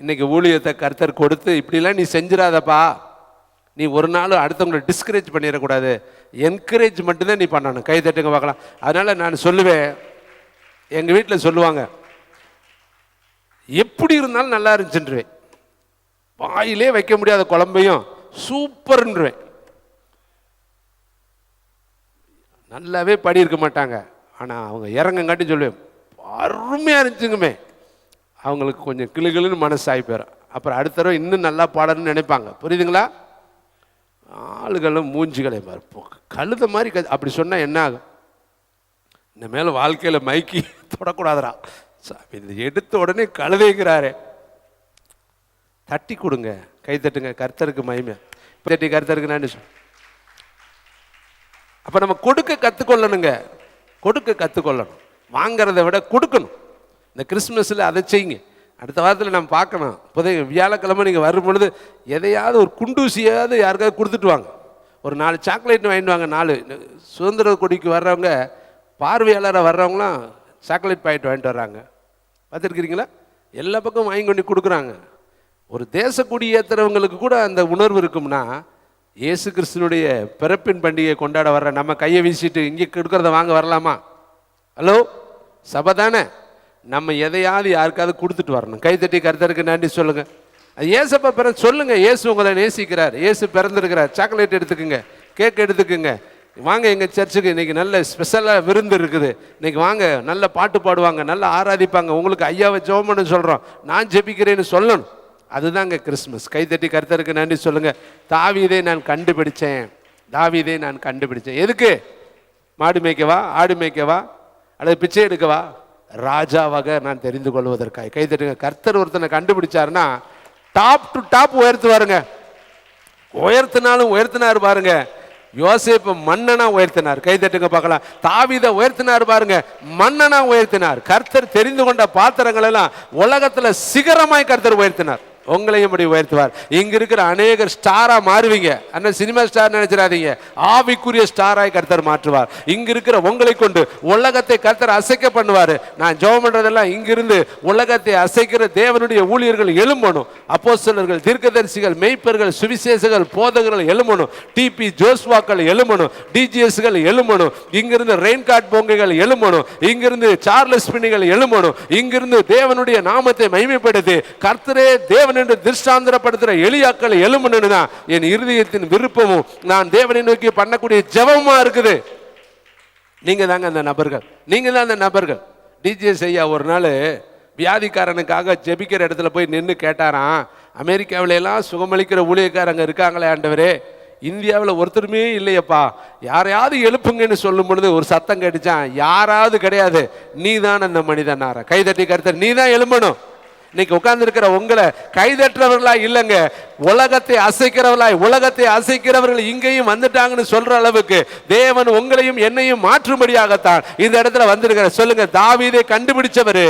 இன்னைக்கு ஊழியத்தை கர்த்தர் கொடுத்து, இப்படிலாம் நீ செஞ்சிடாதப்பா, நீ ஒரு நாள் அடுத்தவங்களை டிஸ்கரேஜ் பண்ணிடக்கூடாது, என்கரேஜ் மட்டும்தான் நீ பண்ணணும். கை தட்டுங்க பார்க்கலாம். அதனால நான் சொல்லுவேன், எங்கள் வீட்டில் சொல்லுவாங்க, எப்படி இருந்தாலும் நல்லா இருந்துச்சுன்றுவேன். வாயிலே வைக்க முடியாத குழம்பையும் சூப்பர்ன்றுவேன். நல்லாவே படி இருக்க மாட்டாங்க, ஆனால் அவங்க இறங்கங்காட்டி சொல்லுவேன், அருமையாக இருந்துச்சுங்குமே. அவங்களுக்கு கொஞ்சம் கிளுகிளுன்னு மனசு ஆகி போயிடும். அப்புறம் அடுத்த தடவை இன்னும் நல்லா பாடணும்னு நினைப்பாங்க. புரியுதுங்களா? ஆளுகளும் மூஞ்சிகளை கழுத மாதிரி அப்படி சொன்னால் என்ன ஆகும்? இந்த மேலே வாழ்க்கையில் மைக்கி தொடக்கூடாதுரா, இது எடுத்த உடனே கழுதைக்கிறாரே. தட்டி கொடுங்க, கை தட்டுங்க, கர்த்தருக்கு மகிமை. தட்டி கர்த்தருக்கு நன்றி சொல். அப்போ நம்ம கொடுக்க கற்றுக்கொள்ளணுங்க, கொடுக்க கற்றுக்கொள்ளணும். வாங்கிறத விட கொடுக்கணும். இந்த கிறிஸ்மஸில் அதை செய்யுங்க. அடுத்த வாரத்தில் நம்ம பார்க்கணும். புதிய வியாழக்கிழமை நீங்கள் வரும் பொழுது எதையாவது ஒரு குண்டூசியாவது யாருக்காவது கொடுத்துட்டு வாங்க. ஒரு 4 சாக்லேட் வாங்கிட்டு வாங்க. 4 சுதந்திர கொடிக்கு வர்றவங்க, பார்வையாளராக வர்றவங்களாம் சாக்லேட் பாக்கெட் வாங்கிட்டு வர்றாங்க. பார்த்துருக்கிறீங்களா? எல்லா பக்கமும் வாங்கி கொண்டு கொடுக்குறாங்க. ஒரு தேச கொடி ஏற்றுறவங்களுக்கு கூட அந்த உணர்வு இருக்கும்னா, இயேசு கிறிஸ்துனுடைய பிறப்பின் பண்டிகையை கொண்டாட வர்ற நம்ம கையை வீசிட்டு இங்கே கொடுக்குறத வாங்க வரலாமா? ஹலோ, சபை தானே. நம்ம எதையாவது யாருக்காவது கொடுத்துட்டு வரணும். கைத்தட்டி கர்த்தருக்கு நன்றி சொல்லுங்க. அது ஏசப்பா பிறந்து சொல்லுங்க, இயேசு உங்களை நேசிக்கிறார், இயேசு பிறந்திருக்கிறார். சாக்லேட் எடுத்துக்குங்க, கேக் எடுத்துக்குங்க, வாங்க எங்கள் சர்ச்சுக்கு இன்னைக்கு நல்ல ஸ்பெஷலாக விருந்து இருக்குது, இன்னைக்கு வாங்க, நல்ல பாட்டு பாடுவாங்க, நல்லா ஆராதிப்பாங்க, உங்களுக்கு ஐயாவை ஜெபம் பண்ண சொல்கிறோம், நான் ஜெபிக்கிறேன்னு சொல்லணும். அதுதாங்க கிறிஸ்மஸ். கைத்தட்டி கர்த்தருக்கு நன்றி சொல்லுங்க. தாவீதை நான் கண்டுபிடிச்சேன், தாவீதை நான் கண்டுபிடிச்சேன். எதுக்கு? மாடு மேய்க்கவா, ஆடு மேய்க்கவா, அல்லது பிச்சை எடுக்கவா? ராஜாவாக நான் தெரிந்து கொள்வதற்காக. கைத்தட்டுங்க. கர்த்தர் ஒருத்தனை கண்டுபிடிச்சாருன்னா டாப் டு டாப் உயர்த்துவாருங்க. உயர்த்தினாலும் உயர்த்தினார் பாருங்க. யோசேப்பு மன்னனா உயர்த்தினார். கைத்தட்டுங்க பார்க்கலாம். தாவீதை உயர்த்தினார் பாருங்க, மன்னனா உயர்த்தினார். கர்த்தர் தெரிந்து கொண்ட பாத்திரங்கள் எல்லாம் உலகத்துல சிகரமாய் கர்த்தர் உயர்த்தினார். உங்களையும் அப்படி உயர்த்துவார். இங்க இருக்கிற அநேகர் ஸ்டாரா மாறுவீங்க. அண்ணா சினிமா ஸ்டார் நினைச்சிடாதீங்க, ஆவிக்குரிய ஸ்டாராய் கர்த்தர் மாற்றுவார். இங்க இருக்கிற உங்களை கொண்டு உலகத்தை கர்த்தர் அசைக்க பண்ணுவாரு. நான் ஜெபம் பண்றதெல்லாம் இங்கிருந்து உலகத்தை அசைக்கிற தேவனுடைய ஊழியர்கள் எழும்பணும். அப்போஸ்தலர்கள், தீர்க்கதரிசிகள், மெய்ப்பர்கள், சுவிசேஷர்கள், போதகர்கள் எழும்பணும். டிபி ஜோஸ்வாக்கள் எழும்பணும், டிஜிஎஸ்கள் எழும்பணும். இங்கிருந்து ரெயின்காட் பொங்கைகள் எழும்பணும். இங்கிருந்து சார்லஸ் பின்னிகள் எழும்பணும். இங்கிருந்து தேவனுடைய நாமத்தை மகிமைப்படுத்தி கர்த்தரே தேவன் என்று திருஷ்டாந்தரப்படுத்துற எலியாக்கள் எழும்பணும்னா என் இருதயத்தின் விருப்பமும் நான் தேவனை நோக்கி பண்ணக்கூடிய ஜெபமா இருக்குது. நீங்க தாங்க அந்த நபர்கள், நீங்க தான் அந்த நபர்கள். டிஜிஎஸ் ஐயா ஒரு நாள் வியாதிக்காரனுக்காக ஜெபிக்கிற இடத்துல போய் நின்று கேட்டாராம், அமெரிக்காவில எல்லாம் சுகமளிக்கிற ஊழியக்காரங்க இருக்காங்களே ஆண்டவரே, இந்தியாவில் ஒருத்தருமே இல்லையப்பா, யாரையாவது எழுப்புங்கன்னு சொல்லும் பொழுது ஒரு சத்தம் கேட்டுச்சான், யாராவது கிடையாது, நீ தான் அந்த மனிதனார. கைதட்டி கர்த்தர், நீ தான் எழும்பணும். இன்னைக்கு உட்கார்ந்து இருக்கிற உங்களை கைதற்றவர்களா இல்லைங்க, உலகத்தை அசைக்கிறவர்களாய், உலகத்தை அசைக்கிறவர்கள் இங்கேயும் வந்துட்டாங்கன்னு சொல்ற அளவுக்கு தேவன் உங்களையும் என்னையும் மாற்றும்படியாகத்தான் இந்த இடத்துல வந்திருக்கிற. சொல்லுங்க, தாவீதை கண்டுபிடிச்சவரு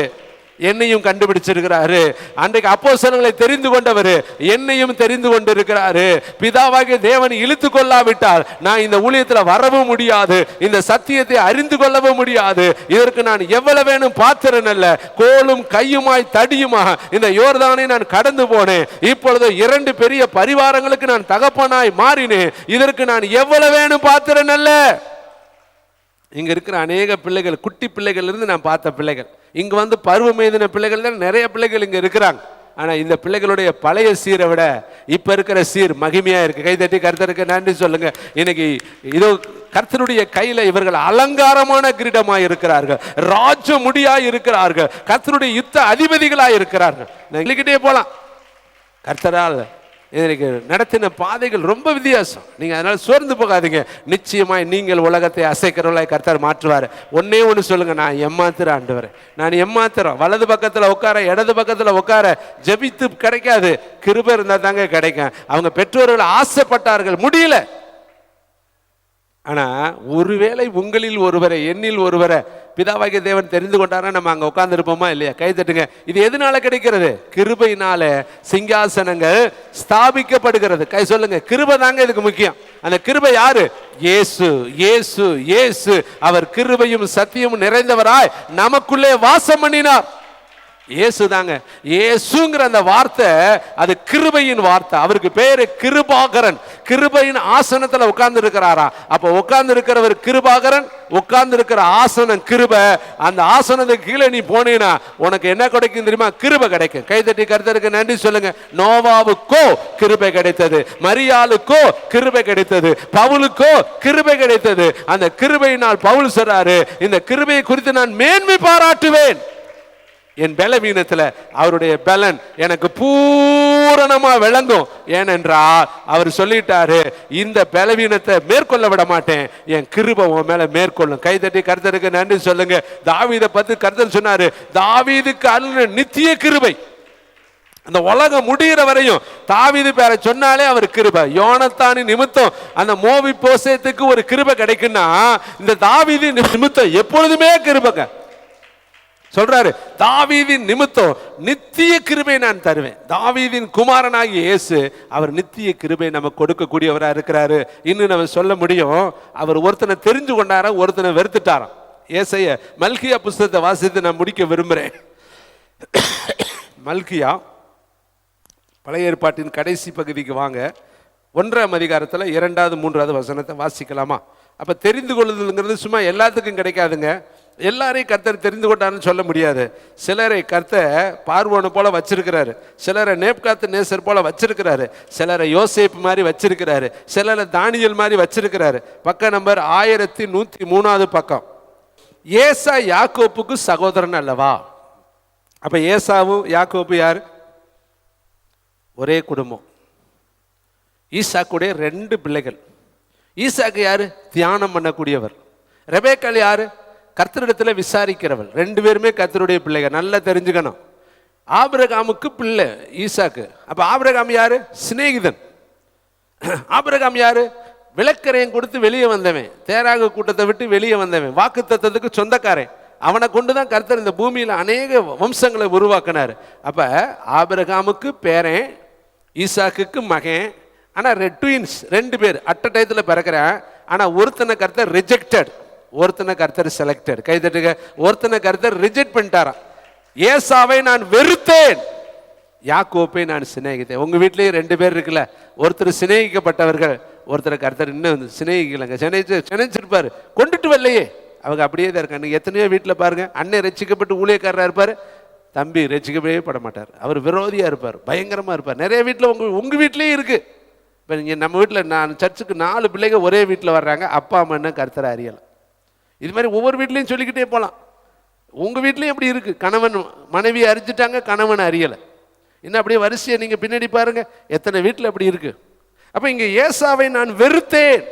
என்னையும் கண்டுபிடிச்சிருக்கிறாரு. அன்றைக்கு அப்போஸ்தலர்களை தெரிந்து கொண்டவர் என்னையும் தெரிந்து கொண்டிருக்கிறாரு. பிதாவாகிய தேவன் இழுத்து கொள்ளாவிட்டால் நான் இந்த ஊழியத்தில் வரவும் முடியாது, இந்த சத்தியத்தை அறிந்து கொள்ளவும் முடியாது. இதற்கு நான் எவ்வளவு வேணும் பாத்திரன் அல்ல, கோலும் கையுமாய் தடியுமாக இந்த யோர்தானை நான் கடந்து போனேன். இப்பொழுது 2 பெரிய பரிவாரங்களுக்கு நான் தகப்பனாய் மாறினேன். இதற்கு நான் எவ்வளவு வேணும் பாத்திரன் அல்ல. இங்க இருக்கிற அநேக பிள்ளைகள், குட்டி பிள்ளைகள் இருந்து நான் பார்த்த பிள்ளைகள், இங்க வந்து பருவம் எய்தின பிள்ளைகள் தான் நிறைய பிள்ளைகள் இங்க இருக்கிறாங்க. ஆனா இந்த பிள்ளைகளுடைய பழைய சீரை விட இப்ப இருக்கிற சீர் மகிமையா இருக்கு. கைதட்டி கர்த்தருக்கு நன்றி சொல்லுங்க. இன்னைக்கு இதோ கர்த்தருடைய கையில இவர்கள் அலங்காரமான கிரீடமாய் இருக்கிறார்கள், ராஜ முடியாய் இருக்கிறார்கள், கர்த்தருடைய யுத்த அதிபதிகளாய் இருக்கிறார்கள். எங்ககிட்டே போலாம். கர்த்தரால் எனக்கு நடத்தின பாதைகள் ரொம்ப வித்தியாசம். நீங்க அதனால சோர்ந்து போகாதீங்க. நிச்சயமாய் நீங்கள் உலகத்தை அசைக்கிறவர்களாய் கர்த்தர் மாற்றுவார். ஒன்னே ஒன்று சொல்லுங்க, நான் ஏமாத்துற ஆண்டவரே, நான் ஏமாத்துறோம். வலது பக்கத்தில் உட்கார, இடது பக்கத்தில் உட்கார ஜெபித்து கிடைக்காது, கிருபை இருந்தா தாங்க கிடைக்கும். அவங்க பெற்றோர்கள் ஆசைப்பட்டார்கள், முடியல. ஆனா ஒருவேளை உங்களில் ஒருவரை, என்னில் ஒருவரை பிதாவாகிய தேவன் தெரிந்து கொண்டாரா, நம்ம அங்க உட்கார்ந்து இருப்போமா இல்லையா? கை தட்டுங்க. இது எதனால கிடைக்கிறது? கிருபையினால சிங்காசனங்கள் ஸ்தாபிக்கப்படுகிறது. கை சொல்லுங்க, கிருபை தாங்க இதுக்கு முக்கியம். அந்த கிருபை யாரு? இயேசு. இயேசு இயேசு அவர் கிருபையும் சத்தியமும் நிறைந்தவராய் நமக்குள்ளே வாசம் பண்ணினார். இயேசு தாங்க. இயேசுங்கிற அந்த வார்த்தை அது கிருபையின் வார்த்தை. அவருக்கு பேரு கிருபாகரன். கிருபையின் ஆசனத்துல உட்கார்ந்து இருக்கிறாரா? அப்ப உட்கார்ந்து இருக்கிறவர் கிருபாகரன், உட்கார்ந்து இருக்கிற ஆசனம் கிருபை. அந்த ஆசனத்துக்கு கீழே நீ போனீனா உனக்கு என்ன கிடைக்கும் தெரியுமா? கிருபை கிடைக்கும். கைதட்டி கர்த்தருக்கு நன்றி சொல்லுங்க. நோவாவுக்கோ கிருபை கிடைத்தது, மரியாளுக்கோ கிருபை கிடைத்தது, பவுலுக்கோ கிருபை கிடைத்தது. அந்த கிருபையினால் பவுல் சொல்றாரு, இந்த கிருபையை குறித்து நான் மேன்மை பாராட்டுவேன். என் பலவீனத்துல அவருடைய பலன் எனக்கு பூரணமா விளங்கும். ஏனென்றால் அவர் சொல்லிட்டாரு, இந்த பலவீனத்தை மேற்கொள்ள விட மாட்டேன், என் கிருபை உன் மேல மேற்கொள்ளும். கைதட்டி கர்த்தருக்கு நன்றி சொல்லுங்க. தாவீதை பத்தி கர்த்தர் சொன்னாரு, தாவீதுக்கு அருளின நித்திய கிருபை. அந்த உலகம் முடிகிற வரையும் தாவீது பேரை சொன்னாலே அவர் கிருபை. யோனத்தானின் நிமித்தம் அந்த மோவி போசேத்துக்கு ஒரு கிருபை கிடைக்குன்னா, இந்த தாவீது நிமித்தம் எப்பொழுதுமே கிருபைங்க. சொல்றாரு, தாவீதின் நிமித்தம் நித்திய கிருபை நான் தருவேன். தாவீதின் குமாரனாகிய இயேசு அவர் நித்திய கிருபை நமக்கு கொடுக்கக்கூடியவரா இருக்கிறாரு. இன்னும் நம்ம சொல்ல முடியும், அவர் ஒருத்தனை தெரிஞ்சு கொண்டாரா, ஒருத்தனை வெறுத்துட்டாராம். ஏசாயா மல்கியா புஸ்தகத்தை வாசித்து நான் முடிக்க விரும்புகிறேன். மல்கியா பழைய ஏற்பாட்டின் கடைசி பகுதிக்கு வாங்க. 1ஆம் அதிகாரத்தில் 2வது 3வது வசனத்தை வாசிக்கலாமா? அப்போ தெரிந்து கொள்ளுதல்ங்கிறது சும்மா எல்லாத்துக்கும் கிடைக்காதுங்க. எல்லாரையும் கர்த்தர் தெரிந்து கொண்டான்னு சொல்ல முடியாது. சிலரை கர்த்தர் பார்வோனை போல வச்சிருக்கிறாரு, சிலரை நேப்காத்து நேசர் போல வச்சிருக்கிறாரு, சிலரை யோசேப்பு மாதிரி வச்சிருக்கிறாரு, சிலரை தானியல் மாதிரி வச்சிருக்கிறாரு. பக்கம் நம்பர் 1103வது பக்கம். ஏசா யாக்கோப்புக்கு சகோதரன் அல்லவா? அப்ப ஏசாவும் யாக்கோப்பு யாரு? ஒரே குடும்பம். ஈசாக்குடைய 2 பிள்ளைகள். ஈசாக்கு யாரு? தியானம் பண்ணக்கூடியவர். ரெபேக்காள் யாரு? கர்த்தரிடத்துல விசாரிக்கிறவள். 2 பேருமே கர்த்தருடைய பிள்ளைகள். நல்லா தெரிஞ்சுக்கணும். ஆபிரகாமுக்கு பிள்ளை ஈசாக்கு. அப்ப ஆபிரகாம் யாரு? சிநேகிதன். ஆபிரகாம் யாரு? விளக்கரையும் கொடுத்து வெளியே வந்தவன், தேராக கூட்டத்தை விட்டு வெளியே வந்தவன், வாக்கு தத்தத்துக்கு சொந்தக்காரன். அவனை கொண்டுதான் கர்த்தர் இந்த பூமியில அநேக வம்சங்களை உருவாக்கினார். அப்ப ஆபிரகாமுக்கு பேரன், ஈசாக்குக்கு மகன். ஆனா ட்வின்ஸ் 2 பேர் அட்ட டயத்தில் பிறக்கிறேன். ஆனா ஒருத்தனை கர்த்தர் ரிஜெக்டட், ஒருத்தனை கர்த்தர் செலக்டட். கை தட்டுங்க. ஒருத்தனை கர்த்தர் ரிஜெக்ட் பண்ணிட்டாராம். ஏசாவை நான் வெறுத்தேன், யாக்கோப்பை நான் சிநேகித்தேன். உங்க வீட்லயே 2 பேர் இருக்குல்ல, ஒருத்தர் சிநேகிக்கப்பட்டவர்கள், ஒருத்தர் கர்த்தர் இன்னும் சிநேகிக்கலங்க. சினைச்சிருப்பாரு, கொண்டுட்டு வரலையே, அவங்க அப்படியே தான் இருக்காங்க. எத்தனையோ வீட்டில் பாருங்க, அண்ணன் ரட்சிக்கப்பட்டு ஊழியக்காரராக இருப்பார், தம்பி ரட்சிக்கவே பட மாட்டார், அவர் விரோதியாக இருப்பார், பயங்கரமாக இருப்பார். நிறைய வீட்டில் உங்க வீட்லேயே இருக்கு. இப்போ நீங்கள் நம்ம வீட்டில், நான் சர்ச்சுக்கு 4 பிள்ளைங்க ஒரே வீட்டில் வர்றாங்க, அப்பா அம்மா என்ன கர்த்தரை அறியலாம். இது மாதிரி ஒவ்வொரு வீட்லையும் சொல்லிக்கிட்டே போகலாம். உங்கள் வீட்லேயும் எப்படி இருக்கு, கணவன் மனைவி அறிஞ்சிட்டாங்க, கணவன் அறியலை. இன்னும் அப்படியே வரிசையை நீங்கள் பின்னாடி பாருங்க, எத்தனை வீட்டில் அப்படி இருக்கு. அப்ப இங்க ஏசாவை நான் வெறுத்தேன்,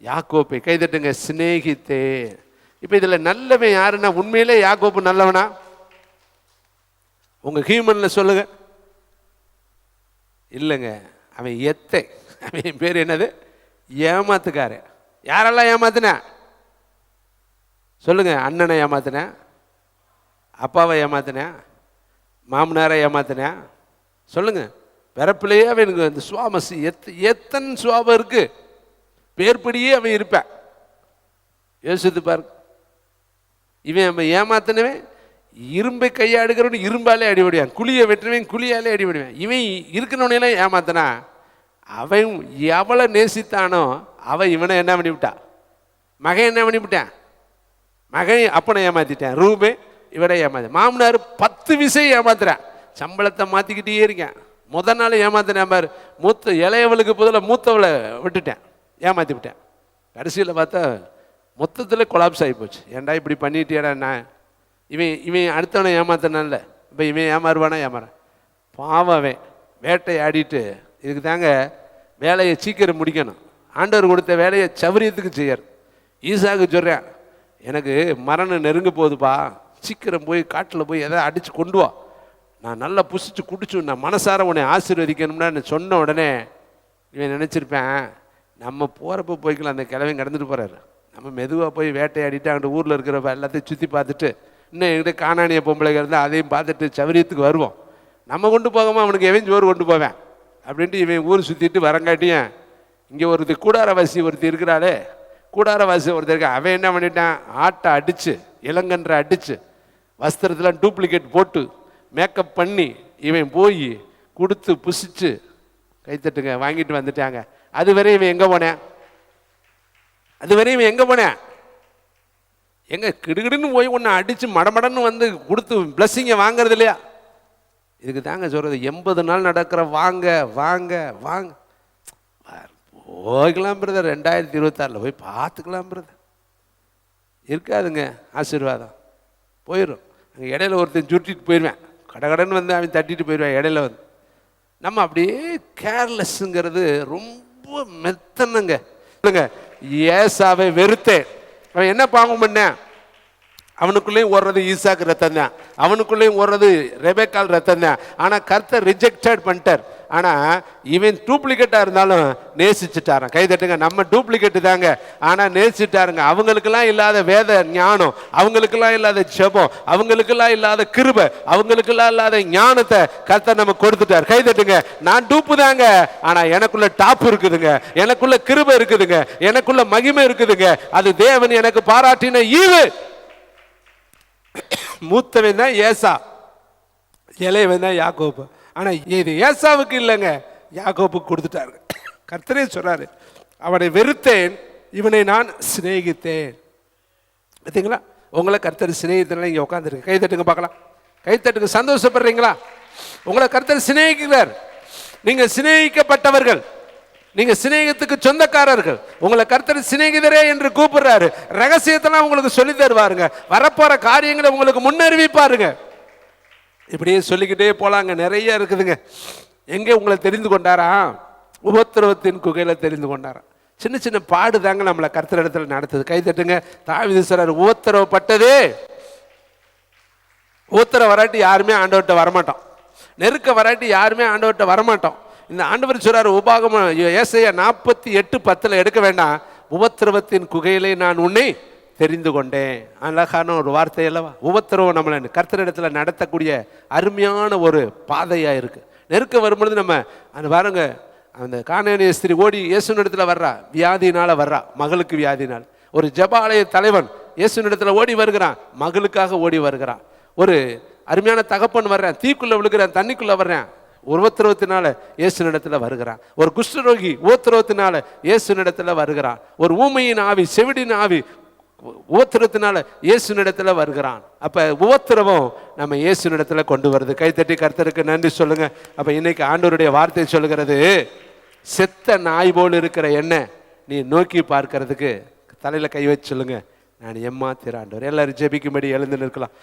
யாக்கோப்பை கைதட்டுங்க சிநேகித்தேன். இப்ப இதுல நல்லவன் யாருன்னா, உண்மையிலே யாக்கோப்பு நல்லவனா? உங்க ஹியூமன்ல சொல்லுங்க. இல்லைங்க, அவன் எத்தை. அவன் பேர் என்னது? ஏமாத்துக்காரன். யாரெல்லாம் ஏமாத்தின சொல்லுங்க. அண்ணனை ஏமாத்தின, அப்பாவை ஏமாத்தின, மாமனாரை ஏமாத்தின சொல்லுங்க. பிறப்பிலேயே அவனுக்கு அந்த சுவாமசி எத்தனை சுவாபம் இருக்கு, பேர்படியே அவன் இருப்பான். யோசித்து பாரு. இவன் அவன் ஏமாத்தினவன் இரும்பை கையாடுகிறவன் இரும்பாலே அடிபடுவான், குழியை வெட்டுறவன் குழியாலே அடிபடுவான். இவன் இருக்கிறவனையெல்லாம் ஏமாத்தினா, அவன் எவளை நேசித்தானோ அவன் இவனை என்ன பண்ணிவிட்டா, மகன் என்ன பண்ணிவிட்டான், மகன் அப்பனை ஏமாத்திட்டான், ரூபே இவனை ஏமாத்த, மாமனார் 10 விஷயம் ஏமாத்துறான், சம்பளத்தை மாற்றிக்கிட்டே இருக்கேன். முதல் நாள் ஏமாத்தினேன் பாரு, இளையவளுக்கு பதில மூத்தவளை விட்டுட்டேன், ஏமாற்றி விட்டேன். கடைசியில் பார்த்தா மொத்தத்தில் கொலாப்ஸ் ஆகி போச்சு. ஏன்டா இப்படி பண்ணிட்டேடா நான். இவன் அடுத்தவனை ஏமாத்தினான்ல, இப்போ இவன் ஏமாறுவானா? ஏமாறான். பாவன் வேட்டை ஆடிட்டு, இதுக்கு தாங்க வேலையை சீக்கிரம் முடிக்கணும். ஆண்டவர் கொடுத்த வேலையை சௌரியத்துக்கு செய்யார். ஈசாக்கு சொல்கிறேன், எனக்கு மரணம் நெருங்க போகுதுப்பா, சீக்கிரம் போய் காட்டில் போய் எதாவது அடித்து கொண்டு வா, நான் நல்லா புசிச்சு குடிச்சு நான் மனசார உன்னை ஆசீர்வதிக்கணும்னா சொன்ன உடனே இவன் நினச்சிருப்பேன், நம்ம போகிறப்ப போய்க்கலாம், அந்த கிழவன் கடந்துட்டு போகிறாரு, நம்ம மெதுவாக போய் வேட்டையாடிட்டு அங்கிட்ட ஊரில் இருக்கிறப்ப எல்லாத்தையும் சுற்றி பார்த்துட்டு, இன்னும் என்கிட்ட காணானிய பொம்பளைங்க இருந்தால் அதையும் பார்த்துட்டு சௌரியத்துக்கு வருவோம், நம்ம கொண்டு போகாமல் அவனுக்கு எவன் ஜோறு கொண்டு போவேன் அப்படின்ட்டு இவன் ஊர் சுற்றிட்டு வரங்காட்டியும், இங்கே ஒருத்தர் கூடாரவாசி ஒருத்தர் இருக்கிறாளே, கூடாரவாசி ஒருத்தர் இருக்க, அவன் என்ன பண்ணிட்டான், ஆட்டை அடித்து இளங்கன்றை அடித்து வஸ்திரத்தில் டூப்ளிகேட் போட்டு மேக்கப் பண்ணி இவன் போய் கொடுத்து புசிச்சு கைத்தட்டுங்க வாங்கிட்டு வந்துட்டாங்க. அதுவரை இவன் எங்கே போனேன், அதுவரை இவன் எங்கே போனேன், எங்க கிடுகிடுன்னு போய் ஒன்று அடித்து மடமடன்னு வந்து கொடுத்து பிளஸ்ஸிங்கை வாங்கிறது இல்லையா? இதுக்கு தாங்க சொல்கிறது, 80 நாள் நடக்கிற வாங்க வாங்க வாங்க போய்க்கலாம் பிரதர், 2026 போய் பார்த்துக்கலாம் பிரதர், இருக்காதுங்க ஆசீர்வாதம், போயிடும். அங்கே இடையில ஒருத்தன் சுட்டிட்டு போயிடுவேன், கடகடன்னு வந்து அவன் தட்டிட்டு போயிடுவேன் இடையில வந்து. நம்ம அப்படியே கேர்லெஸ்ஸுங்கிறது ரொம்ப மெத்தனுங்க. ஏசாவை வெறுத்தேன். அவன் என்ன பாவம் பண்ண, அவனுக்குள்ளேயும் ஓடுறது ஈசாக்கு ரத்தம் தான், அவனுக்குள்ளேயும் ஓடுறது ரெபேக்கால் ரத்தம் தான். ஆனால் கர்த்தர் ரிஜெக்டட் பண்ணிட்டார். ஆனால் இவன் டூப்ளிகேட்டாக இருந்தாலும் நேசிச்சுட்டாரான். கைதட்டுங்க, நம்ம டூப்ளிகேட்டு தாங்க, ஆனால் நேசிச்சுட்டாருங்க. அவங்களுக்கெல்லாம் இல்லாத வேத ஞானம், அவங்களுக்கெல்லாம் இல்லாத ஜெபம், அவங்களுக்கெல்லாம் இல்லாத கிருபை, அவங்களுக்கெல்லாம் இல்லாத ஞானத்தை கர்த்தர் நம்ம கொடுத்துட்டார். கைதட்டுங்க, நான் டூப்பு தாங்க, ஆனால் எனக்குள்ள டாப் இருக்குதுங்க, எனக்குள்ள கிருபை இருக்குதுங்க, எனக்குள்ள மகிமை இருக்குதுங்க. அது தேவன் எனக்கு பாராட்டின ஈவு. மூத்தவன் தான் ஏசா, இளையவன் தான் யாக்கோபு. ஆனா இது ஏசாவுக்கு இல்லைங்க, யாக்கோபுக்கு கொடுத்துட்டாரு. கர்த்தரே சொல்றாரு, அவனை வெறுத்தேன், இவனை நான் சிநேகித்தேன். பார்த்தீங்களா, உங்களை கர்த்தர் சிநேகித்தனால இங்கே உட்காந்துருக்கு. கைத்தட்டுங்க பார்க்கலாம், கைத்தட்டுங்க, சந்தோஷப்படுறீங்களா? உங்களை கர்த்தர் சிநேகிக்கிறார். நீங்க சிநேகிக்கப்பட்டவர்கள், நீங்க சிநேகத்துக்கு சொந்தக்காரர்கள். உங்களை கர்த்தர் சிநேகிதரே என்று கூப்பிடுறாரு. ரகசியத்தெல்லாம் உங்களுக்கு சொல்லி தருவாருங்க, வரப்போற காரியங்களை உங்களுக்கு முன்னறிவிப்பாருங்க. இப்படியே சொல்லிக்கிட்டே போலாங்க, நிறைய இருக்குதுங்க. எங்கே உங்களை தெரிந்து கொண்டாரா? உபத்திரவத்தின் குகையில தெரிந்து கொண்டாரா. சின்ன சின்ன பாடு தாங்க நம்மளை கர்த்தர் இடத்துல நடத்துது. கைதட்டுங்க, தாவீது சொல்றாரு, உபத்திரவப்பட்டதே. உபத்திரம் வராட்டி யாருமே ஆண்டவர்கிட்ட வரமாட்டோம், நெருக்க வராட்டி யாருமே ஆண்டவர்கிட்ட வரமாட்டோம். இந்த ஆண்டவர் சொல்றாரு, உபாகமம் ஏசாயா 48:10 எடுக்க வேண்டாம், உபத்திரவத்தின் குகையிலே நான் உன்னை தெரிந்து கொண்டேன். அழகான ஒரு வார்த்தை அல்லவா? உபத்திரவம் நம்மளை கர்த்தரிடத்துல நடத்தக்கூடிய அருமையான ஒரு பாதையா இருக்கு. நெருக்க வரும்பொழுது நம்ம அந்த பாருங்க, அந்த கானானிய ஸ்திரீ ஓடி இயேசுனிடத்துல வர்றா, வியாதினால வர்றா, மகளுக்கு வியாதினால். ஒரு ஜெபாலய தலைவன் இயேசுனிடத்துல ஓடி வருகிறான், மகளுக்காக ஓடி வருகிறான். ஒரு அருமையான தகப்பன் வர்றேன், தீக்குள்ள விழுகிறேன், தண்ணிக்குள்ள வர்றேன், உபத்திரவத்தினால இயேசுனிடத்துல வருகிறான். ஒரு குஷ்டரோகி உபத்திரவத்தினால இயேசுனிடத்துல வருகிறான். ஒரு ஊமையின் ஆவி, செவிடின் ஆவி உபத்திரவத்தினால இயேசுனிடத்துல வருகிறான். அப்ப உபத்திரவம் நம்ம இயேசுனிடத்துல கொண்டு வருது. கைத்தட்டி கர்த்தருக்கு நன்றி சொல்லுங்க. அப்ப இன்னைக்கு ஆண்டவருடைய வார்த்தை சொல்லுகிறது, செத்த நாய் போல் இருக்கிற என்ன நீ நோக்கி பார்க்கறதுக்கு தலையில கை வச்சு சொல்லுங்க, நான் எம்மாத்திர ஆண்டவர். எல்லாரும் ஜெபிக்கும்படி எழுந்து நிற்கலாம்.